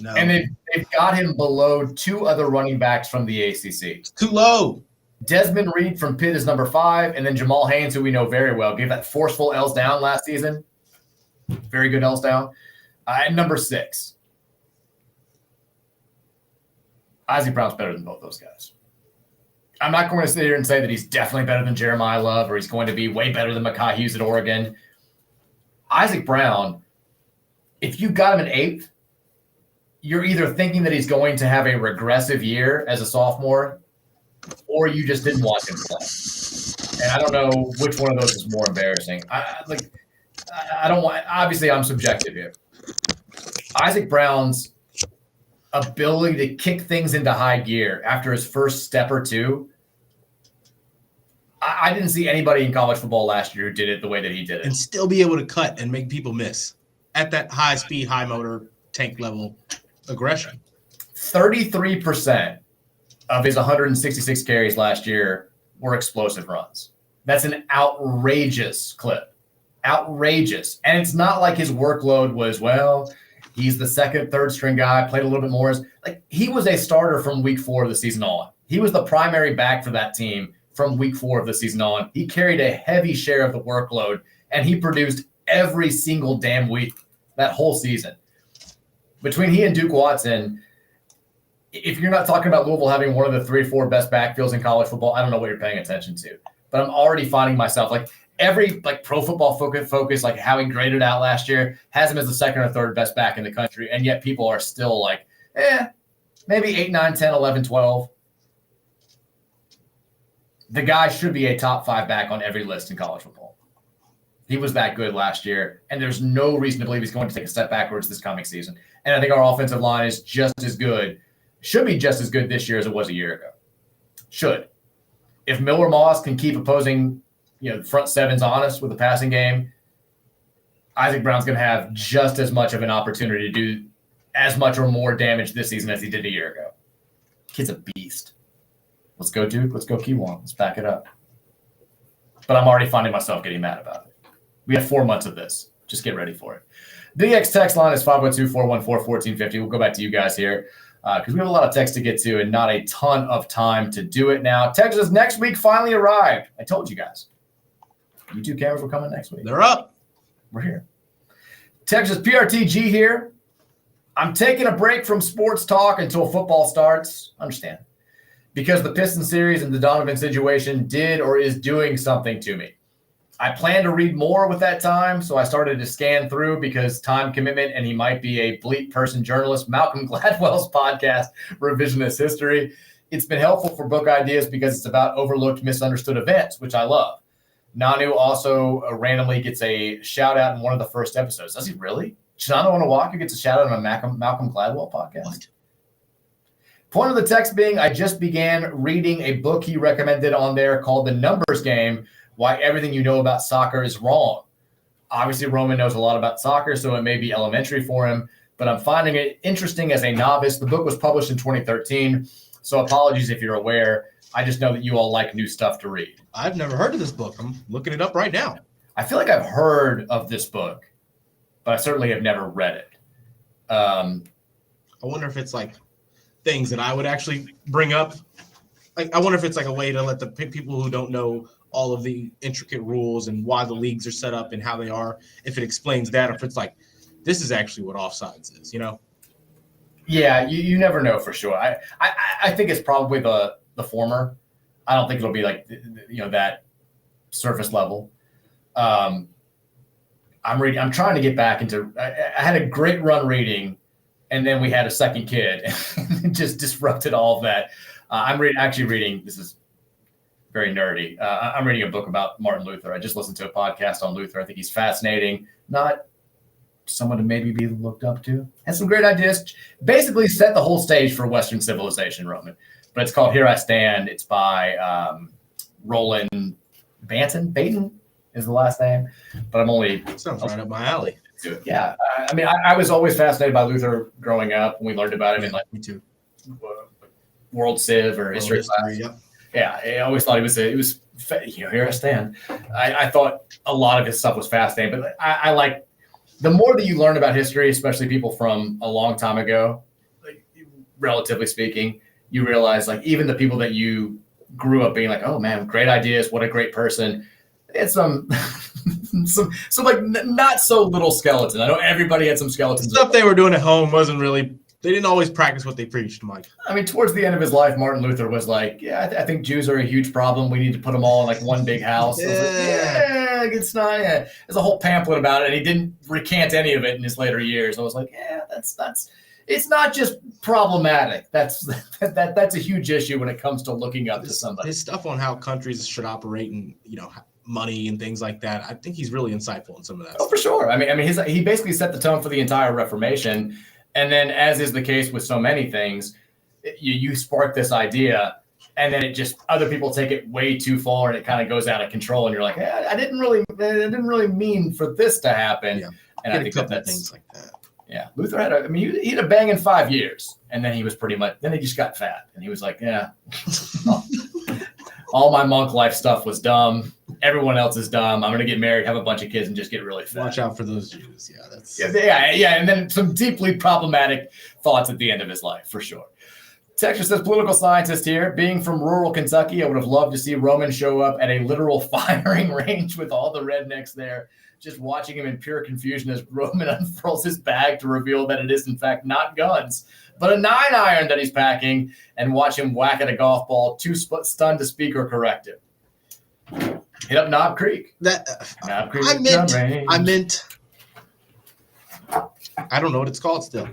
No. And they've got him below 2 other running backs from the ACC. It's too low. Desmond Reed from Pitt is number 5, and then Jamal Haynes, who we know very well, gave that forceful L's down last season. Very good L's down. And number 6. Isaac Brown's better than both those guys. I'm not going to sit here and say that he's definitely better than Jeremiah Love or he's going to be way better than Mekhi Hughes at Oregon. Isaac Brown, if you got him an 8th, you're either thinking that he's going to have a regressive year as a sophomore or you just didn't watch him play. And I don't know which one of those is more embarrassing. I don't want – obviously I'm subjective here. Isaac Brown's ability to kick things into high gear after his first step or two, I didn't see anybody in college football last year who did it the way that he did it. And still be able to cut and make people miss at that high speed, high motor, tank level aggression. 33% of his 166 carries last year were explosive runs. That's an outrageous clip. Outrageous. And it's not like his workload was, well, he's the second, third string guy, played a little bit more. Like, he was a starter from week 4 of the season on. He was the primary back for that team from week 4 of the season on. He carried a heavy share of the workload, and he produced every single damn week that whole season. Between he and Duke Watson, if you're not talking about Louisville having one of the 3 or 4 best backfields in college football, I don't know what you're paying attention to. But I'm already finding myself, like, every Pro Football Focus, like how he graded out last year, has him as the second or third best back in the country, and yet people are still like, maybe 8, 9, 10, 11, 12. The guy should be a top 5 back on every list in college football. He was that good last year, and there's no reason to believe he's going to take a step backwards this coming season. And I think our offensive line is just as good, should be just as good this year as it was a year ago. Should. If Miller Moss can keep opposing, front sevens honest with the passing game, Isaac Brown's going to have just as much of an opportunity to do as much or more damage this season as he did a year ago. Kid's a beast. Let's go, Duke. Let's go, Kiwan. Let's back it up. But I'm already finding myself getting mad about it. We have 4 months of this. Just get ready for it. Big X text line is 512-414-1450. We'll go back to you guys here because we have a lot of text to get to and not a ton of time to do it now. Texas next week finally arrived. I told you guys. YouTube cameras were coming next week. They're up. We're here. Texas PRTG here. I'm taking a break from sports talk until football starts. Understand. Because the Pistons series and the Donovan situation did or is doing something to me. I plan to read more with that time, so I started to scan through because time commitment, and he might be a bleep person journalist, Malcolm Gladwell's podcast, Revisionist History. It's been helpful for book ideas because it's about overlooked, misunderstood events, which I love. Nanu also randomly gets a shout-out in one of the first episodes. Does he really? Shinano Onawaka gets a shout-out on a Malcolm Gladwell podcast? What? Point of the text being, I just began reading a book he recommended on there called The Numbers Game, Why Everything You Know About Soccer is Wrong. Obviously, Roman knows a lot about soccer, so it may be elementary for him, but I'm finding it interesting as a novice. The book was published in 2013, so apologies if you're aware. I just know that you all like new stuff to read. I've never heard of this book. I'm looking it up right now. I feel like I've heard of this book, but I certainly have never read it. I wonder if it's like things that I would actually bring up. Like, I wonder if it's like a way to let the people who don't know all of the intricate rules and why the leagues are set up and how they are, if it explains that, or if it's like, this is actually what offsides is, Yeah, you never know for sure. I think it's probably the former. I don't think it'll be like, that surface level. I'm trying to get back into, I had a great run reading, and then we had a second kid and it just disrupted all of that. I'm actually reading, this is very nerdy. I'm reading a book about Martin Luther. I just listened to a podcast on Luther. I think he's fascinating. Not someone to maybe be looked up to. Has some great ideas. Basically set the whole stage for Western civilization, Roman. But it's called Here I Stand. It's by Roland Banton. Baton is the last name. But I'm only... Sounds right up my alley. Yeah. I was always fascinated by Luther growing up when we learned about him in Me too. World Civ or history class. Yep. Yeah, I always thought it was Here I Stand. I thought a lot of his stuff was fascinating, but I like the more that you learn about history, especially people from a long time ago, like, relatively speaking, you realize like even the people that you grew up being like, oh man, great ideas, what a great person. It's some like not so little skeleton. I know everybody had some skeletons. Stuff they were doing at home wasn't really. They didn't always practice what they preached, Mike. I mean, towards the end of his life, Martin Luther was like, yeah, I think Jews are a huge problem. We need to put them all in like one big house. It's not. Yeah. There's a whole pamphlet about it, and he didn't recant any of it in his later years. I was like, yeah, that's. It's not just problematic. That's a huge issue when it comes to looking up to somebody. His stuff on how countries should operate and money and things like that. I think he's really insightful in some of that. Oh, for sure. I mean, he basically set the tone for the entire Reformation. And then, as is the case with so many things, you spark this idea, and then it just other people take it way too far, and it kind of goes out of control. And you're like, I didn't really mean for this to happen. Yeah. And I think that's things like that. Yeah, Luther had he had a banging 5 years, and then he was then he just got fat, and he was like, yeah, all my monk life stuff was dumb. Everyone else is dumb. I'm gonna get married, have a bunch of kids, and just get really fat. Watch out for those Jews. Yeah, that's and then some deeply problematic thoughts at the end of his life for sure. Texture says, political scientist here. Being from rural Kentucky, I would have loved to see Roman show up at a literal firing range with all the rednecks there. Just watching him in pure confusion as Roman unfurls his bag to reveal that it is, in fact, not guns, but a 9-iron that he's packing, and watch him whack at a golf ball, too stunned to speak or correct it. Hit up Knob Creek. Knob Creek. I meant. I don't know what it's called still.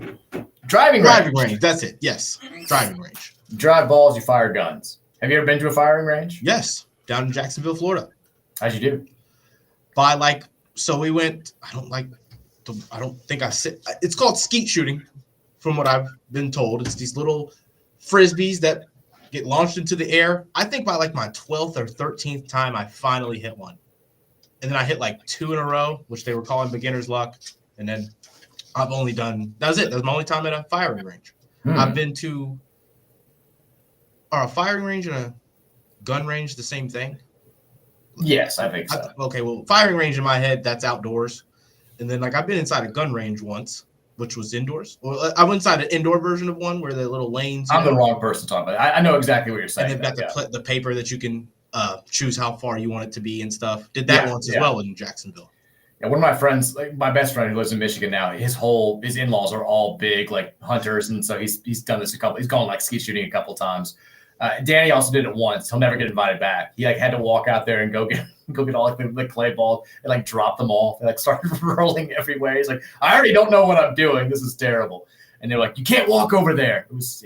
Driving range. That's it. Yes. Driving range. Drive balls, you fire guns. Have you ever been to a firing range? Yes. Down in Jacksonville, Florida. How'd you do? So we went, it's called skeet shooting from what I've been told. It's these little Frisbees that get launched into the air. I think by my 12th or 13th time, I finally hit one. And then I hit 2 in a row, which they were calling beginner's luck. And then I've only done, that was it. That was my only time at a firing range. I've been to, are a firing range and a gun range the same thing? Yes, I think so. Okay, well, firing range in my head, that's outdoors. And then I've been inside a gun range once, which was indoors. Well, I went inside an indoor version of one where the little lanes. I'm the wrong person to talk about it. I know exactly what you're saying. And they've got the paper that you can choose how far you want it to be and stuff. Did that once as well in Jacksonville. Yeah, one of my friends, my best friend who lives in Michigan now, his in-laws are all big hunters, and so he's done this he's gone skeet shooting a couple times. Danny also did it once. He'll never get invited back. He had to walk out there and go get all the clay balls and drop them all. They started rolling every way. He's like, I already don't know what I'm doing. This is terrible. And they're like, you can't walk over there. It was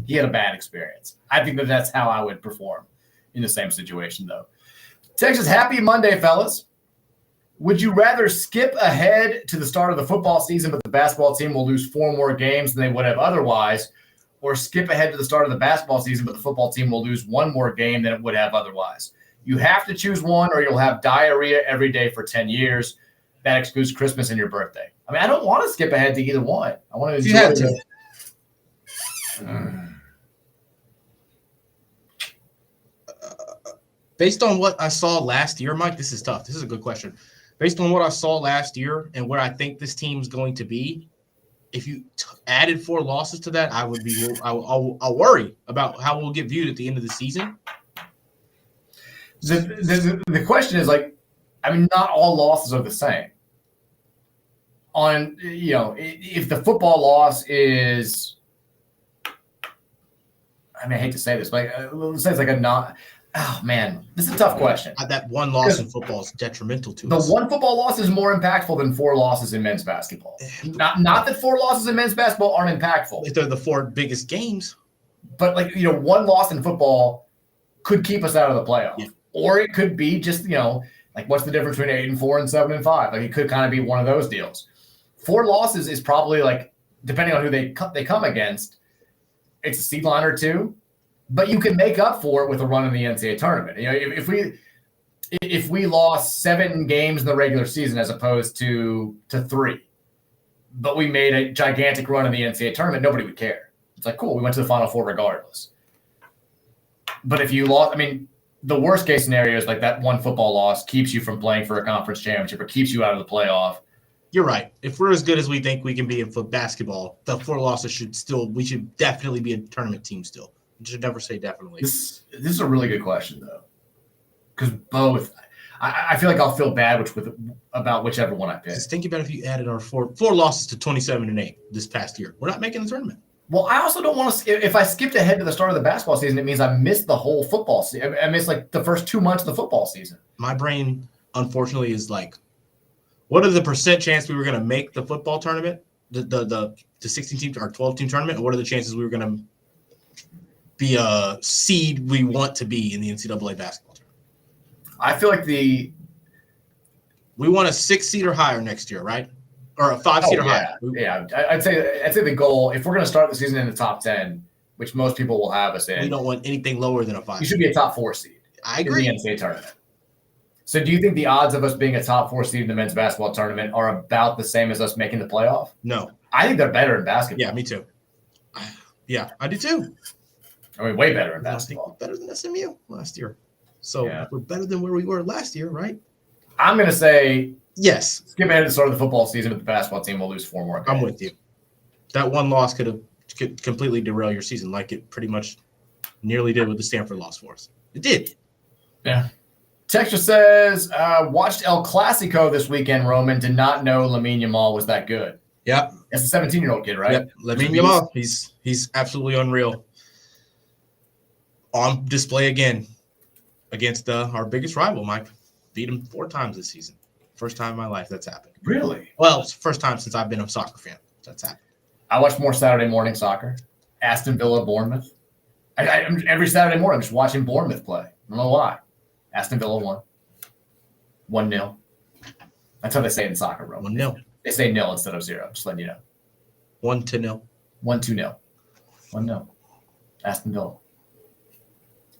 he had a bad experience. I think that's how I would perform in the same situation though. Texas, happy Monday, fellas. Would you rather skip ahead to the start of the football season, but the basketball team will lose 4 more games than they would have otherwise, or skip ahead to the start of the basketball season, but the football team will lose 1 more game than it would have otherwise? You have to choose one, or you'll have diarrhea every day for 10 years. That excludes Christmas and your birthday. I don't want to skip ahead to either one. I want to enjoy it. Based on what I saw last year, Mike, this is tough. This is a good question. Based on what I saw last year and where I think this team's going to be, if you added 4 losses to that, I'll worry about how we'll get viewed at the end of the season. The question is not all losses are the same. If the football loss is, I hate to say this, but let's say it's a not. Oh man, this is a tough question. That one loss in football is detrimental to us. The one football loss is more impactful than 4 losses in men's basketball. Not that 4 losses in men's basketball aren't impactful. If they're the 4 biggest games. But one loss in football could keep us out of the playoff. Yeah. Or it could be just, what's the difference between 8-4 and 7-5? It could kind of be one of those deals. 4 losses is probably depending on who they come against, it's a seed line or 2. But you can make up for it with a run in the NCAA tournament. If we lost 7 games in the regular season as opposed to 3, but we made a gigantic run in the NCAA tournament, nobody would care. It's cool, we went to the Final Four regardless. But if you lost, the worst case scenario is that one football loss keeps you from playing for a conference championship or keeps you out of the playoff. You're right. If we're as good as we think we can be in basketball, the 4 losses we should definitely be a tournament team still. You should never say definitely. This is a really good question, though, because both. I feel I'll feel bad about whichever one I pick. Just think about if you added our 4 losses to 27-8 this past year. We're not making the tournament. Well, I also don't want to. If I skipped ahead to the start of the basketball season, it means I missed the whole football season. I missed the first 2 months of the football season. My brain, unfortunately, is what are the percent chance we were going to make the football tournament, the 16 team or 12 team tournament, and what are the chances we were going to be a seed we want to be in the NCAA basketball tournament? I feel we want a 6 seed or higher next year, right? Or a 5 seed or higher. Yeah, I'd say the goal, if we're going to start the season in the top 10, which most people will have us in, we don't want anything lower than a 5. You should be a top 4 seed. I agree. In the NCAA tournament. So do you think the odds of us being a top 4 seed in the men's basketball tournament are about the same as us making the playoff? No. I think they're better in basketball. Yeah, me too. Yeah, I do too. I mean, way better in I think basketball. we're better than SMU last year. So Yeah. we're better than where we were last year, right? I'm going to say Yes. skip ahead to the start of the football season, but the basketball team will lose 4 more games. I'm with you. That one loss could completely derail your season like it pretty much nearly did with the Stanford loss for us. It did. Yeah. Texture says, watched El Clasico this weekend, Roman. Did not know Lamine Yamal was that good. Yep. That's a 17-year-old kid, right? Yep. Lamine Yamal. He's absolutely unreal. On display again against our biggest rival, Mike. Beat him 4 times this season. First time in my life that's happened. Really? Well, it's the first time since I've been a soccer fan that's happened. I watch more Saturday morning soccer. Aston Villa, Bournemouth. Every Saturday morning, I'm just watching Bournemouth play. I don't know why. Aston Villa won. 1-0. That's how they say it in soccer, bro. 1-0. They say nil instead of 0. Just letting you know. 1-0. 1-2-0. 1-0. Aston Villa.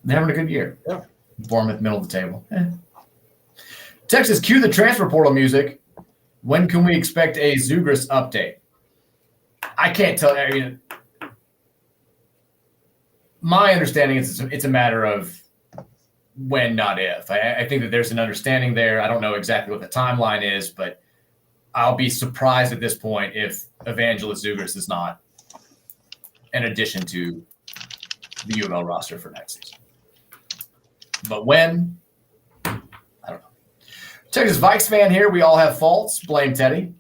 They're having a good year. Yeah. Bournemouth, middle of the table. Texas, cue the transfer portal music. When can we expect a Zugris update? I can't tell. I mean, my understanding is it's a matter of when, not if. I think that there's an understanding there. I don't know exactly what the timeline is, but I'll be surprised at this point if Evangelist Zugris is not an addition to the U of L roster for next season. But when, I don't know. Texas Vikes fan here. We all have faults. Blame Teddy.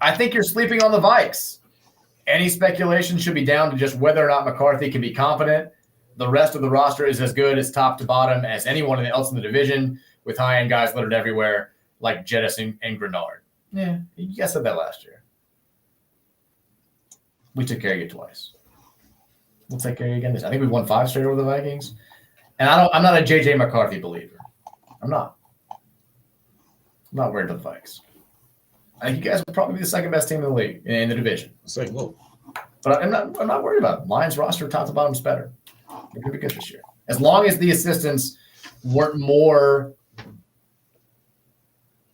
I think you're sleeping on the Vikes. Any speculation should be down to just whether or not McCarthy can be competent. The rest of the roster is as good as top to bottom as anyone else in the division, with high-end guys littered everywhere like Jedis and Grenard. Yeah, you guys said that last year. We took care of you twice. We'll take care of you again. I think we won 5 straight over the Vikings. And I'm not a JJ McCarthy believer. I'm not worried about the Vikes. I think you guys will probably be the second best team in the league, in the division. Say, whoa. But I'm not worried about it. Lions roster top to bottom is better. They're going to be good this year. As long as the assistants weren't more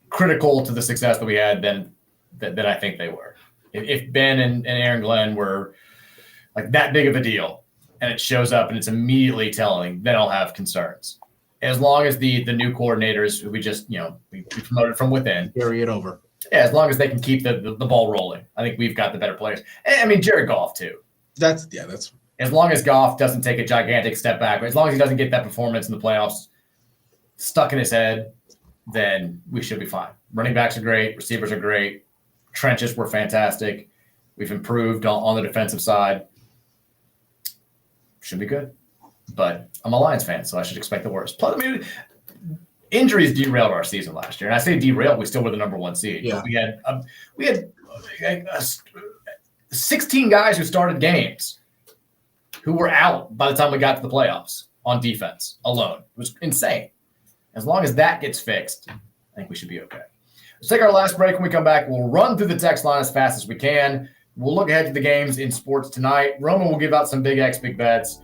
critical to the success that we had than I think they were. If Ben and Aaron Glenn were like that big of a deal and it shows up and it's immediately telling, then I'll have concerns. As long as the new coordinators who we just, we promoted from within. Carry it over. Yeah, as long as they can keep the ball rolling. I think we've got the better players. And, I mean, Jared Goff, too. That's as long as Goff doesn't take a gigantic step back, as long as he doesn't get that performance in the playoffs stuck in his head, then we should be fine. Running backs are great. Receivers are great. Trenches were fantastic. We've improved on the defensive side. Should be good. But I'm a Lions fan, so I should expect the worst. Plus, I mean, injuries derailed our season last year. And I say derailed, we still were the number 1 seed. Yeah. We had 16 guys who started games who were out by the time we got to the playoffs on defense alone. It was insane. As long as that gets fixed, I think we should be okay. Let's take our last break. When we come back, we'll run through the text line as fast as we can. We'll look ahead to the games in sports tonight. Roman will give out some big X, big bets.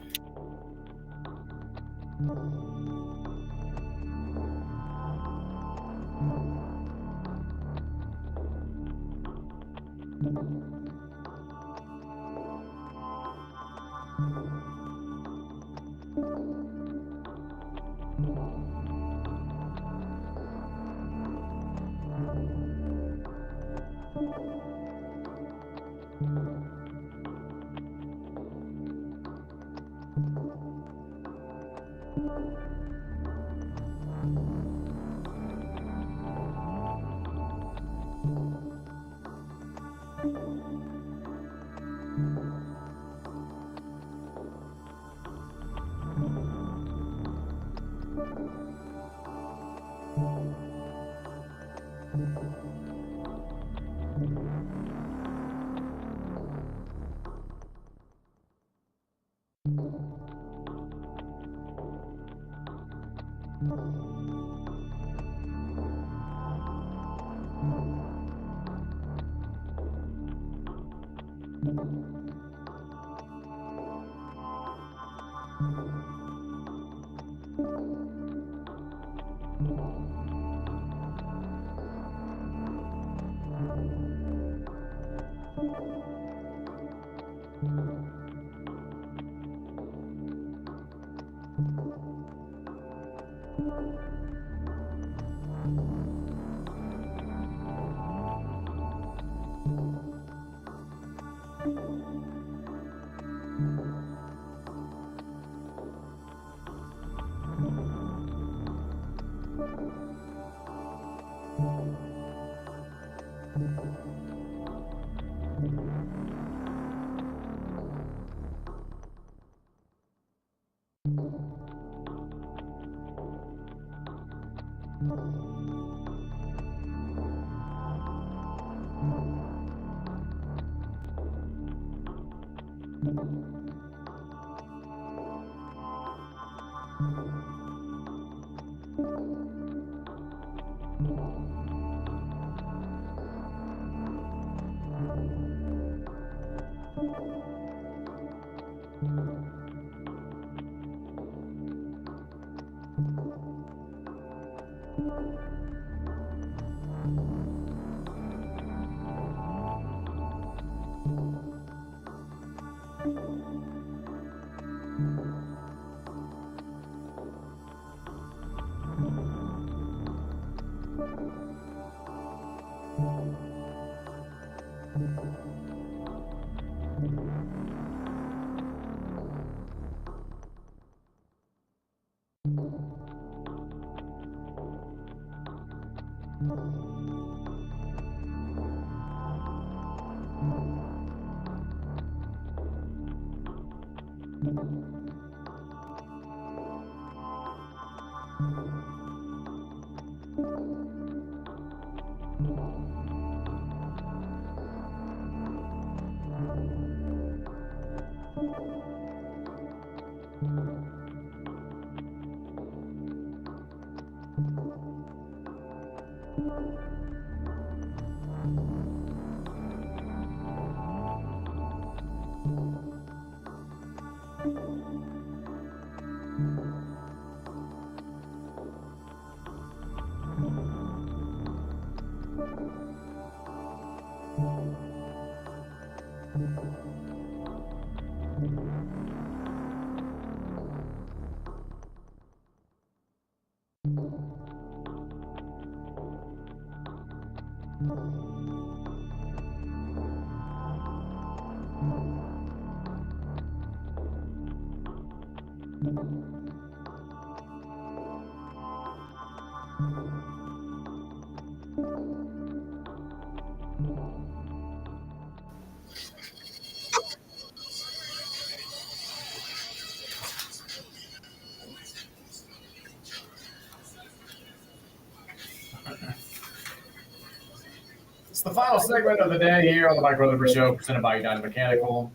It's the final segment of the day here on the Mike Rutherford Show, presented by United Mechanical.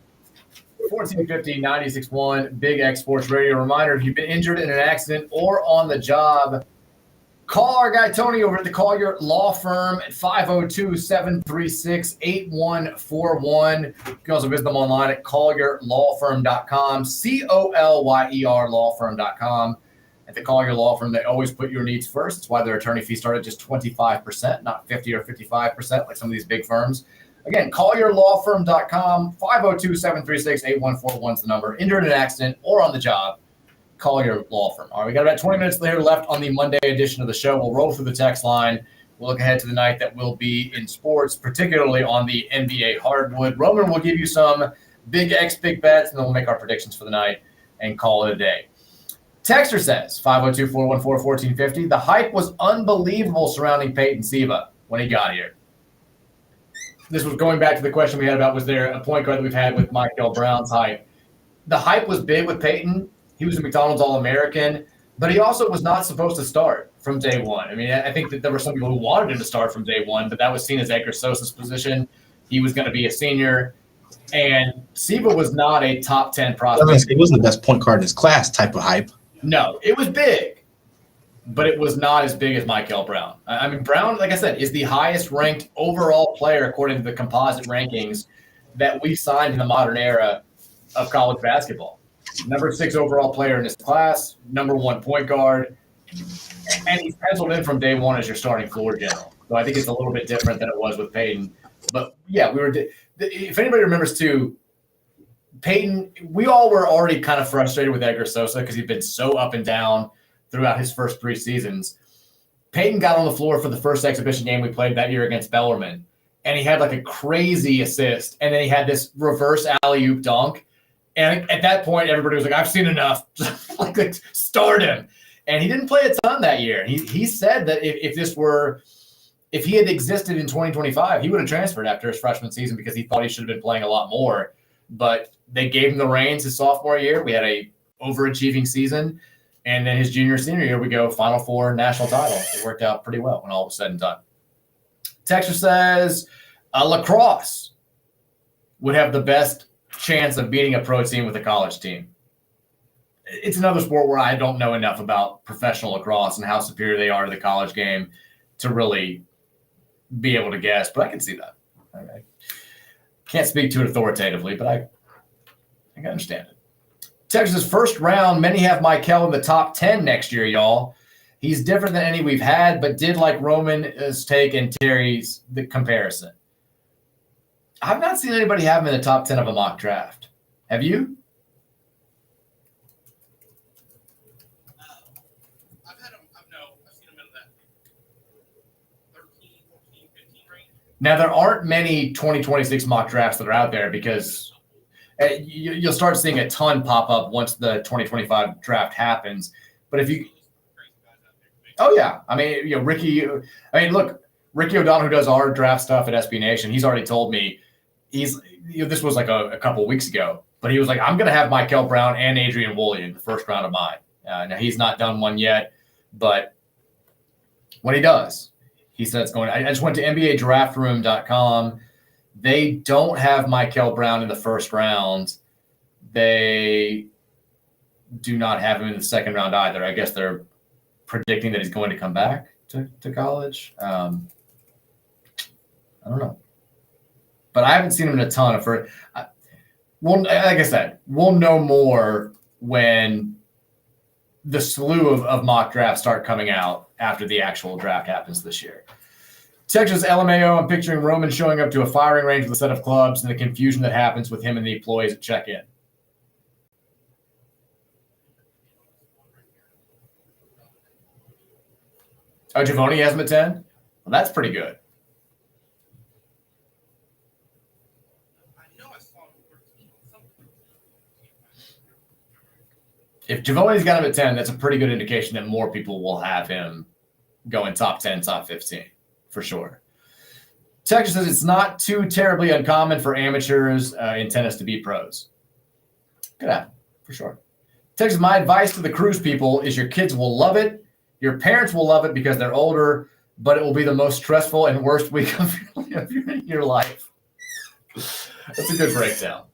1450-96.1 Big X Sports Radio. Reminder, if you've been injured in an accident or on the job, call our guy Tony over at the Collier Law Firm at 502-736-8141. You can also visit them online at collierlawfirm.com, Colyer lawfirm.com. At the Collier Law Firm, they always put your needs first. That's why their attorney fees start at just 25%, not 50 or 55% like some of these big firms. Again, collierlawfirm.com, 502-736-8141 is the number. Injured in an accident or on the job, call your law firm. All right, we got about 20 minutes here left on the Monday edition of the show. We'll roll through the text line. We'll look ahead to the night that will be in sports, particularly on the NBA hardwood. Roman will give you some big X, big bets, and then we'll make our predictions for the night and call it a day. Texter says, 502-414-1450, the hype was unbelievable surrounding Peyton Siva when he got here. This was going back to the question we had about, was there a point guard that we've had with Michael Brown's hype? The hype was big with Peyton. He was a McDonald's All-American, but he also was not supposed to start from day one. I mean, I think that there were some people who wanted him to start from day one, but that was seen as Edgar Sosa's position. He was going to be a senior, and Siva was not a top 10 prospect. It wasn't the best point guard in his class type of hype. No, it was big, but it was not as big as Michael Brown. I mean, Brown, like I said, is the highest ranked overall player according to the composite rankings that we've signed in the modern era of college basketball. Number 6 overall player in his class, number 1 point guard, and he's penciled in from day one as your starting floor general. So I think it's a little bit different than it was with Peyton. But yeah, if anybody remembers too, Peyton, we all were already kind of frustrated with Edgar Sosa because he'd been so up and down throughout his first 3 seasons. Peyton got on the floor for the first exhibition game we played that year against Bellarmine, and he had like a crazy assist, and then he had this reverse alley-oop dunk. And at that point, everybody was like, I've seen enough. like start him. And he didn't play a ton that year. He said that if he had existed in 2025, he would have transferred after his freshman season because he thought he should have been playing a lot more. But they gave him the reins his sophomore year. We had a overachieving season. And then his junior, senior year, we go Final Four national title. It worked out pretty well when all was said and done. Texas says lacrosse would have the best chance of beating a pro team with a college team. It's another sport where I don't know enough about professional lacrosse and how superior they are to the college game to really be able to guess, but I can see that. I can't speak to it authoritatively, but I can understand it. Texas' first round, many have Michael in the top 10 next year, y'all. He's different than any we've had, but did like Roman's take and Terry's the comparison. I've not seen anybody have him in the top 10 of a mock draft. Have you? I've seen him in that 13, 14, 15 range. Now, there aren't many 2026 mock drafts that are out there because you'll start seeing a ton pop up once the 2025 draft happens. But if you – oh, yeah. I mean, Ricky O'Donnell, who does our draft stuff at SB Nation, he's already told me this was like a couple weeks ago, but he was like, I'm going to have Michael Brown and Adrian Woolley in the first round of mine. Now, he's not done one yet, but when he does, he said it's going – I just went to NBADraftRoom.com. They don't have Michael Brown in the first round. They do not have him in the second round either. I guess they're predicting that he's going to come back to college. I don't know. But I haven't seen him in a ton of well, like I said, we'll know more when the slew of mock drafts start coming out after the actual draft happens this year. Texas LMAO, I'm picturing Roman showing up to a firing range with a set of clubs and the confusion that happens with him and the employees at check-in. Oh, Giovanni has him at 10? Well, that's pretty good. I know I saw him 13. If Giovanni's got him at 10, that's a pretty good indication that more people will have him going top 10, top 15. For sure. Texas says it's not too terribly uncommon for amateurs in tennis to be pros. Could happen, for sure. Texas, my advice to the cruise people is your kids will love it. Your parents will love it because they're older, but it will be the most stressful and worst week of your life. That's a good breakdown.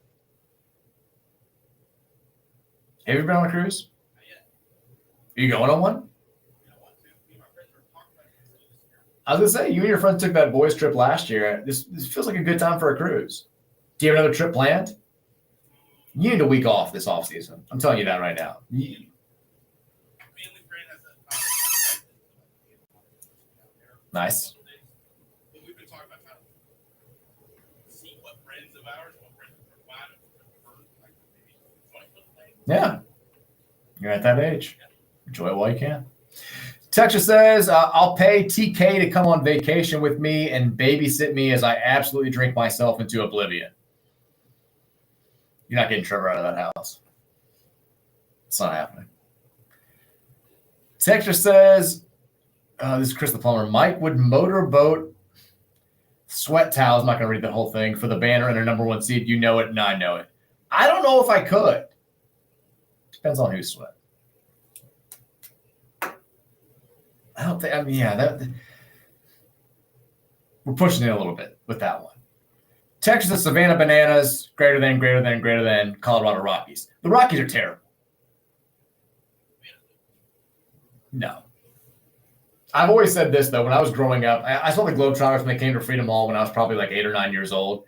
Have you been on a cruise? Not yet. Are you going on one? I want to. Me and my friends are talking about it this year. I was going to say, you and your friends took that boys trip last year. This feels like a good time for a cruise. Do you have another trip planned? You need a week off this offseason. I'm telling you that right now. Family friend has a Nice. But we've been talking about trying to see what friends of ours, what friends are fine, like maybe joint little thing. Yeah. You're at that age. Enjoy it while you can. Texas says, I'll pay TK to come on vacation with me and babysit me as I absolutely drink myself into oblivion. You're not getting Trevor out of that house. It's not happening. Texas says, this is Chris the Plumber, Mike would motorboat sweat towels. I'm not going to read the whole thing for the banner and their number one seed. You know it, and I know it. I don't know if I could. Depends on who's sweat. I don't think, we're pushing it a little bit with that one. Texas Savannah Bananas, greater than Colorado Rockies. The Rockies are terrible. No. I've always said this, though. When I was growing up, I saw the Globetrotters when they came to Freedom Hall when I was probably like 8 or 9 years old.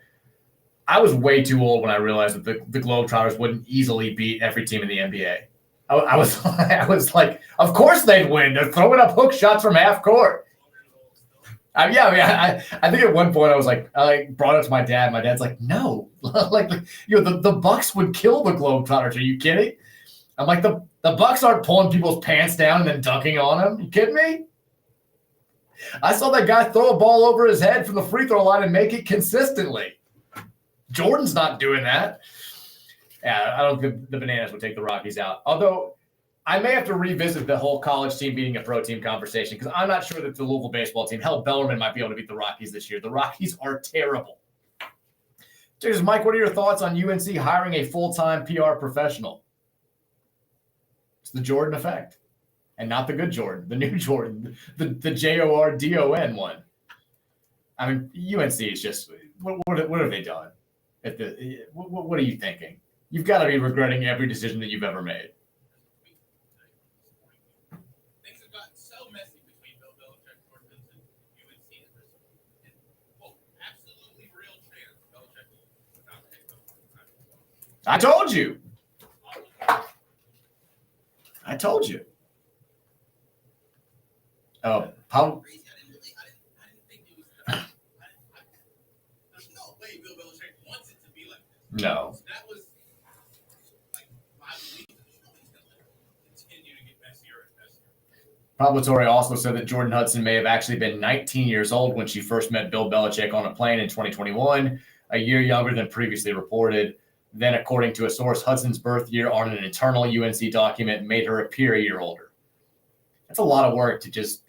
I was way too old when I realized that the Globetrotters wouldn't easily beat every team in the NBA. I was like, of course they'd win. They're throwing up hook shots from half court. I think at one point I brought it to my dad. My dad's like, no, the Bucks would kill the Globetrotters. Are you kidding? I'm like, the Bucks aren't pulling people's pants down and then dunking on them. You kidding me? I saw that guy throw a ball over his head from the free throw line and make it consistently. Jordan's not doing that. Yeah, I don't think the Bananas would take the Rockies out. Although I may have to revisit the whole college team beating a pro team conversation because I'm not sure that the Louisville baseball team, hell, Bellarmine might be able to beat the Rockies this year. The Rockies are terrible. Cheers, Mike, what are your thoughts on UNC hiring a full-time PR professional? It's the Jordan effect. And not the good Jordan, the new Jordan, the Jordon one. I mean, UNC is just what have they done? What are you thinking? You've got to be regretting every decision that you've ever made. Things have gotten so messy between Bill Belichick, Jordan, and UNC. And absolutely real chance Belichick will not take them. I told you. I told you. Oh, how? I didn't think it was. There's no way Bill Belichick wants it to be like this. No. So that was like 5 weeks. There's no way he's going to continue to get messier and messier. Pablo also said that Jordan Hudson may have actually been 19 years old when she first met Bill Belichick on a plane in 2021, a year younger than previously reported. Then, according to a source, Hudson's birth year on an internal UNC document made her appear a year older. That's a lot of work to just,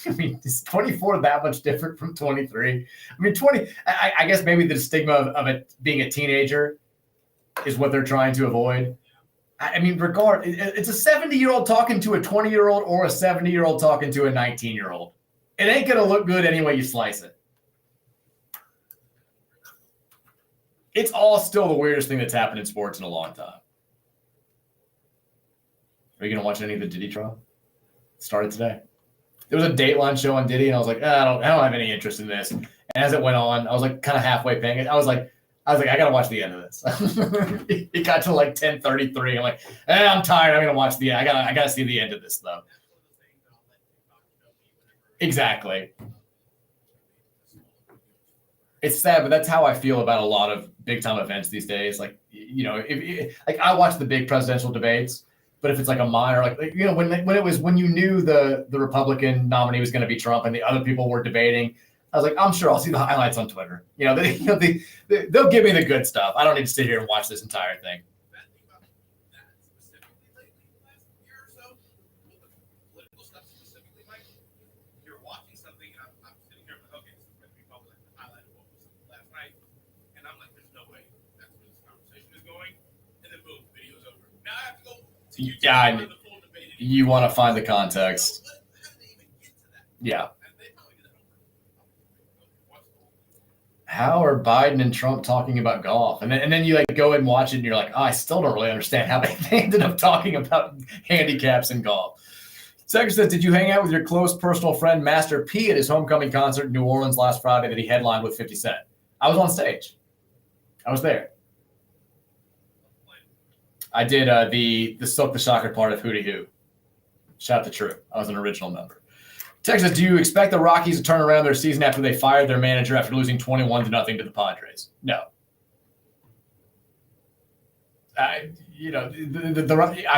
I mean, is 24 that much different from 23? I mean, 20, I guess maybe the stigma of it being a teenager is what they're trying to avoid. I mean, it's a 70-year-old talking to a 20-year-old or a 70-year-old talking to a 19-year-old. It ain't going to look good any way you slice it. It's all still the weirdest thing that's happened in sports in a long time. Are you going to watch any of the Diddy trial? Started today. There was a Dateline show on Diddy, and I was like, I don't have any interest in this. And as it went on, I was like kind of halfway paying it. I was like, I gotta watch the end of this. It got to like 10:33. I'm like, I'm tired. I'm gonna watch I gotta see the end of this though. Exactly. It's sad, but that's how I feel about a lot of big time events these days. Like, you know, like I watch the big presidential debates. But if it's like a minor, like you know, when you knew the Republican nominee was going to be Trump and the other people were debating, I was like, I'm sure I'll see the highlights on Twitter. You know, they'll give me the good stuff. I don't need to sit here and watch this entire thing. Bad thing about that specifically lately, the last year or so, with the political stuff specifically, Mike, you're watching something and I'm sitting here like, okay, this is going to be public. The highlight of what was last night, and I'm like, there's no way that's where this conversation is going. And then boom, video's over. Now I have to go. Yeah, you want to find the context. Yeah. How are Biden and Trump talking about golf? And then you like go and watch it and you're like, I still don't really understand how they ended up talking about handicaps in golf. Second says, did you hang out with your close personal friend Master P at his homecoming concert in New Orleans last Friday that he headlined with 50 Cent? I was on stage. I was there. I did the Silk the Shocker part of Hootie Hoo. Shout out to True. I was an original member. Texas, do you expect the Rockies to turn around their season after they fired their manager after losing 21-0 to the Padres? No. I've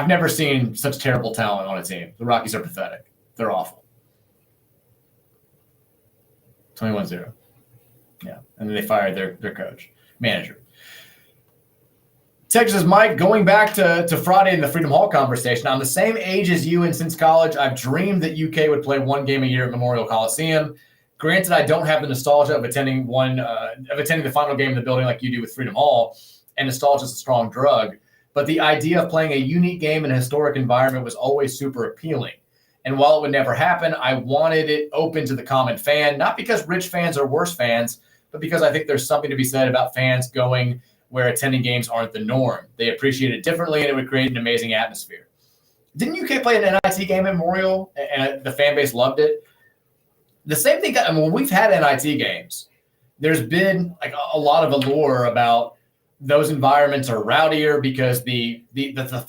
never seen such terrible talent on a team. The Rockies are pathetic. They're awful. 21-0. Yeah. And then they fired their manager. Texas, Mike, going back to Friday in the Freedom Hall conversation, I'm the same age as you, and since college, I've dreamed that UK would play one game a year at Memorial Coliseum. Granted, I don't have the nostalgia of attending the final game in the building like you do with Freedom Hall, and nostalgia is a strong drug. But the idea of playing a unique game in a historic environment was always super appealing. And while it would never happen, I wanted it open to the common fan, not because rich fans are worse fans, but because I think there's something to be said about fans going where attending games aren't the norm. They appreciate it differently, and it would create an amazing atmosphere. Didn't UK play an NIT game at Memorial, and the fan base loved it? The same thing, I mean, when we've had NIT games, there's been like a lot of allure about those environments are rowdier because the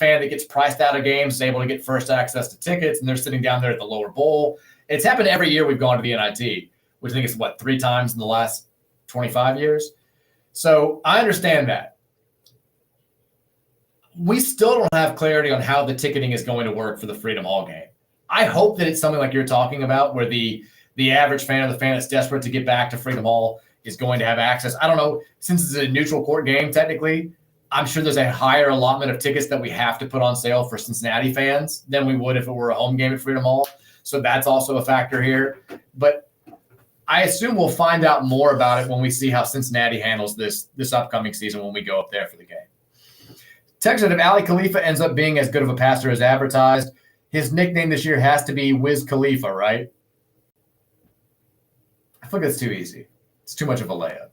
fan that gets priced out of games is able to get first access to tickets, and they're sitting down there at the lower bowl. It's happened every year we've gone to the NIT, which I think is, 3 times in the last 25 years? So I understand that. We still don't have clarity on how the ticketing is going to work for the Freedom Hall game. I hope that it's something like you're talking about where the the average fan or the fan that's desperate to get back to Freedom Hall is going to have access. I don't know, since it's a neutral court game, technically, I'm sure there's a higher allotment of tickets that we have to put on sale for Cincinnati fans than we would if it were a home game at Freedom Hall. So that's also a factor here. But I assume we'll find out more about it when we see how Cincinnati handles this upcoming season when we go up there for the game. Text that if Ali Khalifa ends up being as good of a passer as advertised, his nickname this year has to be Wiz Khalifa, right? I feel like it's too easy. It's too much of a layup.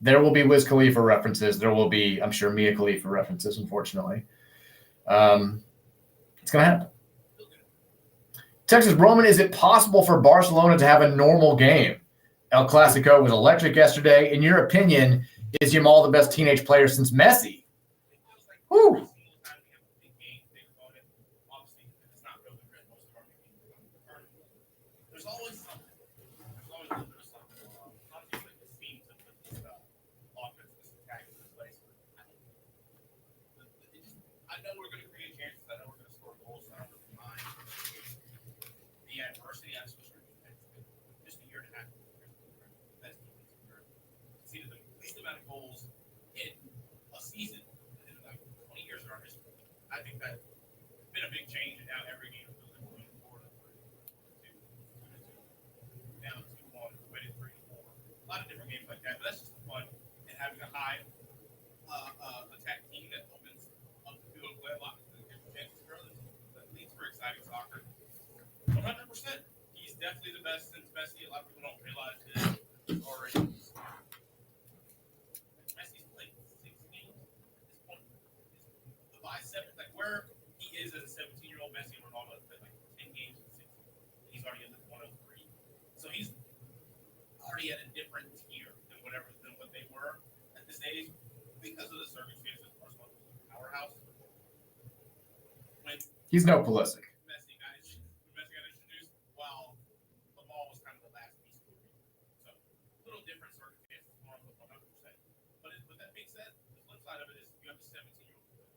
There will be Wiz Khalifa references. There will be, I'm sure, Mia Khalifa references, unfortunately. It's going to happen. Texas Roman, is it possible for Barcelona to have a normal game? El Clasico was electric yesterday. In your opinion, is Yamal the best teenage player since Messi? Whew. There's always something. There's always a little bit of something. Obviously, like the schemes of this offense, this attack, this place. I know we're going to create chances. I know we're going to score goals. I don't really mind the adversity. I just a year and a half. Best team see the least amount of goals in a season in like 20 years in our history. I think that's been a big change, and now every game is going forward. Down 2-1, winning 3-4. A lot of different games like that, but that's just fun. And having a high attack team that opens up the field and play a lot of different chances for others. That leads for exciting soccer. 100%. He's definitely the best since Messi. A lot of people don't realize this already. Messi's played 6 games at this point. By 7, like where he is as a 17-year-old Messi and Ronaldo has played like 10 games in 6 years. He's already in the 103. So he's already at a different tier than what they were at this age because of the circumstances. Barcelona was a powerhouse. When He's no Pulisic. Messi got introduced, while the ball was kind of the last piece of the game. So a little different circumstances, more of 100%. But with that being said, the flip side of it is you have a 17-year-old with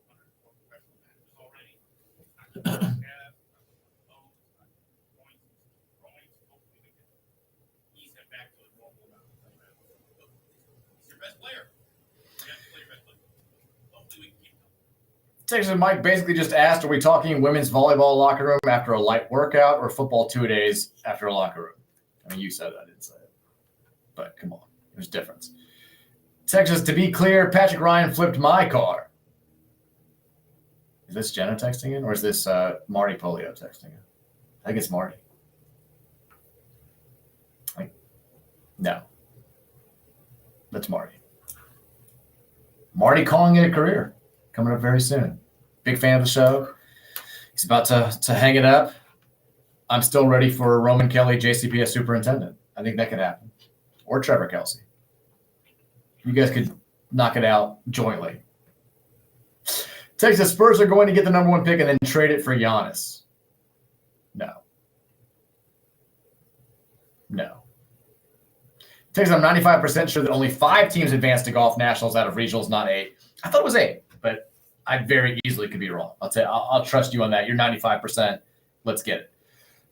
104 professional matches already. It's not going to have loads, it's not points, it's growing. Hopefully we can ease him back to a normal amount of time. He's your best player. You have to play your best player. Hopefully we can keep him. Texas Mike basically just asked, are we talking women's volleyball locker room after a light workout or football 2-a-days after a locker room? I mean, you said it, I didn't say it. But come on, there's a difference. Texas, to be clear, Patrick Ryan flipped my car. Is this Jenna texting in, or is this Marty Polio texting in? I think it's Marty. No. That's Marty. Marty calling it a career. Coming up very soon. Big fan of the show. He's about to hang it up. I'm still ready for Roman Kelly, JCP as superintendent. I think that could happen. Or Trevor Kelsey. You guys could knock it out jointly. Texas Spurs are going to get the number 1 pick and then trade it for Giannis. No. Texas, I'm 95% sure that only 5 teams advanced to golf nationals out of regionals, not 8. I thought it was 8, but I very easily could be wrong. I'll trust you on that. You're 95%. Let's get it.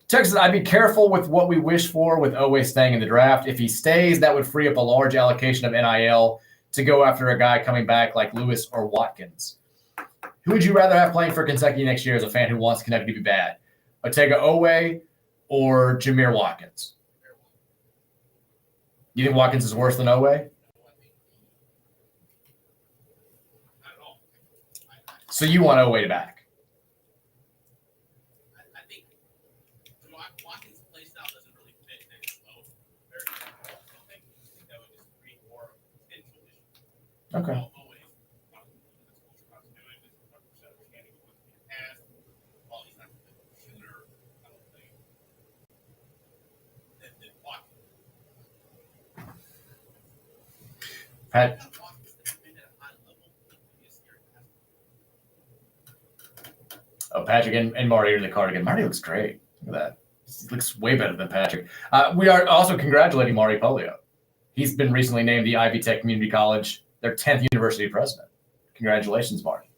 Texas, I'd be careful with what we wish for with Owe staying in the draft. If he stays, that would free up a large allocation of NIL to go after a guy coming back like Lewis or Watkins. Who would you rather have playing for Kentucky next year as a fan who wants Kentucky to be bad? Otega Owe or Jameer Watkins? You think Watkins is worse than Owe? So you want Owe back? I think Watkins' play style doesn't really fit next low. I think that would just create more intuition. Okay. Pat. Oh, Patrick and Marty are in the car again. Marty looks great. Look at that. He looks way better than Patrick. We are also congratulating Marty Polio. He's been recently named the Ivy Tech Community College, their 10th university president. Congratulations, Marty.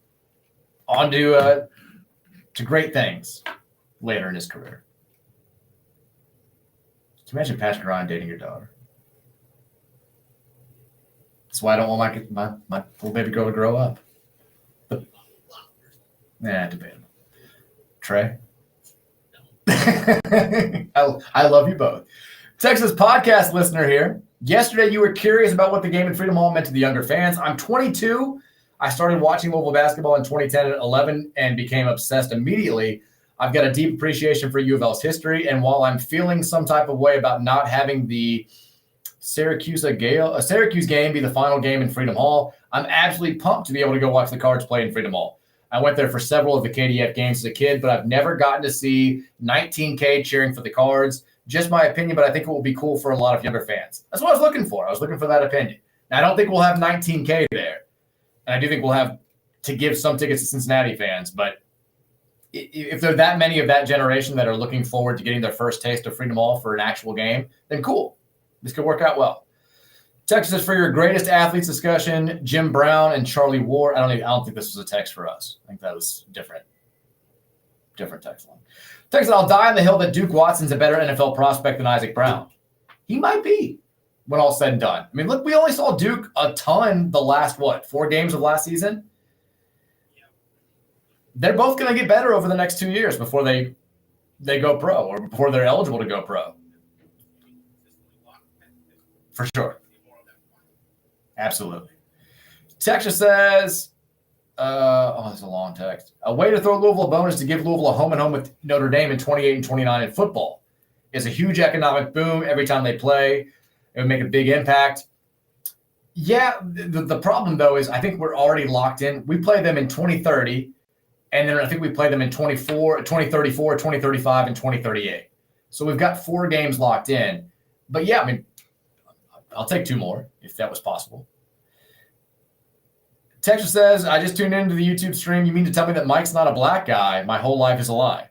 On to great things later in his career. you imagine Patrick Ryan dating your daughter? That's why I don't want my little baby girl to grow up. Debatable. Trey? I love you both. Texas podcast listener here. Yesterday, you were curious about what the game in Freedom Hall meant to the younger fans. I'm 22. I started watching Louisville basketball in 2010 and 11 and became obsessed immediately. I've got a deep appreciation for U of L's history, and while I'm feeling some type of way about not having the Syracuse game be the final game in Freedom Hall, I'm absolutely pumped to be able to go watch the Cards play in Freedom Hall. I went there for several of the KDF games as a kid, but I've never gotten to see 19K cheering for the Cards. Just my opinion, but I think it will be cool for a lot of younger fans. That's what I was looking for. I was looking for that opinion. Now, I don't think we'll have 19K there. And I do think we'll have to give some tickets to Cincinnati fans. But if there are that many of that generation that are looking forward to getting their first taste of Freedom Hall for an actual game, then cool. This could work out well. Text us for your greatest athletes discussion, Jim Brown and Charlie Ward. I don't think this was a text for us. I think that was different text line. Text that I'll die on the hill that Duke Watson's a better NFL prospect than Isaac Brown. He might be when all's said and done. I mean, look, we only saw Duke a ton the last, 4 games of last season? They're both going to get better over the next 2 years before they go pro or before they're eligible to go pro. For sure. Absolutely. Texas says, that's a long text. A way to throw Louisville a bonus to give Louisville a home and home with Notre Dame in 28 and 29 in football is a huge economic boom every time they play. It would make a big impact. Yeah, the problem, though, is I think we're already locked in. We play them in 2030, and then I think we play them in 2034, 2035, and 2038. So we've got 4 games locked in. But, yeah, I mean, I'll take 2 more if that was possible. Texas says, I just tuned into the YouTube stream. You mean to tell me that Mike's not a black guy? My whole life is a lie.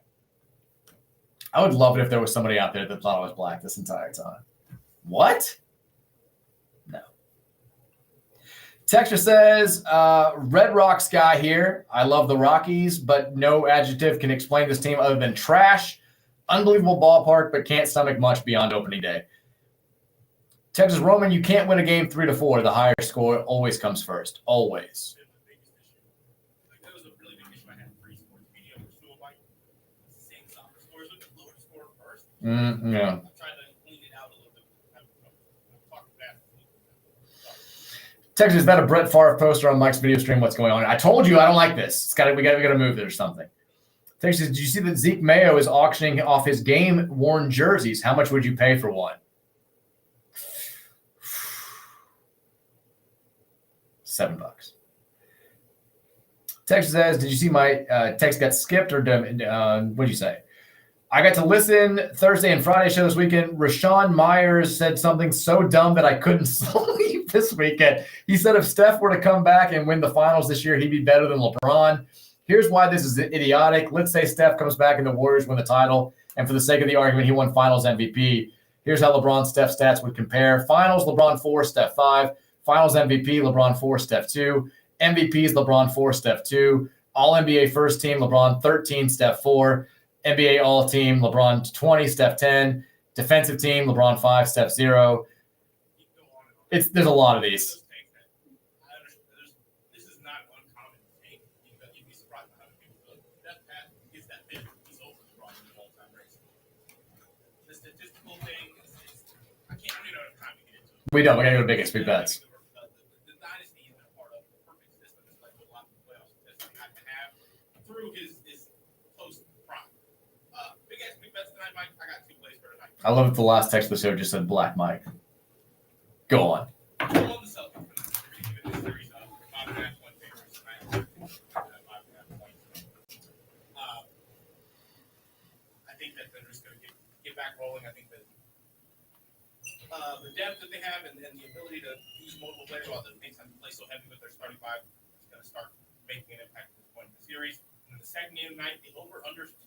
I would love it if there was somebody out there that thought I was black this entire time. What? No. Texas says, Red Rocks guy here. I love the Rockies, but no adjective can explain this team other than trash. Unbelievable ballpark, but can't stomach much beyond opening day. Texas Roman, you can't win a game 3-4. The higher score always comes first. Always. That was a really big issue I had in sports media. We're still like saying soccer scores with the lower score first. Yeah. I'm trying to clean it out a little bit. Texas, is that a Brett Favre poster on Mike's video stream? What's going on? I told you I don't like this. We got to move it or something. Texas, did you see that Zeke Mayo is auctioning off his game-worn jerseys? How much would you pay for one? $7. Texas says, did you see my text got skipped or what did you say? I got to listen Thursday and Friday show this weekend. Rashawn Myers said something so dumb that I couldn't sleep this weekend. He said if Steph were to come back and win the finals this year, he'd be better than LeBron. Here's why this is idiotic. Let's say Steph comes back and the Warriors win the title. And for the sake of the argument, he won finals MVP. Here's how LeBron Steph stats would compare. Finals, LeBron 4, Steph 5. Finals MVP, LeBron 4, Steph 2. MVPs, LeBron 4, Steph 2. All-NBA first team, LeBron 13, Steph 4. NBA All-Team, LeBron 20, Steph 10. Defensive team, LeBron 5, Steph 0. There's a lot of these. This is not uncommon take. You'd be surprised by how many people that gets that big. He's over LeBron in the all-time race. The statistical thing is I don't even know time to get into it. We don't. We got to go to biggest big bets. The dynasty he's been a part of, the perfect system is like a lot of playoffs that I can have through his post prime. Big bets tonight, Mike. I got 2 plays for tonight. I love that the last text of the show just said Black Mike. Go on. I'm on the Celtics. They're giving this series 5.5 point favorites tonight. 5.5 points. I think that they're just going to get back rolling. I think that the depth that they have and the ability to use multiple players while the things have to play so heavy with their starting 5 is going to start making an impact at this point in the series. And then the second game tonight, the over-under is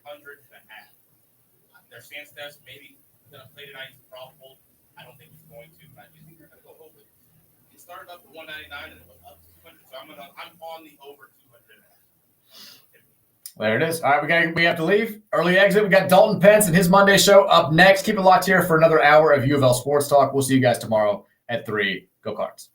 200.5. Their stance test maybe going to play tonight is probable. I don't think he's going to, but I do think they're going to go over. It started up at 199 and it went up to 200, so I'm on the over 200. There it is. All right, we have to leave. Early exit. We got Dalton Pence and his Monday show up next. Keep it locked here for another hour of U of L Sports Talk. We'll see you guys tomorrow at 3. Go Cards.